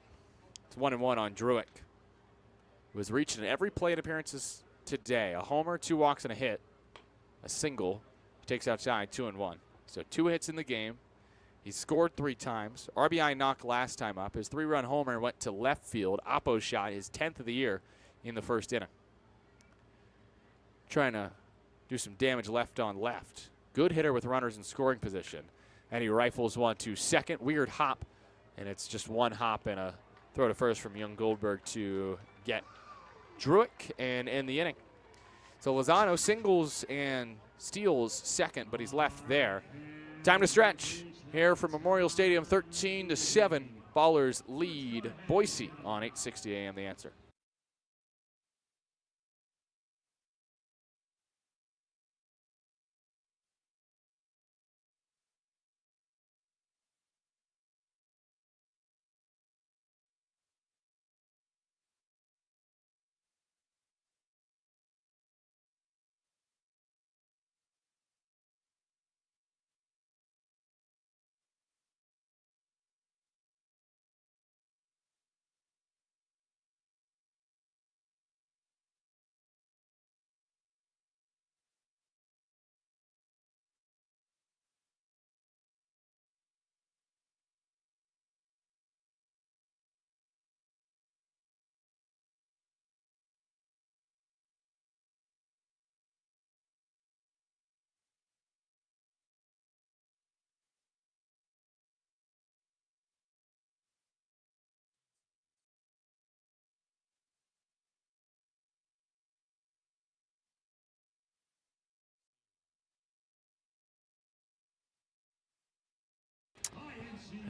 It's 1-1 on Druick, who was reaching every plate appearances today. A homer, 2 walks, and a hit. A single. He takes outside, 2-1. So 2 hits in the game. He scored 3 times. RBI knock last time up. His 3-run homer went to left field. Oppo shot, his 10th of the year in the first inning. Trying to do some damage left on left. Good hitter with runners in scoring position. And he rifles one to second. Weird hop. And it's just 1 hop and a throw to first from Young Goldberg to get Druick and end the inning. So Lozano singles and steals second, but he's left there. Time to stretch here from Memorial Stadium, 13-7. Ballers lead Boise on 860 AM The Answer.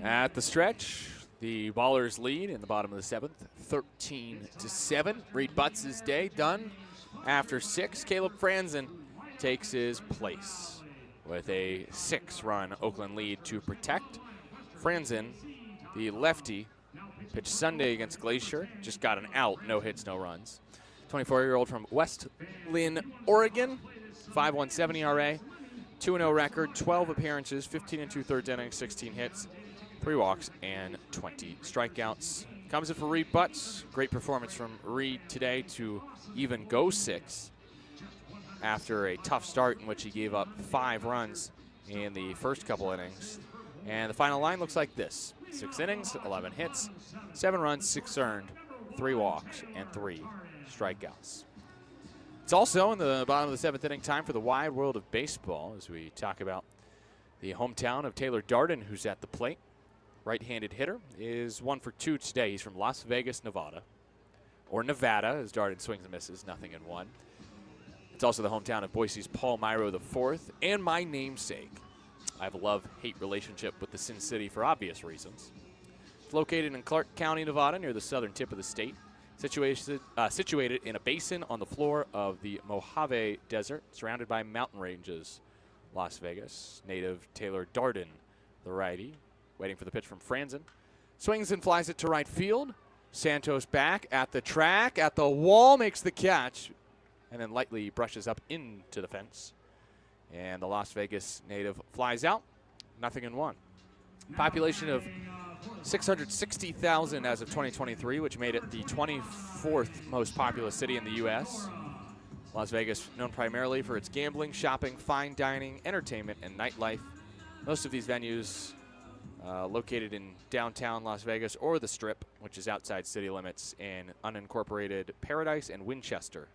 At the stretch, the Ballers lead in the bottom of the 7th, 13-7. Reed Butts' day done after 6. Caleb Franzen takes his place with a 6-run Oakland lead to protect. Franzen, the lefty, pitched Sunday against Glacier, just got an out, no hits, no runs. 24-year-old from West Lynn, Oregon, 5.17 ERA, 2-0 record, 12 appearances, 15 2/3 innings, 16 hits, 3 walks, and 20 strikeouts. Comes in for Reed Butts. Great performance from Reed today to even go 6 after a tough start in which he gave up 5 runs in the first couple innings. And the final line looks like this: 6 innings, 11 hits, 7 runs, 6 earned, 3 walks, and 3 strikeouts. It's also in the bottom of the 7th inning, time for the wide world of baseball as we talk about the hometown of Taylor Darden, who's at the plate. Right-handed hitter is 1 for 2 today. He's from Las Vegas, Nevada, or Nevada, as Darden swings and misses, 0-1. It's also the hometown of Boise's Paul Myro IV and my namesake. I have a love-hate relationship with the Sin City for obvious reasons. It's located in Clark County, Nevada, near the southern tip of the state. Situated in a basin on the floor of the Mojave Desert, surrounded by mountain ranges. Las Vegas native Taylor Darden, the righty, waiting for the pitch from Franzen. Swings and flies it to right field. Santos back at the track, at the wall, makes the catch, and then lightly brushes up into the fence. And the Las Vegas native flies out, 0-1. Population of 660,000 as of 2023, which made it the 24th most populous city in the U.S. Las Vegas, known primarily for its gambling, shopping, fine dining, entertainment, and nightlife. Most of these venues located in downtown Las Vegas or the Strip, which is outside city limits, in unincorporated Paradise and Winchester,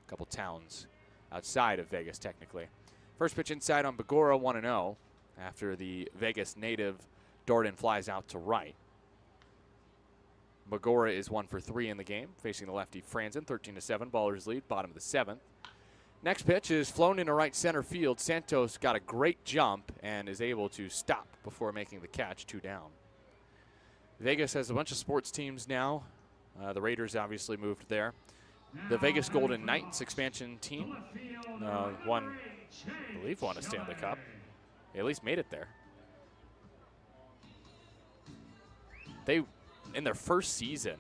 a couple towns outside of Vegas technically. First pitch inside on Begora, 1-0, after the Vegas native Darden flies out to right. Begora is 1 for 3 in the game, facing the lefty Franzen, 13-7, Ballers lead, bottom of the 7th. Next pitch is flown into right center field. Santos got a great jump and is able to stop before making the catch, 2 down. Vegas has a bunch of sports teams now. The Raiders obviously moved there. The Vegas Golden Knights expansion team I believe won a Stanley Cup. They at least made it there. They, in their first season,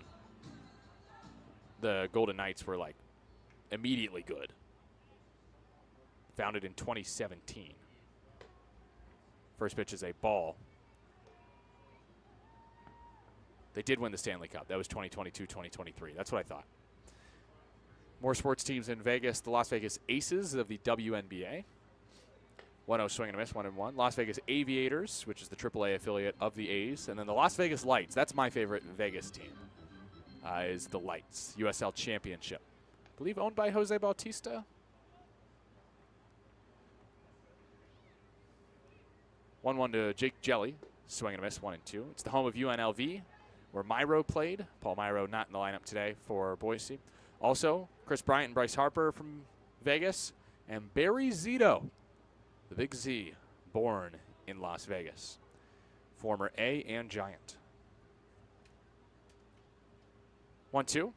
the Golden Knights were like immediately good. Founded in 2017. First pitch is a ball. They did win the Stanley Cup. That was 2022-2023. That's what I thought. More sports teams in Vegas. The Las Vegas Aces of the WNBA. 1-0 swing and a miss, 1-1. Las Vegas Aviators, which is the AAA affiliate of the A's. And then the Las Vegas Lights. That's my favorite Vegas team, is the Lights. USL Championship. I believe owned by Jose Bautista. 1-1 to Jake Jelly. Swing and a miss, 1-2. It's the home of UNLV, where Myro played. Paul Myro not in the lineup today for Boise. Also, Chris Bryant and Bryce Harper from Vegas. And Barry Zito, the Big Z, born in Las Vegas. Former A and Giant. 1-2.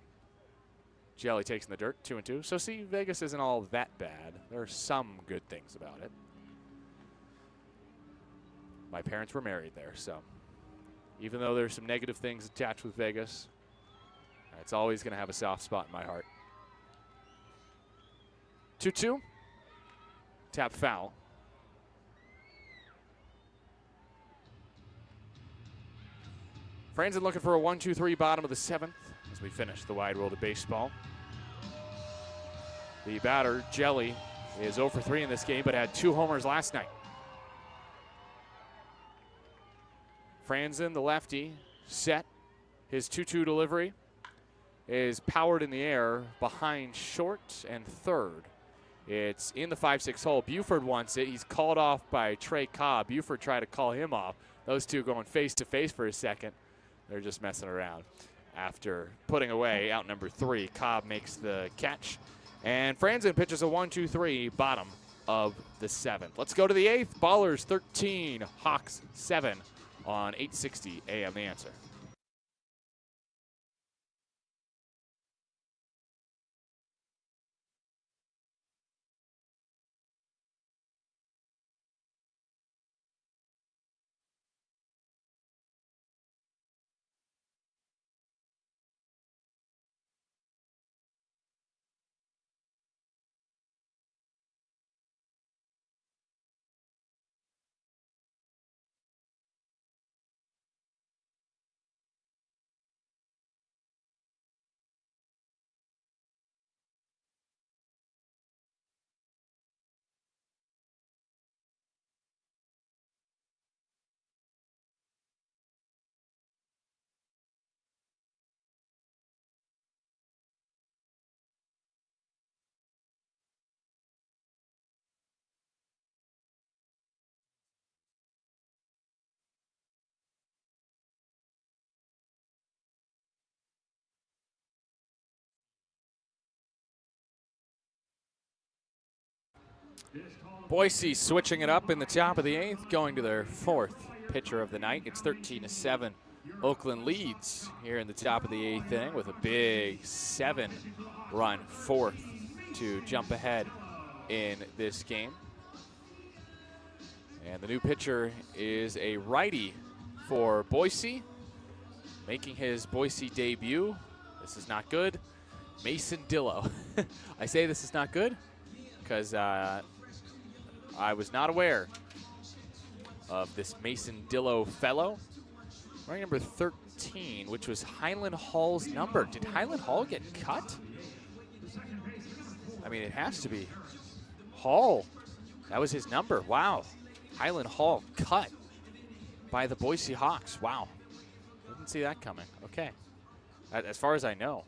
Jelly takes in the dirt, 2-2. So see, Vegas isn't all that bad. There are some good things about it. My parents were married there, so even though there's some negative things attached with Vegas, it's always going to have a soft spot in my heart. 2-2. Tap foul. Franzen looking for a 1-2-3 bottom of the 7th as we finish the wide world of baseball. The batter, Jelly, is 0 for 3 in this game, but had 2 homers last night. Franzen, the lefty, set. His 2-2 delivery is powered in the air behind short and third. It's in the 5-6 hole. Buford wants it. He's called off by Trey Cobb. Buford tried to call him off. Those two going face to face for a second. They're just messing around. After putting away out number 3, Cobb makes the catch. And Franzen pitches a 1-2-3 bottom of the 7th. Let's go to the 8th. Ballers 13, Hawks 7 on 860 AM The Answer. Boise switching it up in the top of the 8th, going to their 4th pitcher of the night. It's 13-7. Oakland leads here in the top of the 8th inning with a big 7-run 4th to jump ahead in this game. And the new pitcher is a righty for Boise, making his Boise debut. This is not good. Mason Dillo. I say this is not good because I was not aware of this Mason Dillo fellow. wearing number 13, which was Highland Hall's number. Did Highland Hall get cut? I mean, it has to be. Hall, that was his number. Wow. Highland Hall cut by the Boise Hawks. Wow. Didn't see that coming. Okay. As far as I know.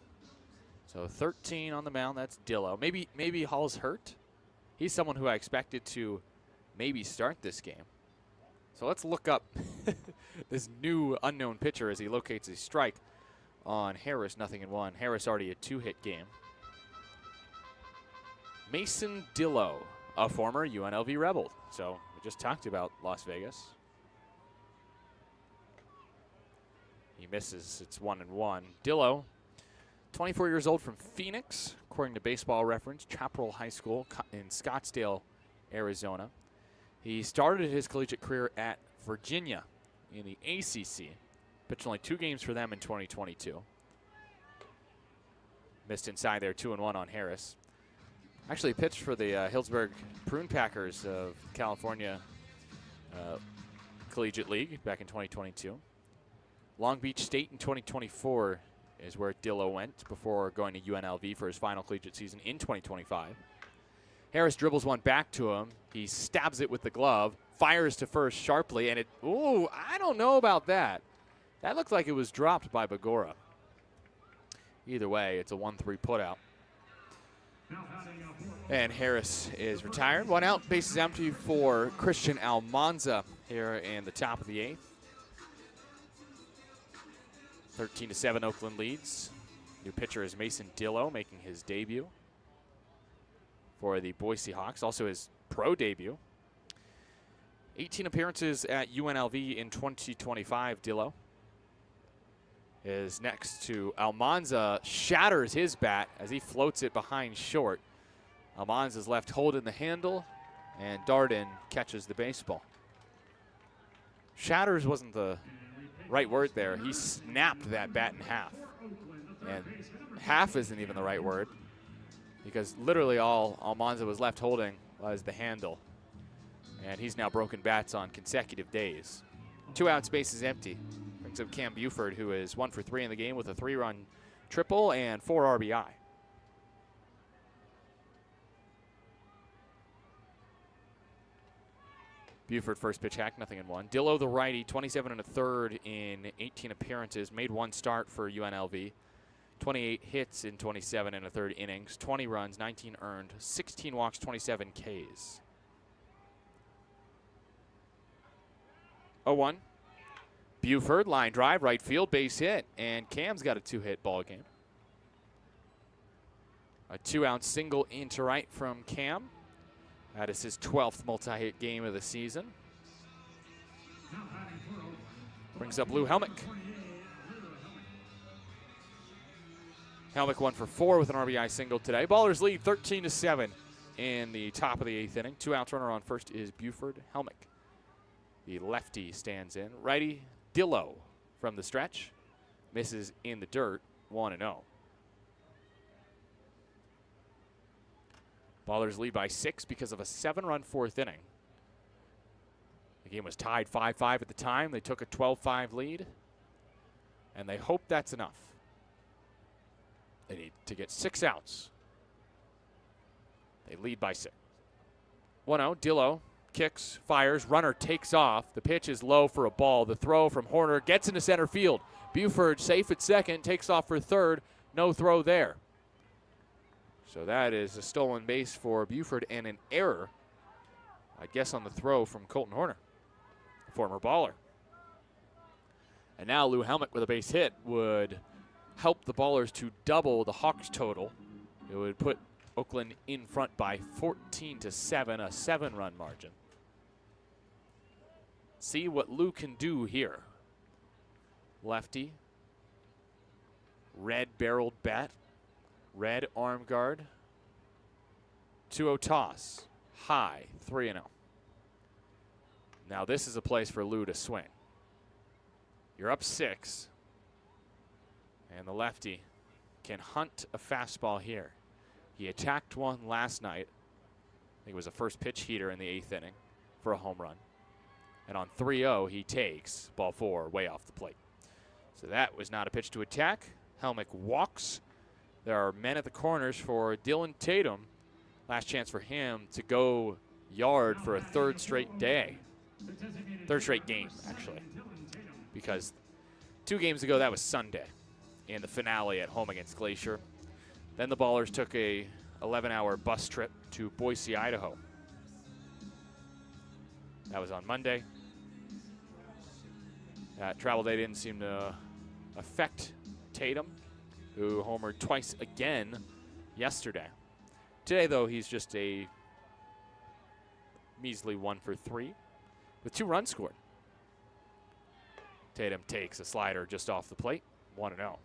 So 13 on the mound, that's Dillo. Maybe Hall's hurt. He's someone who I expected to maybe start this game. So let's look up this new unknown pitcher as he locates a strike on Harris, 0-1. Harris already a 2-hit game. Mason Dillo, a former UNLV Rebel. So we just talked about Las Vegas. He misses, it's 1-1. Dillo, 24 years old from Phoenix, according to Baseball Reference, Chaparral High School in Scottsdale, Arizona. He started his collegiate career at Virginia in the ACC. Pitched only 2 games for them in 2022. Missed inside there, 2-1 on Harris. Actually pitched for the Hillsburg Prune Packers of California Collegiate League back in 2022. Long Beach State in 2024 is where Dillo went before going to UNLV for his final collegiate season in 2025. Harris dribbles one back to him. He stabs it with the glove, fires to first sharply, and ooh, I don't know about that. That looked like it was dropped by Bagora. Either way, it's a 1-3 putout. And Harris is retired. 1 out, bases empty for Christian Almanza here in the top of the 8th. 13-7 Oakland leads. New pitcher is Mason Dillo, making his debut for the Boise Hawks, also his pro debut. 18 appearances at UNLV in 2025, Dillo is next to Almanza, shatters his bat as he floats it behind short. Almanza's left holding the handle, and Darden catches the baseball. Shatters wasn't the right word there. He snapped that bat in half. And half isn't even the right word, because literally all Almanza was left holding was the handle. And he's now broken bats on consecutive days. 2 outs, bases empty. Brings up Cam Buford, who is 1 for 3 in the game with a 3-run triple and 4 RBI. Buford first pitch hack, 0-1. Dillo the righty, 27 1/3 in 18 appearances, made 1 start for UNLV. 28 hits in 27 1/3 innings, 20 runs, 19 earned, 16 walks, 27 Ks. 0-1. Buford, line drive, right field, base hit, and Cam's got a 2-hit ball game. A 2-out single into right from Cam. That is his 12th multi-hit game of the season. Brings up Lou Helmick. Helmick 1 for 4 with an RBI single today. Ballers lead 13-7 in the top of the 8th inning. 2 outs, runner on first is Buford. Helmick, the lefty, stands in. Righty, Dillo from the stretch. Misses in the dirt, 1-0. Ballers lead by 6 because of a 7-run 4th inning. The game was tied 5-5 at the time. They took a 12-5 lead, and they hope that's enough. They need to get 6 outs. They lead by 6. 1-0, Dillo kicks, fires, runner takes off. The pitch is low for a ball. The throw from Horner gets into center field. Buford safe at second, takes off for third. No throw there. So that is a stolen base for Buford and an error, I guess, on the throw from Colton Horner, former baller. And now Lou Helmick with a base hit would help the Ballers to double the Hawks total. It would put Oakland in front by 14-7, a 7-run margin. See what Lou can do here. Lefty, red barreled bat, red arm guard, 2-0 toss, high, 3-0. Now this is a place for Lou to swing. You're up 6, and the lefty can hunt a fastball here. He attacked one last night. I think it was a first pitch heater in the 8th inning for a home run. And on 3-0, he takes ball 4 way off the plate. So that was not a pitch to attack. Helmick walks. There are men at the corners for Dylan Tatum. Last chance for him to go yard for a third straight day. Third straight game, actually. Because 2 games ago, that was Sunday in the finale at home against Glacier. Then the Ballers took a 11-hour bus trip to Boise, Idaho. That was on Monday. That travel day didn't seem to affect Tatum, who homered twice again yesterday. Today, though, he's just a measly 1 for 3 with 2 runs scored. Tatum takes a slider just off the plate, 1-0.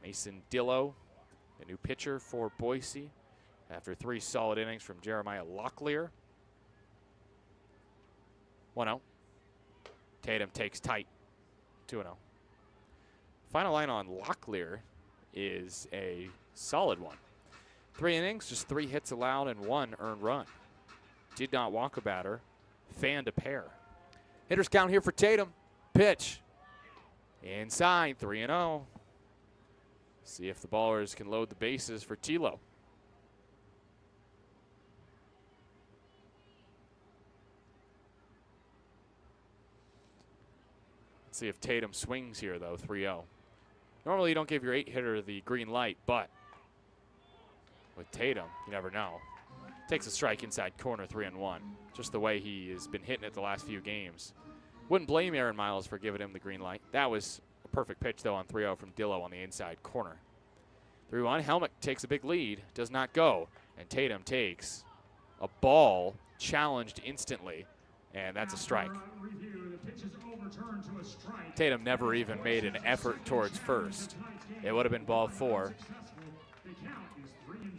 Mason Dillo, the new pitcher for Boise, after 3 solid innings from Jeremiah Locklear. 1-0. Tatum takes tight, 2-0. Final line on Locklear is a solid one. 3 innings, just 3 hits allowed and 1 earned run. Did not walk a batter, fanned a pair. Hitters count here for Tatum. Pitch. Inside, 3-0. See if the Ballers can load the bases for Tilo. Let's see if Tatum swings here, though, 3-0. Normally, you don't give your 8-hitter the green light, but with Tatum, you never know. Takes a strike inside corner, 3-1. Just the way he has been hitting it the last few games. Wouldn't blame Aaron Miles for giving him the green light. That was a perfect pitch, though, on 3-0 from Dillo on the inside corner. 3-1, Helmick takes a big lead, does not go, and Tatum takes a ball challenged instantly, and that's a strike. Tatum never even made an effort towards first. It would have been ball 4.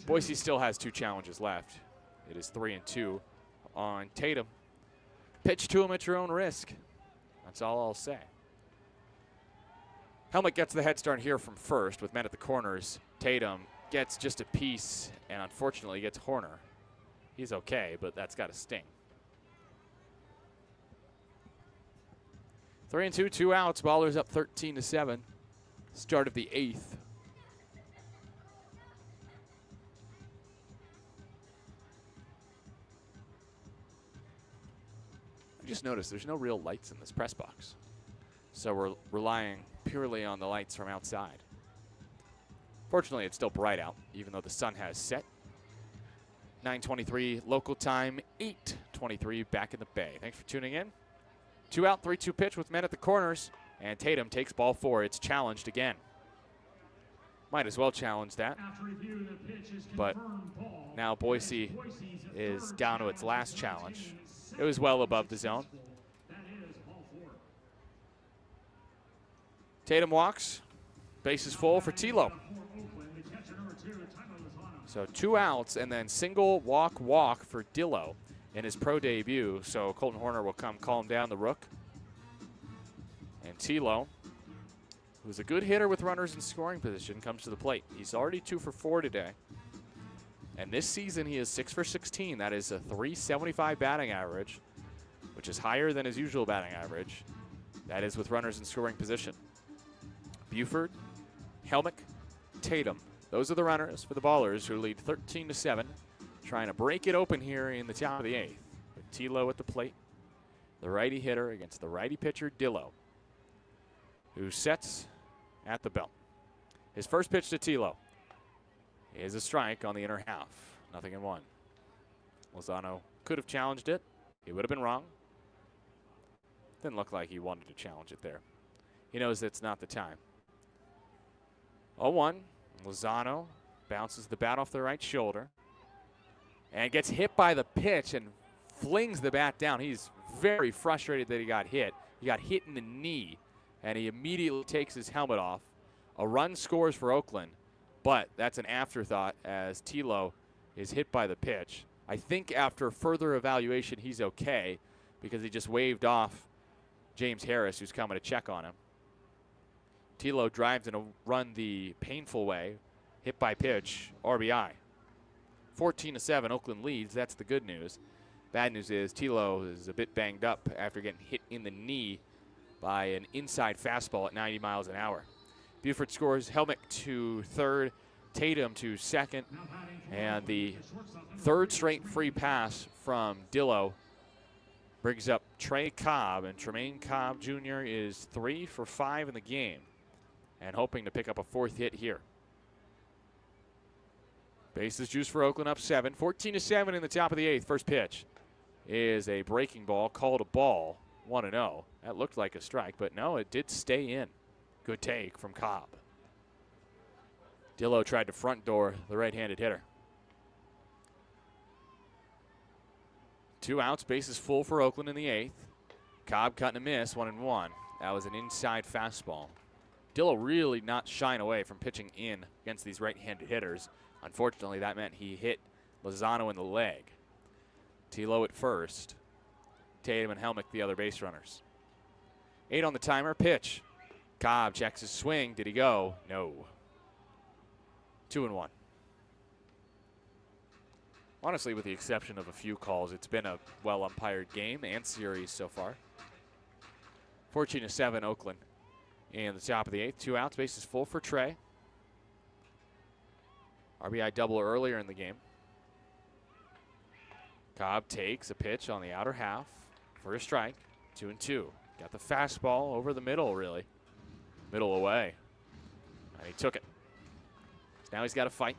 Boise still has 2 challenges left. It is 3-2 on Tatum. Pitch to him at your own risk. That's all I'll say. Helmick gets the head start here from first with men at the corners. Tatum gets just a piece and unfortunately gets Horner. He's okay, but that's got to sting. 3-2, 2 outs. Ballers up 13-7. Start of the 8th. I just noticed there's no real lights in this press box. So we're relying purely on the lights from outside. Fortunately, it's still bright out, even though the sun has set. 9:23 local time, 8:23 back in the Bay. Thanks for tuning in. 2 out, 3-2 pitch with men at the corners, and Tatum takes ball 4. It's challenged again. Might as well challenge that. But now Boise is down to its last challenge. It was well above the zone. Tatum walks. Base is full for Tilo. So 2 outs and then single walk for Dillo in his pro debut. So Colton Horner will come calm down the rook. And Tilo, who's a good hitter with runners in scoring position, comes to the plate. He's already 2 for 4 today. And this season he is 6 for 16. That is a .375 batting average, which is higher than his usual batting average. That is with runners in scoring position. Buford, Helmick, Tatum. Those are the runners for the Ballers, who lead 13-7. Trying to break it open here in the top of the 8th. With Tilo at the plate. The righty hitter against the righty pitcher, Dillo, who sets at the belt. His first pitch to Tilo is a strike on the inner half. 0-1. Lozano could have challenged it. He would have been wrong. Didn't look like he wanted to challenge it there. He knows it's not the time. 0-1. Lozano bounces the bat off the right shoulder and gets hit by the pitch and flings the bat down. He's very frustrated that he got hit. He got hit in the knee, and he immediately takes his helmet off. A run scores for Oakland, but that's an afterthought as Tilo is hit by the pitch. I think after further evaluation, he's okay because he just waved off James Harris, who's coming to check on him. Tilo drives in a run the painful way, hit by pitch, RBI. 14-7, Oakland leads. That's the good news. Bad news is Tilo is a bit banged up after getting hit in the knee by an inside fastball at 90 miles an hour. Buford scores Helmick to third, Tatum to second, and the third straight free pass from Dillo brings up Trey Cobb, and Tremaine Cobb Jr. is 3 for 5 in the game and hoping to pick up a fourth hit here. Bases juice for Oakland, up 7. 14-7 in the top of the 8th. First pitch is a breaking ball, called a ball, 1-0. That looked like a strike, but no, it did stay in. Good take from Cobb. Dillo tried to front door the right-handed hitter. 2 outs, bases full for Oakland in the 8th. Cobb cutting a miss, 1-1. That was an inside fastball. Dillo really not shying away from pitching in against these right-handed hitters. Unfortunately, that meant he hit Lozano in the leg. Tilo at first. Tatum and Helmick the other base runners. 8 on the timer, pitch. Cobb checks his swing. Did he go? No. 2-1. Honestly, with the exception of a few calls, it's been a well-umpired game and series so far. 14-7 Oakland in the top of the 8th. 2 outs, bases full for Trey. RBI double earlier in the game. Cobb takes a pitch on the outer half for a strike. 2-2. Got the fastball over the middle, really. Middle away. And he took it. So now he's got to fight.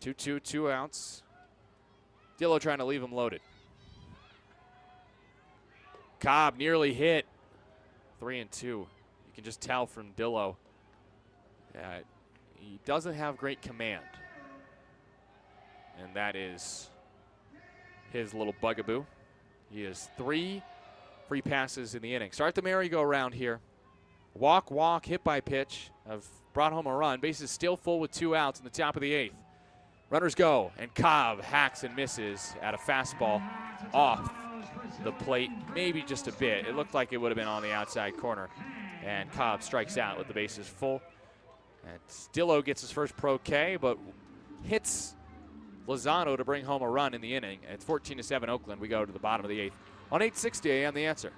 2-2, 2 outs. Dillo trying to leave him loaded. Cobb nearly hit. 3-2. You can just tell from Dillo that he doesn't have great command. And that is his little bugaboo. He has 3 free passes in the inning. Start the merry-go-round here. Walk, walk, hit by pitch. Have brought home a run. Bases still full with 2 outs in the top of the 8th. Runners go, and Cobb hacks and misses at a fastball off the plate, maybe just a bit. It looked like it would have been on the outside corner. And Cobb strikes out with the bases full. And Dillo gets his first pro K, but hits Lozano to bring home a run in the inning. It's 14-7 Oakland. We go to the bottom of the 8th. On 860 AM, The Answer.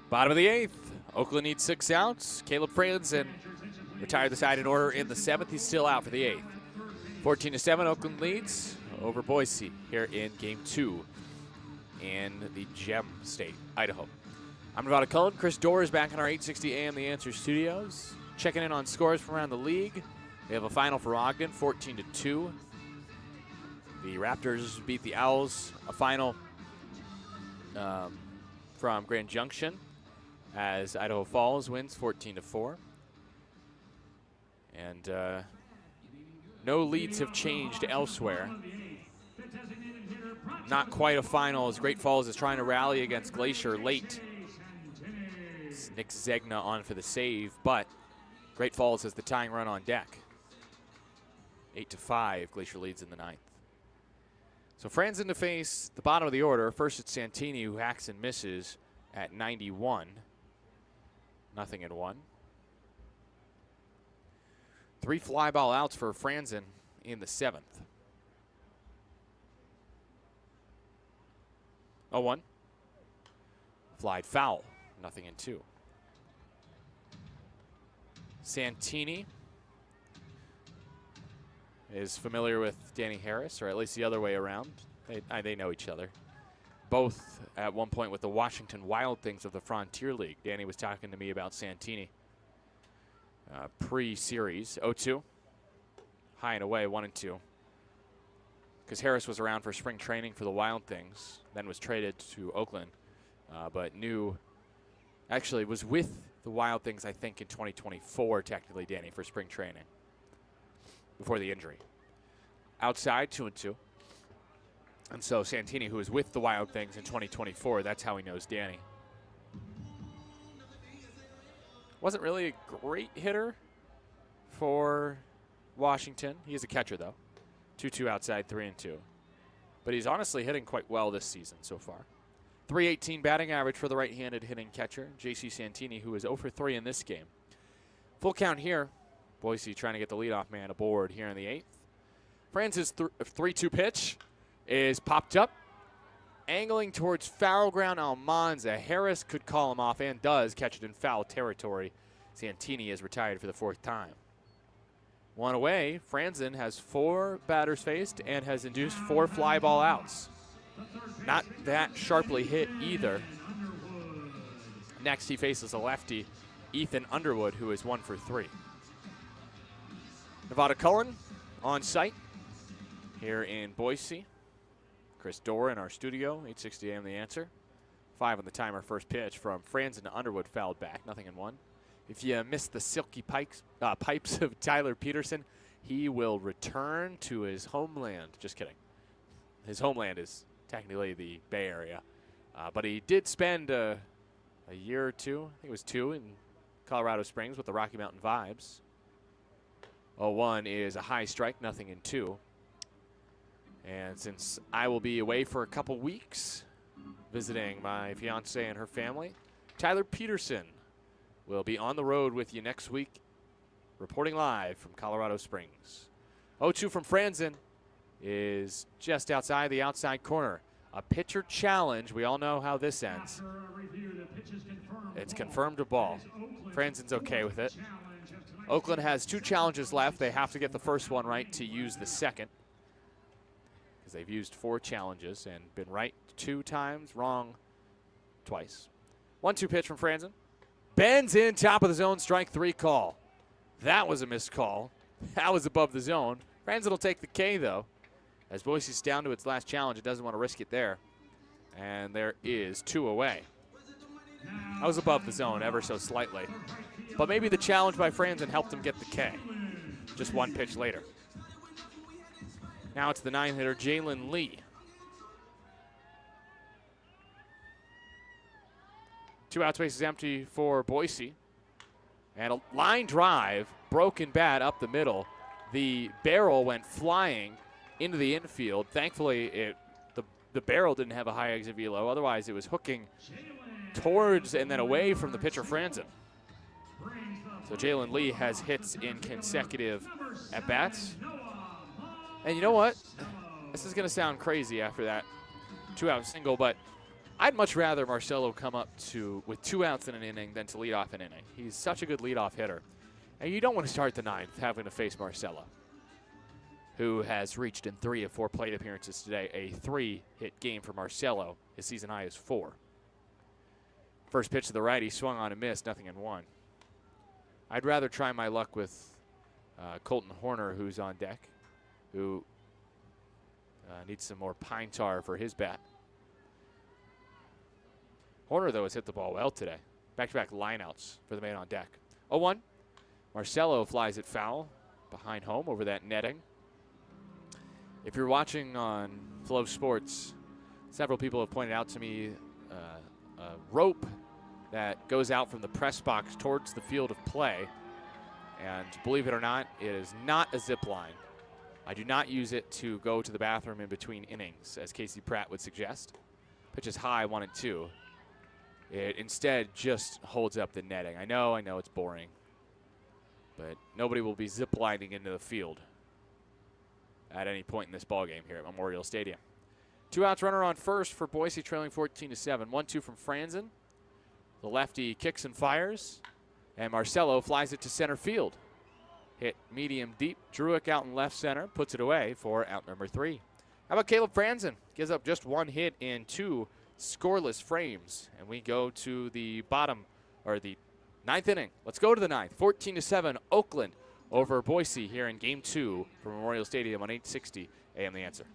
Bottom of the 8th. Oakland needs 6 outs. Caleb Franzen retired the side in order in the 7th. He's still out for the 8th. 14-7, Oakland leads over Boise here in Game 2 in the Gem State, Idaho. I'm Nevada Cullen. Chris Dorr is back in our 860 AM The Answer studios. Checking in on scores from around the league. We have a final for Ogden, 14-2. The Raptors beat the Owls. A final from Grand Junction as Idaho Falls wins 14-4. And no leads have changed elsewhere. Not quite a final as Great Falls is trying to rally against Glacier late. It's Nick Zegna on for the save, but Great Falls has the tying run on deck. 8-5, Glacier leads in the 9th. So Franzen to face the bottom of the order. First it's Santini, who hacks and misses at 91. 0-1. 3 fly ball outs for Franzen in the 7th. 0-1. Flied foul. 0-2. Santini is familiar with Danny Harris, or at least the other way around. They know each other. Both at one point with the Washington Wild Things of the Frontier League. Danny was talking to me about Santini pre-series. 0-2. High and away, 1-2. Because Harris was around for spring training for the Wild Things, then was traded to Oakland, but actually was with the Wild Things, I think, in 2024, technically, Danny, for spring training before the injury. Outside, 2-2. And so Santini, who was with the Wild Things in 2024, that's how he knows Danny. Wasn't really a great hitter for Washington. He is a catcher, though. 2-2 outside, 3-2. But he's honestly hitting quite well this season so far. .318 batting average for the right-handed hitting catcher, J.C. Santini, who is 0-for-3 in this game. Full count here. Boise trying to get the leadoff man aboard here in the 8th. Franz's 3-2 pitch is popped up, angling towards foul ground Almanza. Harris could call him off and does catch it in foul territory. Santini is retired for the 4th time. One away, Franzen has 4 batters faced and has induced 4 fly ball outs. Not that sharply hit either. Next he faces a lefty, Ethan Underwood, who is 1-for-3. Nevada Cullen on site here in Boise. Chris Dorr in our studio, 8:60 a.m. The Answer. 5 on the timer, first pitch from Franzen to Underwood, fouled back, 0-1. If you missed the silky pipes of Tyler Peterson, he will return to his homeland. Just kidding. His homeland is technically the Bay Area. But he did spend a year or two, I think it was 2, in Colorado Springs with the Rocky Mountain Vibes. 0-1 is a high strike, 0-2. And since I will be away for a couple weeks visiting my fiance and her family, Tyler Peterson will be on the road with you next week, reporting live from Colorado Springs. 0-2 from Franzen is just outside the outside corner. A pitcher challenge. We all know how this ends. It's confirmed a ball. Franzen's okay with it. Oakland has 2 challenges left. They have to get the first one right to use the second, because they've used 4 challenges and been right 2 times, wrong twice. 1-2 pitch from Franzen. Bends in, top of the zone, strike 3 call. That was a missed call. That was above the zone. Franzen will take the K, though. As Boise's down to its last challenge, it doesn't want to risk it there. And there is 2 away. That was above the zone ever so slightly. But maybe the challenge by Franzen helped him get the K. Just 1 pitch later. Now it's the 9-hitter, Jalen Lee. 2 outs, base is empty for Boise. And a line drive, broken bat up the middle. The barrel went flying into the infield. Thankfully, the barrel didn't have a high exit velo. Otherwise, it was hooking towards and then away from the pitcher, Franzen. So Jalen Lee has hits in consecutive at-bats. And you know what? This is going to sound crazy after that 2-out single, but I'd much rather Marcelo come up with 2 outs in an inning than to lead off an inning. He's such a good leadoff hitter. And you don't want to start the 9th having to face Marcelo, who has reached in 3 of 4 plate appearances today. A 3-hit game for Marcelo. His season high is 4. First pitch to the righty, swung on and missed, 0-1. I'd rather try my luck with Colton Horner, who's on deck, who needs some more pine tar for his bat. Horner, though, has hit the ball well today. Back-to-back lineouts for the man on deck. 0-1. Marcelo flies it foul behind home over that netting. If you're watching on Flow Sports, several people have pointed out to me a rope that goes out from the press box towards the field of play. And believe it or not, it is not a zip line. I do not use it to go to the bathroom in between innings, as Casey Pratt would suggest. Pitch is high, 1-2. It instead just holds up the netting. I know it's boring, but nobody will be zip lining into the field at any point in this ballgame here at Memorial Stadium. 2 outs, runner on first for Boise, trailing 14-7. 1-2 from Franzen. The lefty kicks and fires. And Marcelo flies it to center field. Hit medium deep. Druick out in left center, puts it away for out number 3. How about Caleb Franzen? Gives up just 1 hit in 2 scoreless frames. And we go to the bottom, or the 9th inning. Let's go to the 9th. 14-7, Oakland over Boise here in Game 2 from Memorial Stadium on 860 AM The Answer.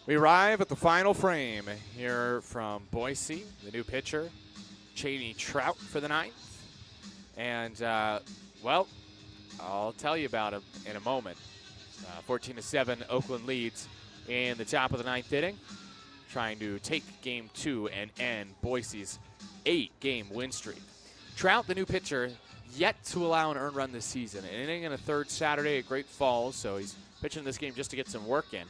We arrive at the final frame here from Boise, the new pitcher, Cheney Trout for the 9th. And, well, I'll tell you about him in a moment. 14-7, Oakland leads in the top of the 9th inning, trying to take Game 2 and end Boise's 8-game win streak. Trout, the new pitcher, yet to allow an earned run this season. An inning and a third Saturday at Great Falls, so he's pitching this game just to get some work in.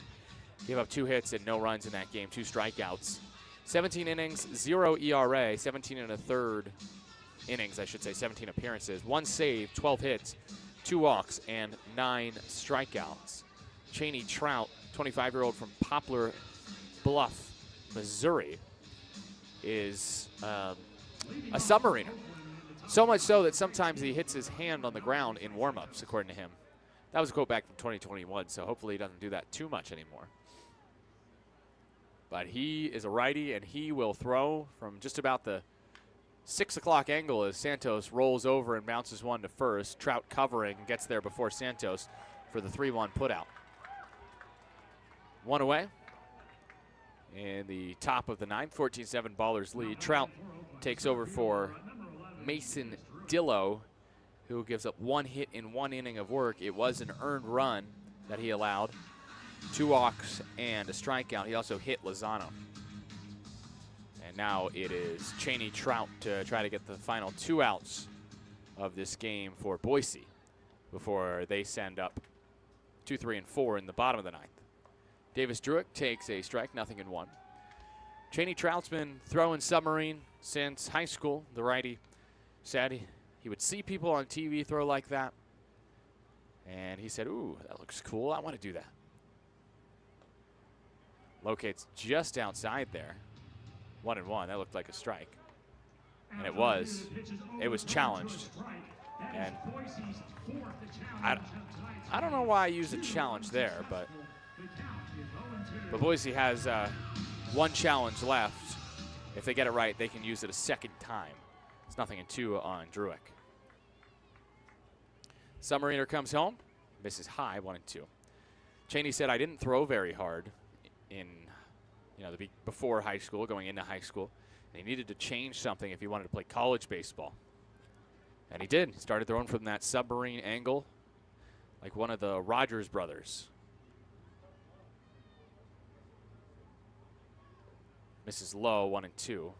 Gave up 2 hits and no runs in that game, 2 strikeouts. 17 innings, 0 ERA, 17 and a third innings, I should say, 17 appearances. 1 save, 12 hits, 2 walks, and 9 strikeouts. Cheney Trout, 25-year-old from Poplar Bluff, Missouri, is a submariner. So much so that sometimes he hits his hand on the ground in warm-ups, according to him. That was a quote back from 2021, so hopefully he doesn't do that too much anymore. But he is a righty, and he will throw from just about the 6 o'clock angle as Santos rolls over and bounces one to first. Trout covering and gets there before Santos for the 3-1 putout. 1 away in the top of the 9th, 14-7 Ballers lead. Trout takes over for Mason Dillo, who gives up 1 hit in 1 inning of work. It was an earned run that he allowed. 2 walks and a strikeout. He also hit Lozano. And now it is Cheney Trout to try to get the final 2 outs of this game for Boise before they send up 2, 3, and 4 in the bottom of the 9th. Davis Druick takes a strike, 0-1. Cheney Trout's been throwing submarine since high school. The righty said he would see people on TV throw like that. And he said, ooh, that looks cool. I want to do that. Locates just outside there. 1-1. That looked like a strike. And it was. It was challenged. And I don't know why I use a challenge there, but Boise has 1 challenge left. If they get it right, they can use it a second time. It's 0-2 on Druick. Submariner comes home. Misses high, 1-2. Cheney said, I didn't throw very hard in, before high school, going into high school. And he needed to change something if he wanted to play college baseball. And he did. He started throwing from that submarine angle, like one of the Rogers brothers. Misses low, 1-2.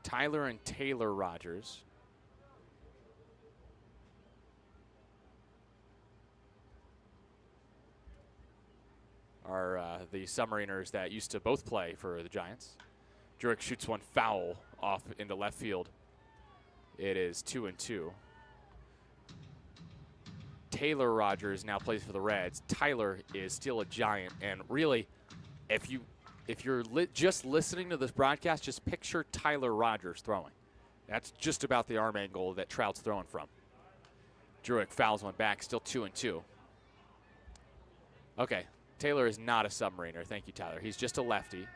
Tyler and Taylor Rogers. Are the submariners that used to both play for the Giants. Druick shoots one foul off into left field. It is 2-2. Taylor Rogers now plays for the Reds. Tyler is still a Giant, and really, if you're just listening to this broadcast, just picture Tyler Rogers throwing. That's just about the arm angle that Trout's throwing from. Druick fouls one back, still 2-2. Okay, Taylor is not a submariner. Thank you, Tyler. He's just a lefty,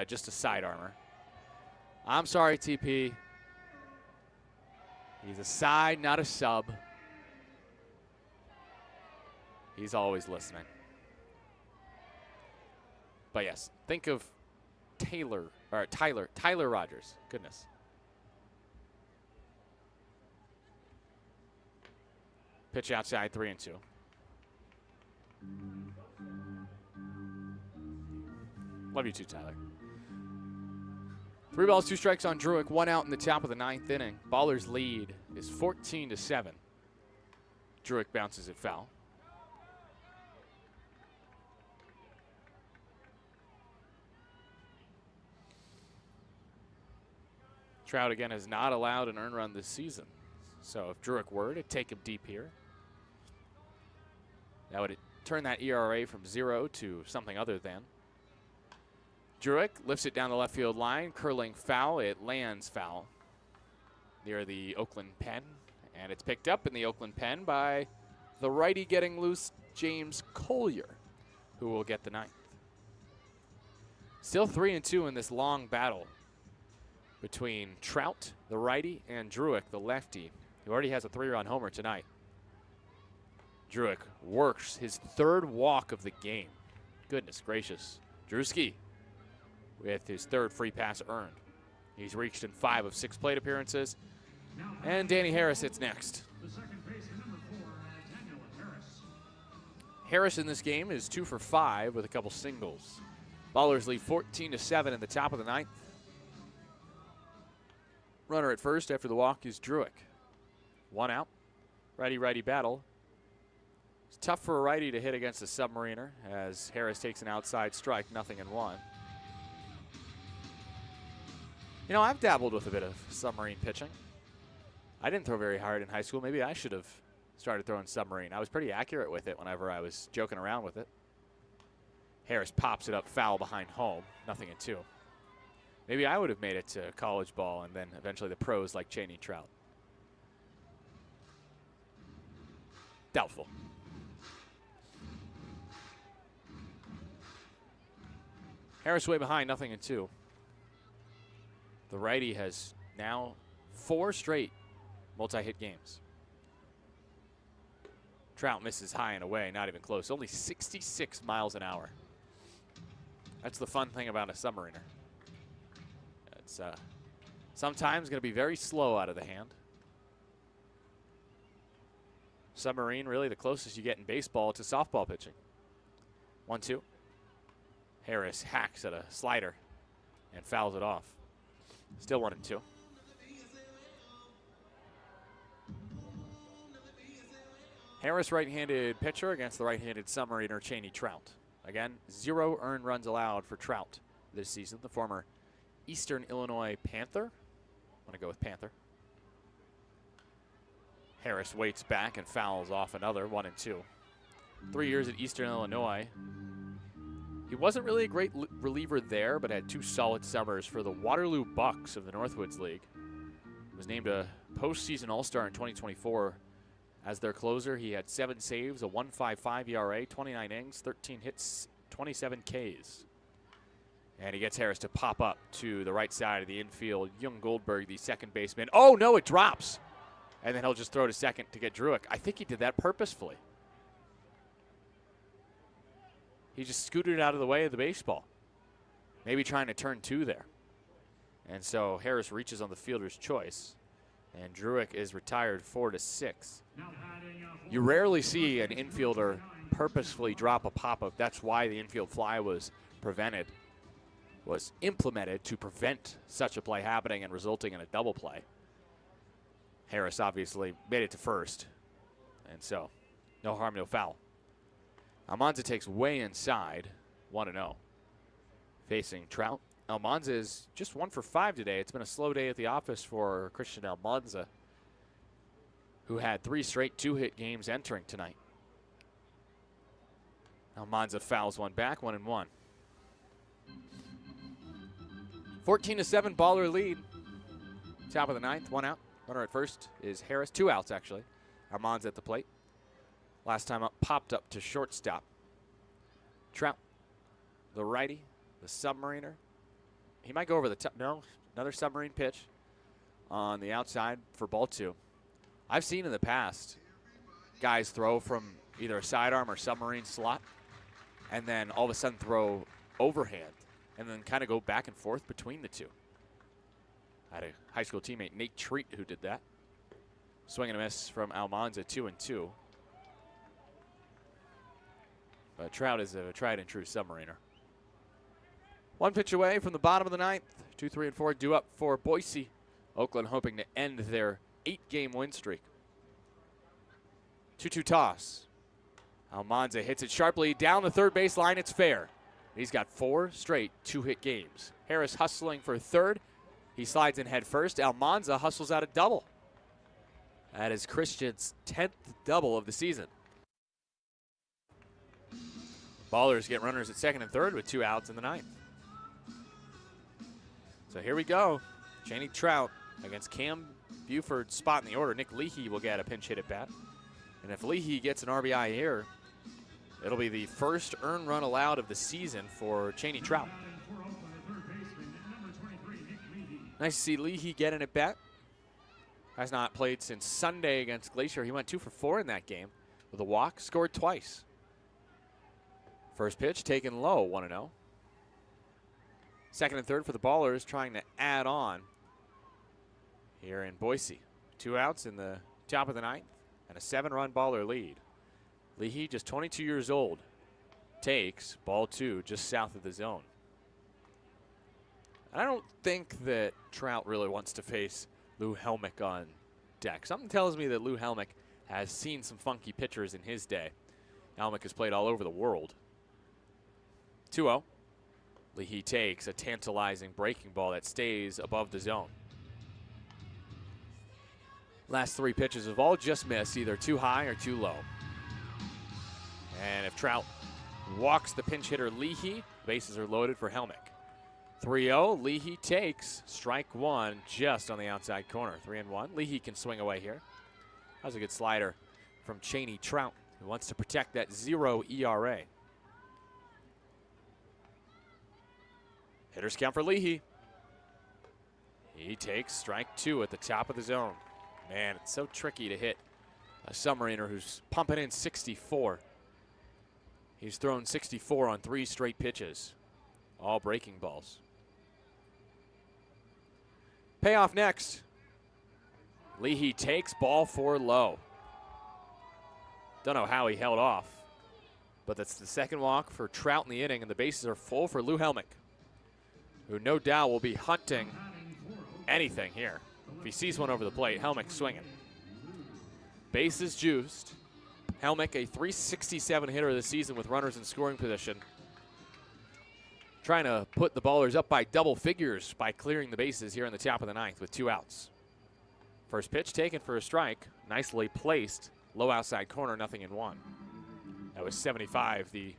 just a side armor. I'm sorry, TP. He's a side, not a sub. He's always listening. But yes, think of Tyler Rogers. Goodness. Pitch outside, 3-2. Love you too, Tyler. 3 balls, 2 strikes on Druick, 1 out in the top of the 9th inning. Ballers' lead is 14-7. Druick bounces it foul. Trout again has not allowed an earned run this season. So if Druick were to take him deep here, that would turn that ERA from 0 to something other than. Druick lifts it down the left field line, curling foul. It lands foul near the Oakland pen, and it's picked up in the Oakland pen by the righty getting loose, James Collier, who will get the 9th. Still 3-2 in this long battle between Trout, the righty, and Druick, the lefty, who already has a 3-run homer tonight. Druick works his 3rd walk of the game. Goodness gracious. Drewski with his 3rd free pass earned. He's reached in 5 of 6 plate appearances. And Danny Harris hits next. The second baseman, number 4, Daniel Harris. Harris in this game is 2 for 5 with a couple singles. Ballers lead 14-7 in the top of the 9th. Runner at first after the walk is Druick. 1 out. Righty-righty battle. It's tough for a righty to hit against a submariner as Harris takes an outside strike, 0-1. You know, I've dabbled with a bit of submarine pitching. I didn't throw very hard in high school. Maybe I should have started throwing submarine. I was pretty accurate with it whenever I was joking around with it. Harris pops it up foul behind home, 0-2. Maybe I would have made it to college ball and then eventually the pros like Cheney Trout. Doubtful. Harris way behind, 0-2. The righty has now 4 straight multi-hit games. Trout misses high and away, not even close. Only 66 miles an hour. That's the fun thing about a submariner. It's sometimes going to be very slow out of the hand. Submarine, really the closest you get in baseball to softball pitching. 1-2. Harris hacks at a slider and fouls it off. Still 1-2. Harris right-handed pitcher against the right-handed submariner Cheney Trout. Again, 0 earned runs allowed for Trout this season. The former Eastern Illinois Panther. I'm going to go with Panther. Harris waits back and fouls off another, 1-2. 3 years at Eastern Illinois. He wasn't really a great reliever there, but had 2 solid summers for the Waterloo Bucks of the Northwoods League. Was named a postseason All-Star in 2024. As their closer, he had 7 saves, a 1.55 ERA, 29 innings, 13 hits, 27 Ks. And he gets Harris to pop up to the right side of the infield. Young Goldberg, the second baseman. Oh, no, it drops. And then he'll just throw to second to get Druick. I think he did that purposefully. He just scooted it out of the way of the baseball. Maybe trying to turn 2 there. And so Harris reaches on the fielder's choice. And Druick is retired 4-6. You rarely see an infielder purposefully drop a pop-up. That's why the infield fly was implemented to prevent such a play happening and resulting in a double play. Harris obviously made it to first. And so, no harm, no foul. Almanza takes way inside, 1-0. Facing Trout. Almanza is just 1 for 5 today. It's been a slow day at the office for Christian Almanza, who had 3 straight 2-hit games entering tonight. Almanza fouls one back, 1-1. 14-7 baller lead. Top of the 9th, 1 out. Runner at first is Harris. 2 outs, actually. Almanza at the plate. Last time up, popped up to shortstop. Trout, the righty, the submariner. He might go over the top. No, another submarine pitch on the outside for ball 2. I've seen in the past guys throw from either a sidearm or submarine slot and then all of a sudden throw overhand and then kind of go back and forth between the two. I had a high school teammate, Nate Treat, who did that. Swing and a miss from Almanza, 2-2. But Trout is a tried and true submariner. 1 pitch away from the bottom of the 9th. 2, 3, and 4 due up for Boise. Oakland hoping to end their 8-game win streak. 2-2 toss. Almanza hits it sharply down the third base line. It's fair. He's got 4 straight 2-hit games. Harris hustling for third. He slides in head first. Almanza hustles out a double. That is Christian's 10th double of the season. Ballers get runners at second and third with 2 outs in the 9th. So here we go. Chaney Trout against Cam Buford's spot in the order. Nick Leahy will get a pinch hit at bat. And if Leahy gets an RBI here, it'll be the first earned run allowed of the season for Chaney Trout. Nice to see Leahy get an at bat. Has not played since Sunday against Glacier. He went 2 for 4 in that game with a walk, scored twice. First pitch taken low, 1-0. Second and third for the Ballers, trying to add on here in Boise. 2 outs in the top of the 9th and a 7-run Baller lead. Leahy, just 22 years old, takes ball 2 just south of the zone. I don't think that Trout really wants to face Lou Helmick on deck. Something tells me that Lou Helmick has seen some funky pitchers in his day. Helmick has played all over the world. 2-0. Leahy takes a tantalizing breaking ball that stays above the zone. Last 3 pitches have all just missed, either too high or too low. And if Trout walks the pinch hitter Leahy, bases are loaded for Helmick. 3-0, Leahy takes strike 1 just on the outside corner. 3-1, Leahy can swing away here. That was a good slider from Chaney Trout, who wants to protect that 0 ERA. Hitters count for Leahy. He takes strike 2 at the top of the zone. Man, it's so tricky to hit a submariner who's pumping in 64. He's thrown 64 on 3 straight pitches, all breaking balls. Payoff next. Leahy takes ball 4 low. Don't know how he held off, but that's the second walk for Trout in the inning, and the bases are full for Lou Helmick, who no doubt will be hunting anything here. If he sees one over the plate, Helmick swinging. Bases juiced. Helmick, a .367 hitter of the season with runners in scoring position. Trying to put the Ballers up by double figures by clearing the bases here in the top of the 9th with 2 outs. First pitch taken for a strike. Nicely placed. Low outside corner, 0-1. That was 75, the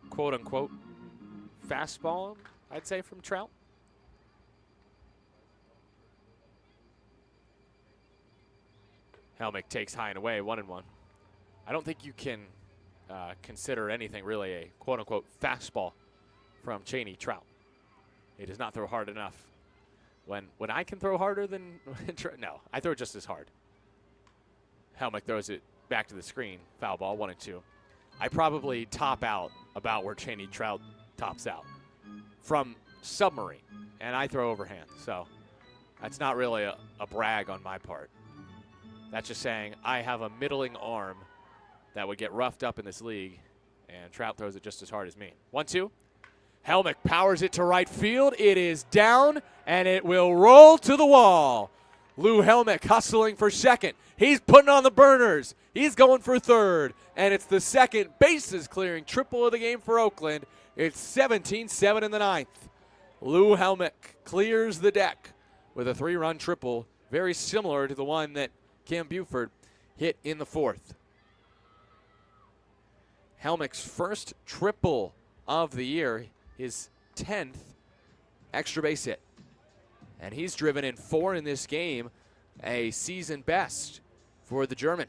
quote-unquote fastball, I'd say, from Trout. Helmick takes high and away, 1-1. I don't think you can consider anything really a quote-unquote fastball from Chaney Trout. He does not throw hard enough. When I can throw harder than no, I throw just as hard. Helmick throws it back to the screen. Foul ball, 1-2. I probably top out about where Chaney Trout tops out from submarine, and I throw overhand. So that's not really a brag on my part. That's just saying I have a middling arm that would get roughed up in this league, and Trout throws it just as hard as me. 1-2. Helmick powers it to right field. It is down, and it will roll to the wall. Lou Helmick hustling for second. He's putting on the burners. He's going for third, and it's the second bases clearing triple of the game for Oakland. It's 17-7 in the 9th. Lou Helmick clears the deck with a 3-run triple, very similar to the one that Cam Buford hit in the 4th. Helmick's first triple of the year, his 10th extra base hit. And he's driven in 4 in this game, a season best for the German.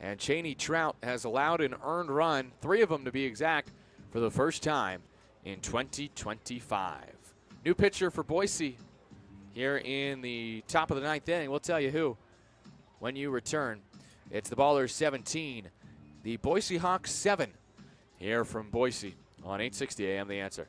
And Cheney Trout has allowed an earned run, 3 of them to be exact, for the first time in 2025. New pitcher for Boise here in the top of the 9th inning. We'll tell you who when you return. It's the Ballers 17, the Boise Hawks 7, here from Boise on 860 AM The Answer.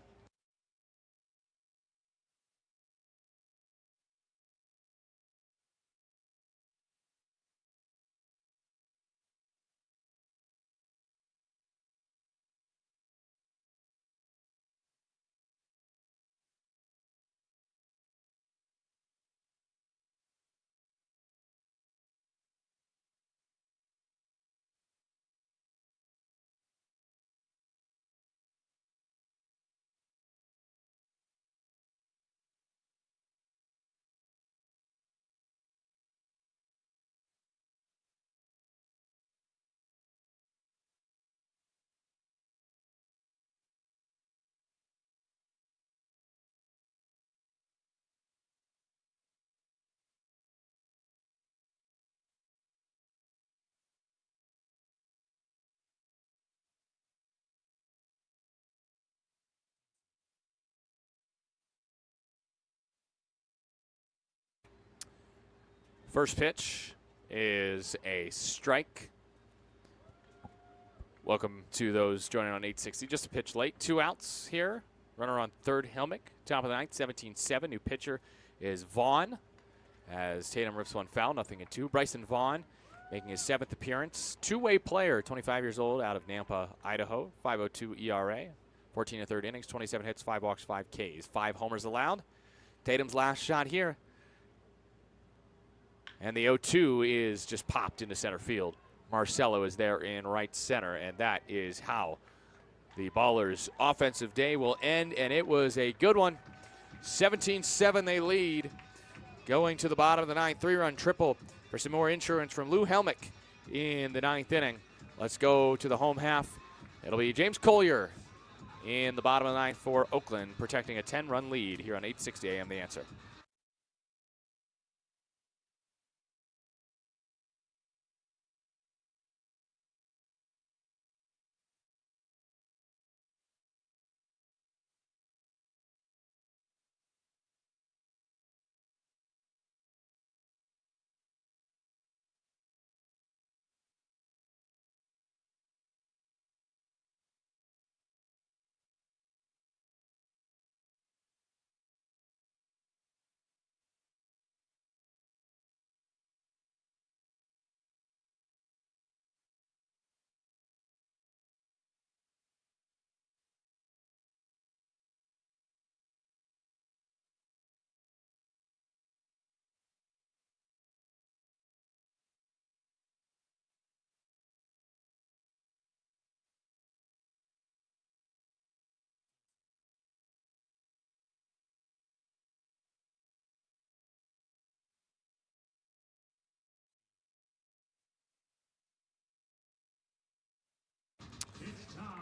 First pitch is a strike. Welcome to those joining on 860. Just a pitch late. 2 outs here. Runner on third, Helmick. Top of the 9th, 17-7. New pitcher is Vaughn. As Tatum rips one foul, 0-2. Bryson Vaughn making his 7th appearance. Two-way player, 25 years old, out of Nampa, Idaho. 5.02 ERA. 14 1/3 innings, 27 hits, 5 walks, 5 Ks. 5 homers allowed. Tatum's last shot here. And the 0-2 is just popped into center field. Marcelo is there in right center, and that is how the Ballers' offensive day will end, and it was a good one. 17-7 they lead. Going to the bottom of the 9th, 3-run triple for some more insurance from Lou Helmick in the 9th inning. Let's go to the home half. It'll be James Collier in the bottom of the 9th for Oakland, protecting a 10-run lead here on 860 AM The Answer.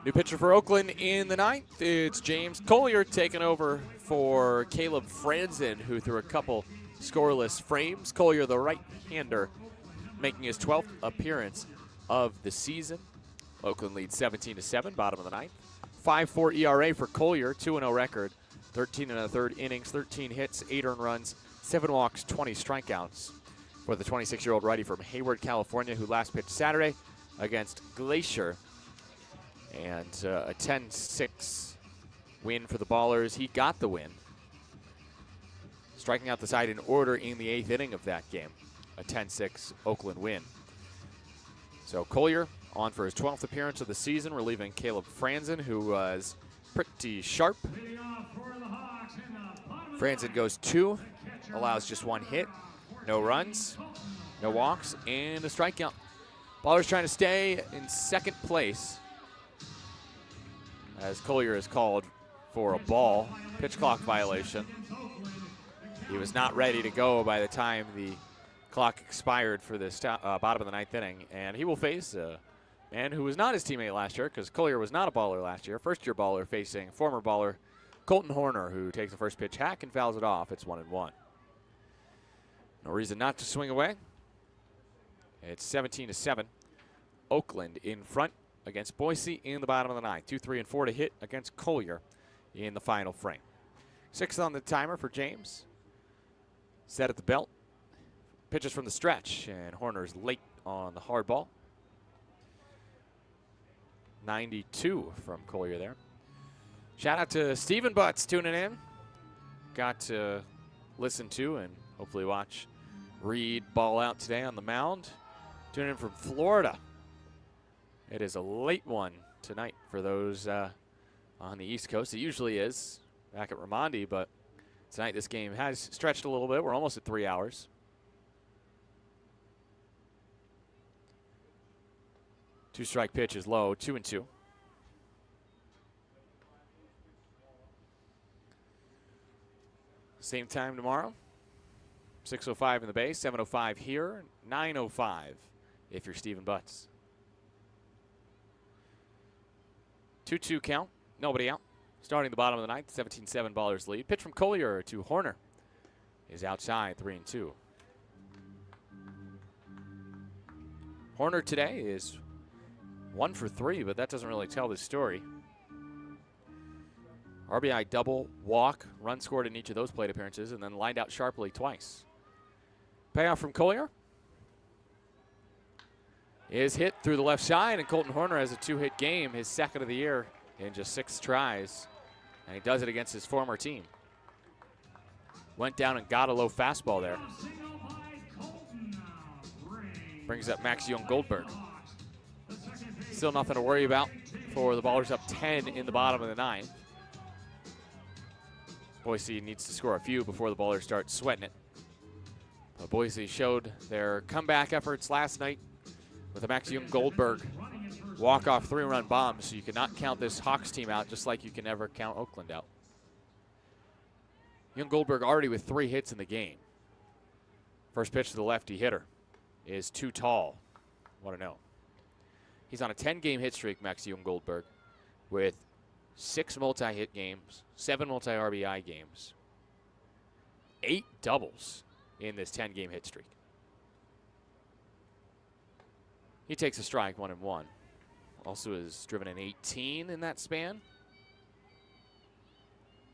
New pitcher for Oakland in the 9th. It's James Collier taking over for Caleb Franzen, who threw a couple scoreless frames. Collier, the right-hander, making his 12th appearance of the season. Oakland leads 17-7, bottom of the 9th. 5.4 ERA for Collier, 2-0 record, 13 1/3 innings, 13 hits, 8 earned runs, 7 walks, 20 strikeouts for the 26-year-old righty from Hayward, California, who last pitched Saturday against Glacier. And a 10-6 win for the Ballers. He got the win, striking out the side in order in the 8th inning of that game. A 10-6 Oakland win. So Collier on for his 12th appearance of the season, relieving Caleb Franzen, who was pretty sharp. Franzen goes 2, allows just 1 hit, no runs, no walks, and a strikeout. Ballers trying to stay in second place, as Collier is called for a ball, pitch clock violation. He was not ready to go by the time the clock expired for the bottom of the 9th inning, and he will face a man who was not his teammate last year, because Collier was not a baller last year. First-year baller facing former baller Colton Horner, who takes the first pitch hack and fouls it off. It's 1-1. No reason not to swing away. It's 17-7. Oakland in front against Boise in the bottom of the ninth. 2, 3, and 4 to hit against Collier in the final frame. 6 on the timer for James. Set at the belt. Pitches from the stretch, and Horner's late on the hard ball. 92 from Collier there. Shout out to Stephen Butts tuning in. Got to listen to and hopefully watch Reed ball out today on the mound. Tuning in from Florida. It is a late one tonight for those on the East Coast. It usually is back at Raimondi, but tonight this game has stretched a little bit. We're almost at 3 hours. Two-strike pitch is low, 2-2. Same time tomorrow. 6:05 in the bay, 7:05 here, 9:05 if you're Stephen Butts. 2-2 count, nobody out. Starting the bottom of the ninth, 17-7 Ballers lead. Pitch from Collier to Horner is outside, 3-2. Horner today is 1 for 3, but that doesn't really tell the story. RBI double, walk, run scored in each of those plate appearances, and then lined out sharply twice. Payoff from Collier is hit through the left side, and Colton Horner has a 2-hit game, his second of the year in just 6 tries, and he does it against his former team. Went down and got a low fastball there. Brings up Max Young Goldberg. Still nothing to worry about for the Ballers, up 10 in the bottom of the ninth. Boise needs to score a few before the Ballers start sweating it. But Boise showed their comeback efforts last night with a Max Young Goldberg walk-off 3-run bomb, so you cannot count this Hawks team out, just like you can never count Oakland out. Young Goldberg already with 3 hits in the game. First pitch to the lefty hitter is too tall. 1-0. He's on a 10-game hit streak, Max Young Goldberg, with 6 multi-hit games, 7 multi-RBI games, 8 doubles in this 10-game hit streak. He takes a strike, 1-1. Also has driven an 18 in that span.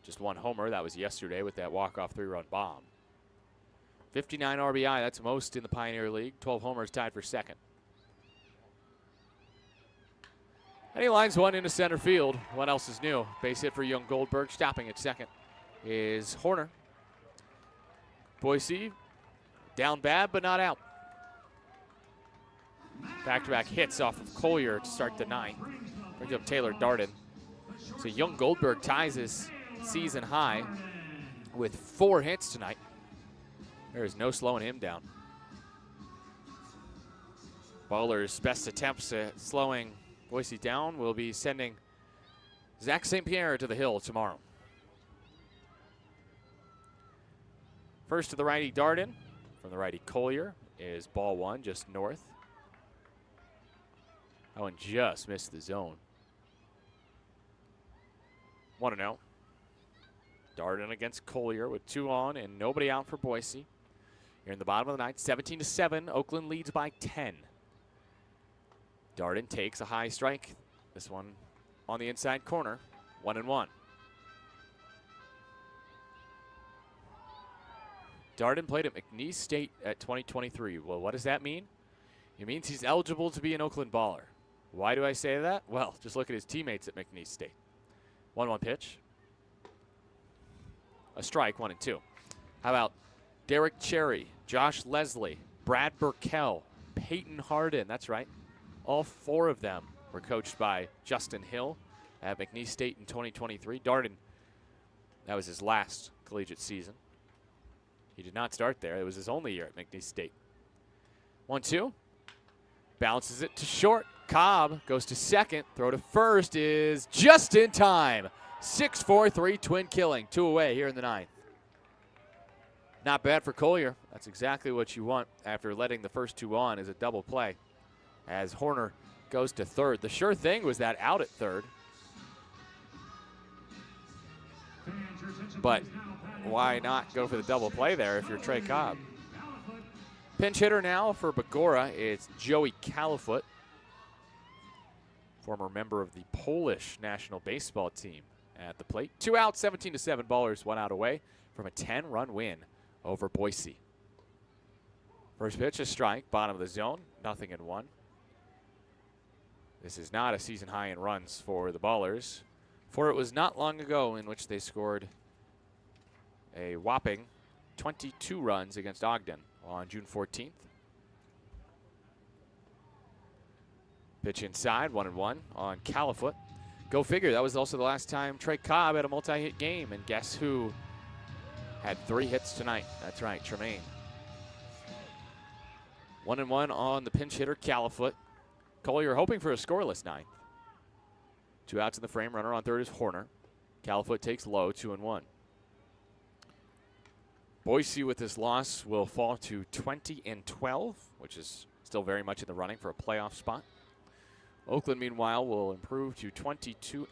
Just 1 homer. That was yesterday with that walk-off 3-run bomb. 59 RBI, that's most in the Pioneer League. 12 homers, tied for second. And he lines one into center field. What else is new? Base hit for Young Goldberg. Stopping at second is Horner. Boise down bad, but not out. Back-to-back hits off of Collier to start the ninth. Brings up Taylor Darden. So Young Goldberg ties his season high with 4 hits tonight. There is no slowing him down. Ballers' best attempts at slowing Boise down will be sending Zach St. Pierre to the hill tomorrow. First to the righty Darden. From the righty Collier is ball 1, just north. That one just missed the zone. 1-0. Darden against Collier with 2 on and nobody out for Boise. Here in the bottom of the ninth, 17-7. Oakland leads by 10. Darden takes a high strike. This one on the inside corner. 1-1. Darden played at McNeese State at 2023. Well, what does that mean? It means he's eligible to be an Oakland Baller. Why do I say that? Well, just look at his teammates at McNeese State. 1-1 pitch. A strike, 1-2. How about Derek Cherry, Josh Leslie, Brad Burkell, Peyton Hardin? That's right. All 4 of them were coached by Justin Hill at McNeese State in 2023. Darden, that was his last collegiate season. He did not start there. It was his only year at McNeese State. 1-2. Bounces it to short. Cobb goes to second. Throw to first is just in time. 6-4-3 twin killing. 2 away here in the ninth. Not bad for Collier. That's exactly what you want after letting the first 2 on as a double play. As Horner goes to third. The sure thing was that out at third. But why not go for the double play there if you're Trey Cobb? Pinch hitter now for Bagora, it's Joey Califoot. former member of the Polish national baseball team at the plate. 2 outs, 17-7 Ballers, 1 out away from a 10-run win over Boise. First pitch, a strike, bottom of the zone, 0-1. This is not a season high in runs for the Ballers, for it was not long ago in which they scored a whopping 22 runs against Ogden on June 14th. Pitch inside, 1-1 on Califoot. Go figure, that was also the last time Trey Cobb had a multi-hit game, and guess who had 3 hits tonight? That's right, Tremaine. 1-1 on the pinch hitter, Califoot. Collier hoping for a scoreless 9th. 2 outs in the frame, runner on third is Horner. Califoot takes low, 2-1. Boise with this loss will fall to 20-12, which is still very much in the running for a playoff spot. Oakland, meanwhile, will improve to 22-10.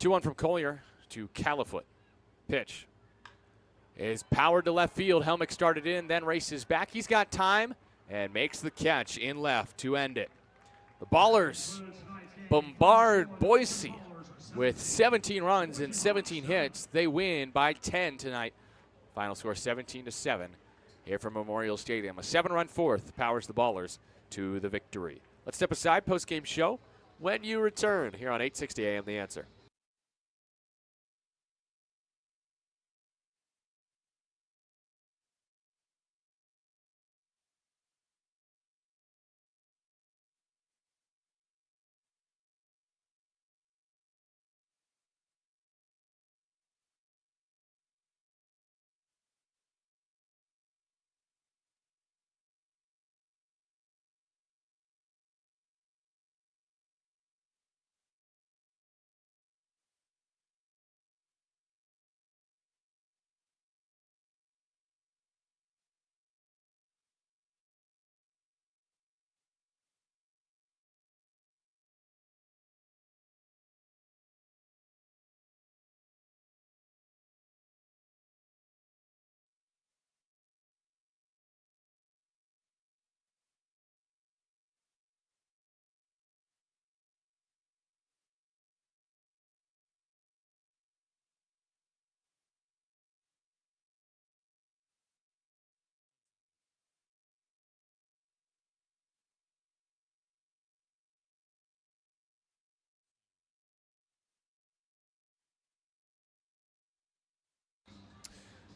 2-1 from Collier to Califoot. Pitch is powered to left field. Helmick started in, then races back. He's got time and makes the catch in left to end it. The Ballers bombard Boise with 17 runs and 17 hits. They win by 10 tonight. Final score 17-7 here from Memorial Stadium. A 7-run fourth powers the Ballers to the victory. Let's step aside, post-game show when you return here on 860 AM The Answer.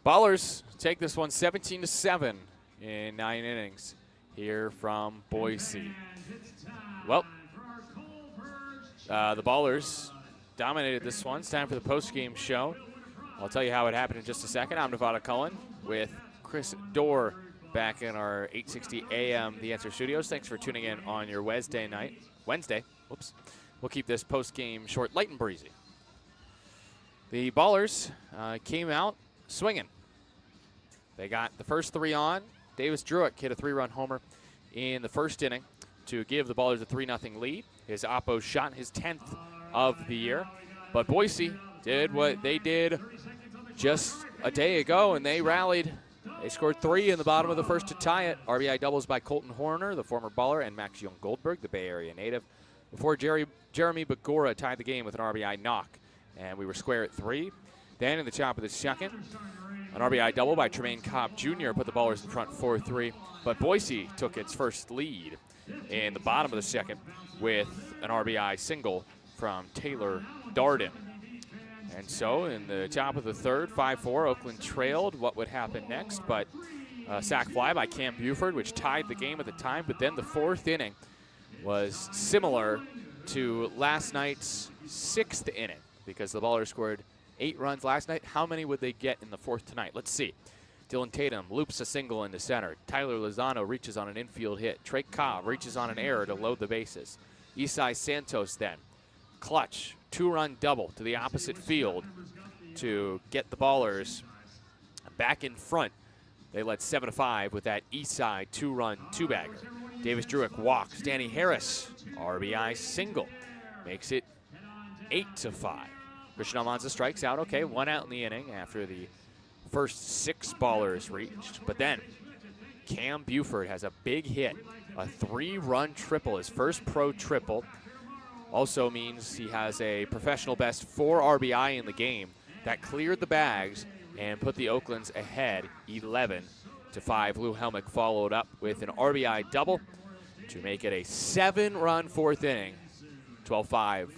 Ballers take this one 17-7 in 9 innings here from Boise. Well, the Ballers dominated this one. It's time for the post-game show. I'll tell you how it happened in just a second. I'm Nevada Cullen with Chris Dorr back in our 860 AM The Answer studios. Thanks for tuning in on your Wednesday. Whoops. We'll keep this post-game short, light and breezy. The Ballers came out swinging. They got the first 3 on. Davis Druick hit a 3-run homer in the first inning to give the Ballers a 3-0 lead. His oppo shot his 10th of the year. But Boise did what they did just a day ago, and they rallied. They scored 3 in the bottom of the first to tie it. RBI doubles by Colton Horner, the former Baller, and Max Young-Goldberg, the Bay Area native, before Jeremy Begora tied the game with an RBI knock. And we were square at 3. Then in the top of the second, an RBI double by Tremaine Cobb Jr. put the Ballers in front 4-3. But Boise took its first lead in the bottom of the second with an RBI single from Taylor Darden. And so in the top of the third, 5-4, Oakland trailed. What would happen next? But a sac fly by Cam Buford, which tied the game at the time. But then the 4th inning was similar to last night's 6th inning, because the Ballers scored 8 runs last night. How many would they get in the 4th tonight? Let's see. Dylan Tatum loops a single into center. Tyler Lozano reaches on an infield hit. Trey Cobb reaches on an error to load the bases. Isai Santos then, clutch, 2-run double to the opposite field to get the Ballers back in front. They led 7-5 with that Isai 2-run 2-bagger. Davis Druick walks. Danny Harris, RBI single, makes it 8-5. Christian Almanza strikes out. Okay, 1 out in the inning after the first 6 Ballers reached. But then Cam Buford has a big hit A 3-run triple, his first pro triple. Also means he has a professional best 4 RBI in the game that cleared the bags and put the Oaklands ahead 11-5. Lou Helmick followed up with an RBI double to make it a 7-run 4th inning. 12-5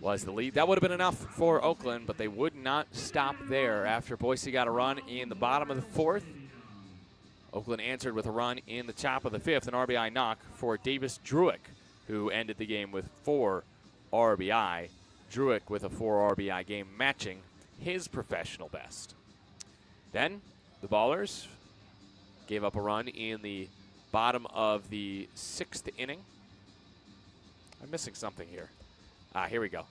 was the lead. That would have been enough for Oakland, but they would not stop there after Boise got a run in the bottom of the 4th. Oakland answered with a run in the top of the 5th, an RBI knock for Davis Druick, who ended the game with 4 RBI. Druick with a 4 RBI game, matching his professional best. Then the Ballers gave up a run in the bottom of the 6th inning. I'm missing something here. Here we go.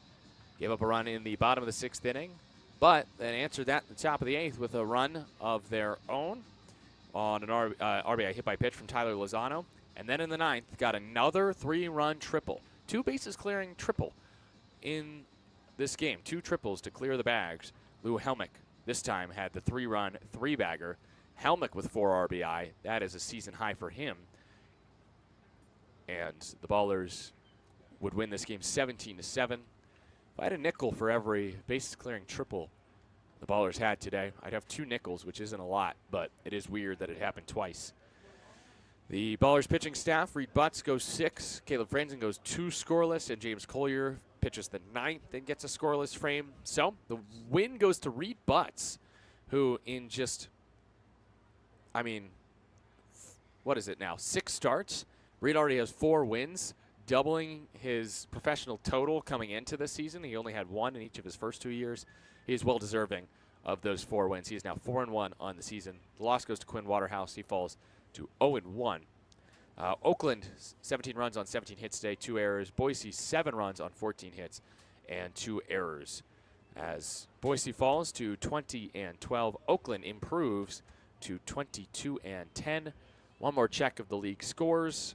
Gave up a run in the bottom of the 6th inning, but then answered that at the top of the 8th with a run of their own on an RBI hit by pitch from Tyler Lozano. And then in the 9th, got another 3-run triple. 2 bases clearing triple in this game. 2 triples to clear the bags. Lou Helmick this time had the 3-run 3-bagger. Helmick with 4 RBI. That is a season high for him. And the Ballers would win this game 17-7. If I had a nickel for every bases clearing triple the Ballers had today, I'd have 2 nickels, which isn't a lot, but it is weird that it happened twice. The Ballers pitching staff, Reed Butts goes 6, Caleb Franzen goes 2 scoreless, and James Collier pitches the 9th and gets a scoreless frame. So the win goes to Reed Butts, who in just, what is it now, 6 starts? Reed already has 4 wins, doubling his professional total coming into this season. He only had 1 in each of his first 2 years. He is well deserving of those 4 wins. He is now 4-1 on the season. The loss goes to Quinn Waterhouse. He falls to 0-1. Oakland, 17 runs on 17 hits today, 2 errors. Boise, 7 runs on 14 hits and 2 errors. As Boise falls to 20-12, Oakland improves to 22-10. One more check of the league scores.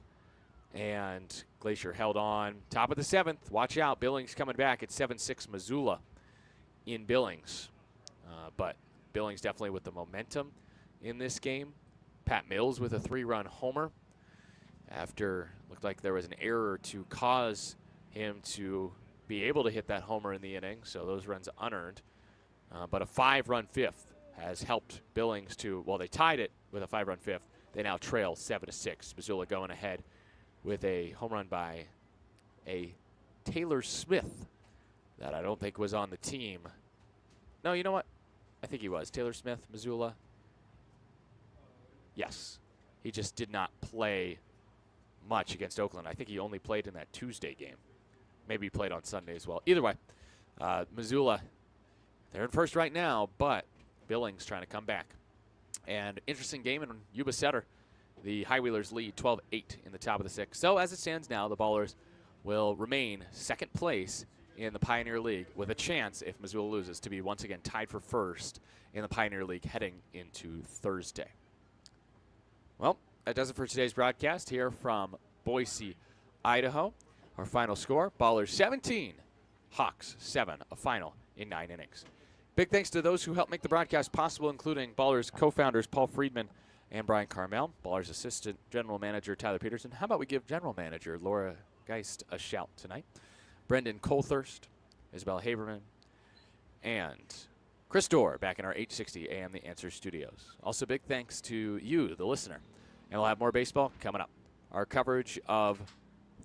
And Glacier held on. Top of the 7th. Watch out. Billings coming back at 7-6 Missoula in Billings. But Billings definitely with the momentum in this game. Pat Mills with a 3-run homer after looked like there was an error to cause him to be able to hit that homer in the inning. So those runs unearned. But a 5-run 5th has helped Billings to, well, they tied it with a 5-run 5th. They now trail 7-6. Missoula going ahead with a home run by a Taylor Smith that I don't think was on the team. No, you know what? I think he was. Taylor Smith, Missoula. Yes. He just did not play much against Oakland. I think he only played in that Tuesday game. Maybe he played on Sunday as well. Either way, Missoula, they're in first right now, but Billings trying to come back. And interesting game in Yuba Setter. The Highwheelers lead 12-8 in the top of the 6th. So as it stands now, the Ballers will remain 2nd place in the Pioneer League with a chance, if Missoula loses, to be once again tied for 1st in the Pioneer League heading into Thursday. Well, that does it for today's broadcast here from Boise, Idaho. Our final score, Ballers 17, Hawks 7, a final in 9 innings. Big thanks to those who helped make the broadcast possible, including Ballers co-founders Paul Friedman and Brian Carmel, Ballers assistant general manager Tyler Peterson. How about we give general manager Laura Geist a shout tonight? Brendan Colthurst, Isabel Haberman, and Chris Dorr back in our 860 AM The Answer studios. Also big thanks to you, the listener. And we'll have more baseball coming up. Our coverage of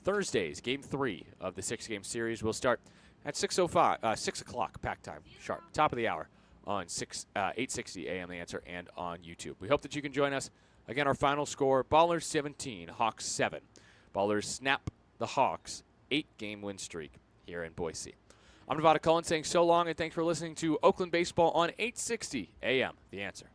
Thursday's Game 3 of the 6-game series will start at 6 o'clock, pack time, sharp, top of the hour on 860 AM The Answer and on YouTube. We hope that you can join us. Again, our final score, Ballers 17, Hawks 7. Ballers snap the Hawks' 8-game win streak here in Boise. I'm Nevada Cullen saying so long and thanks for listening to Oakland Baseball on 860 AM The Answer.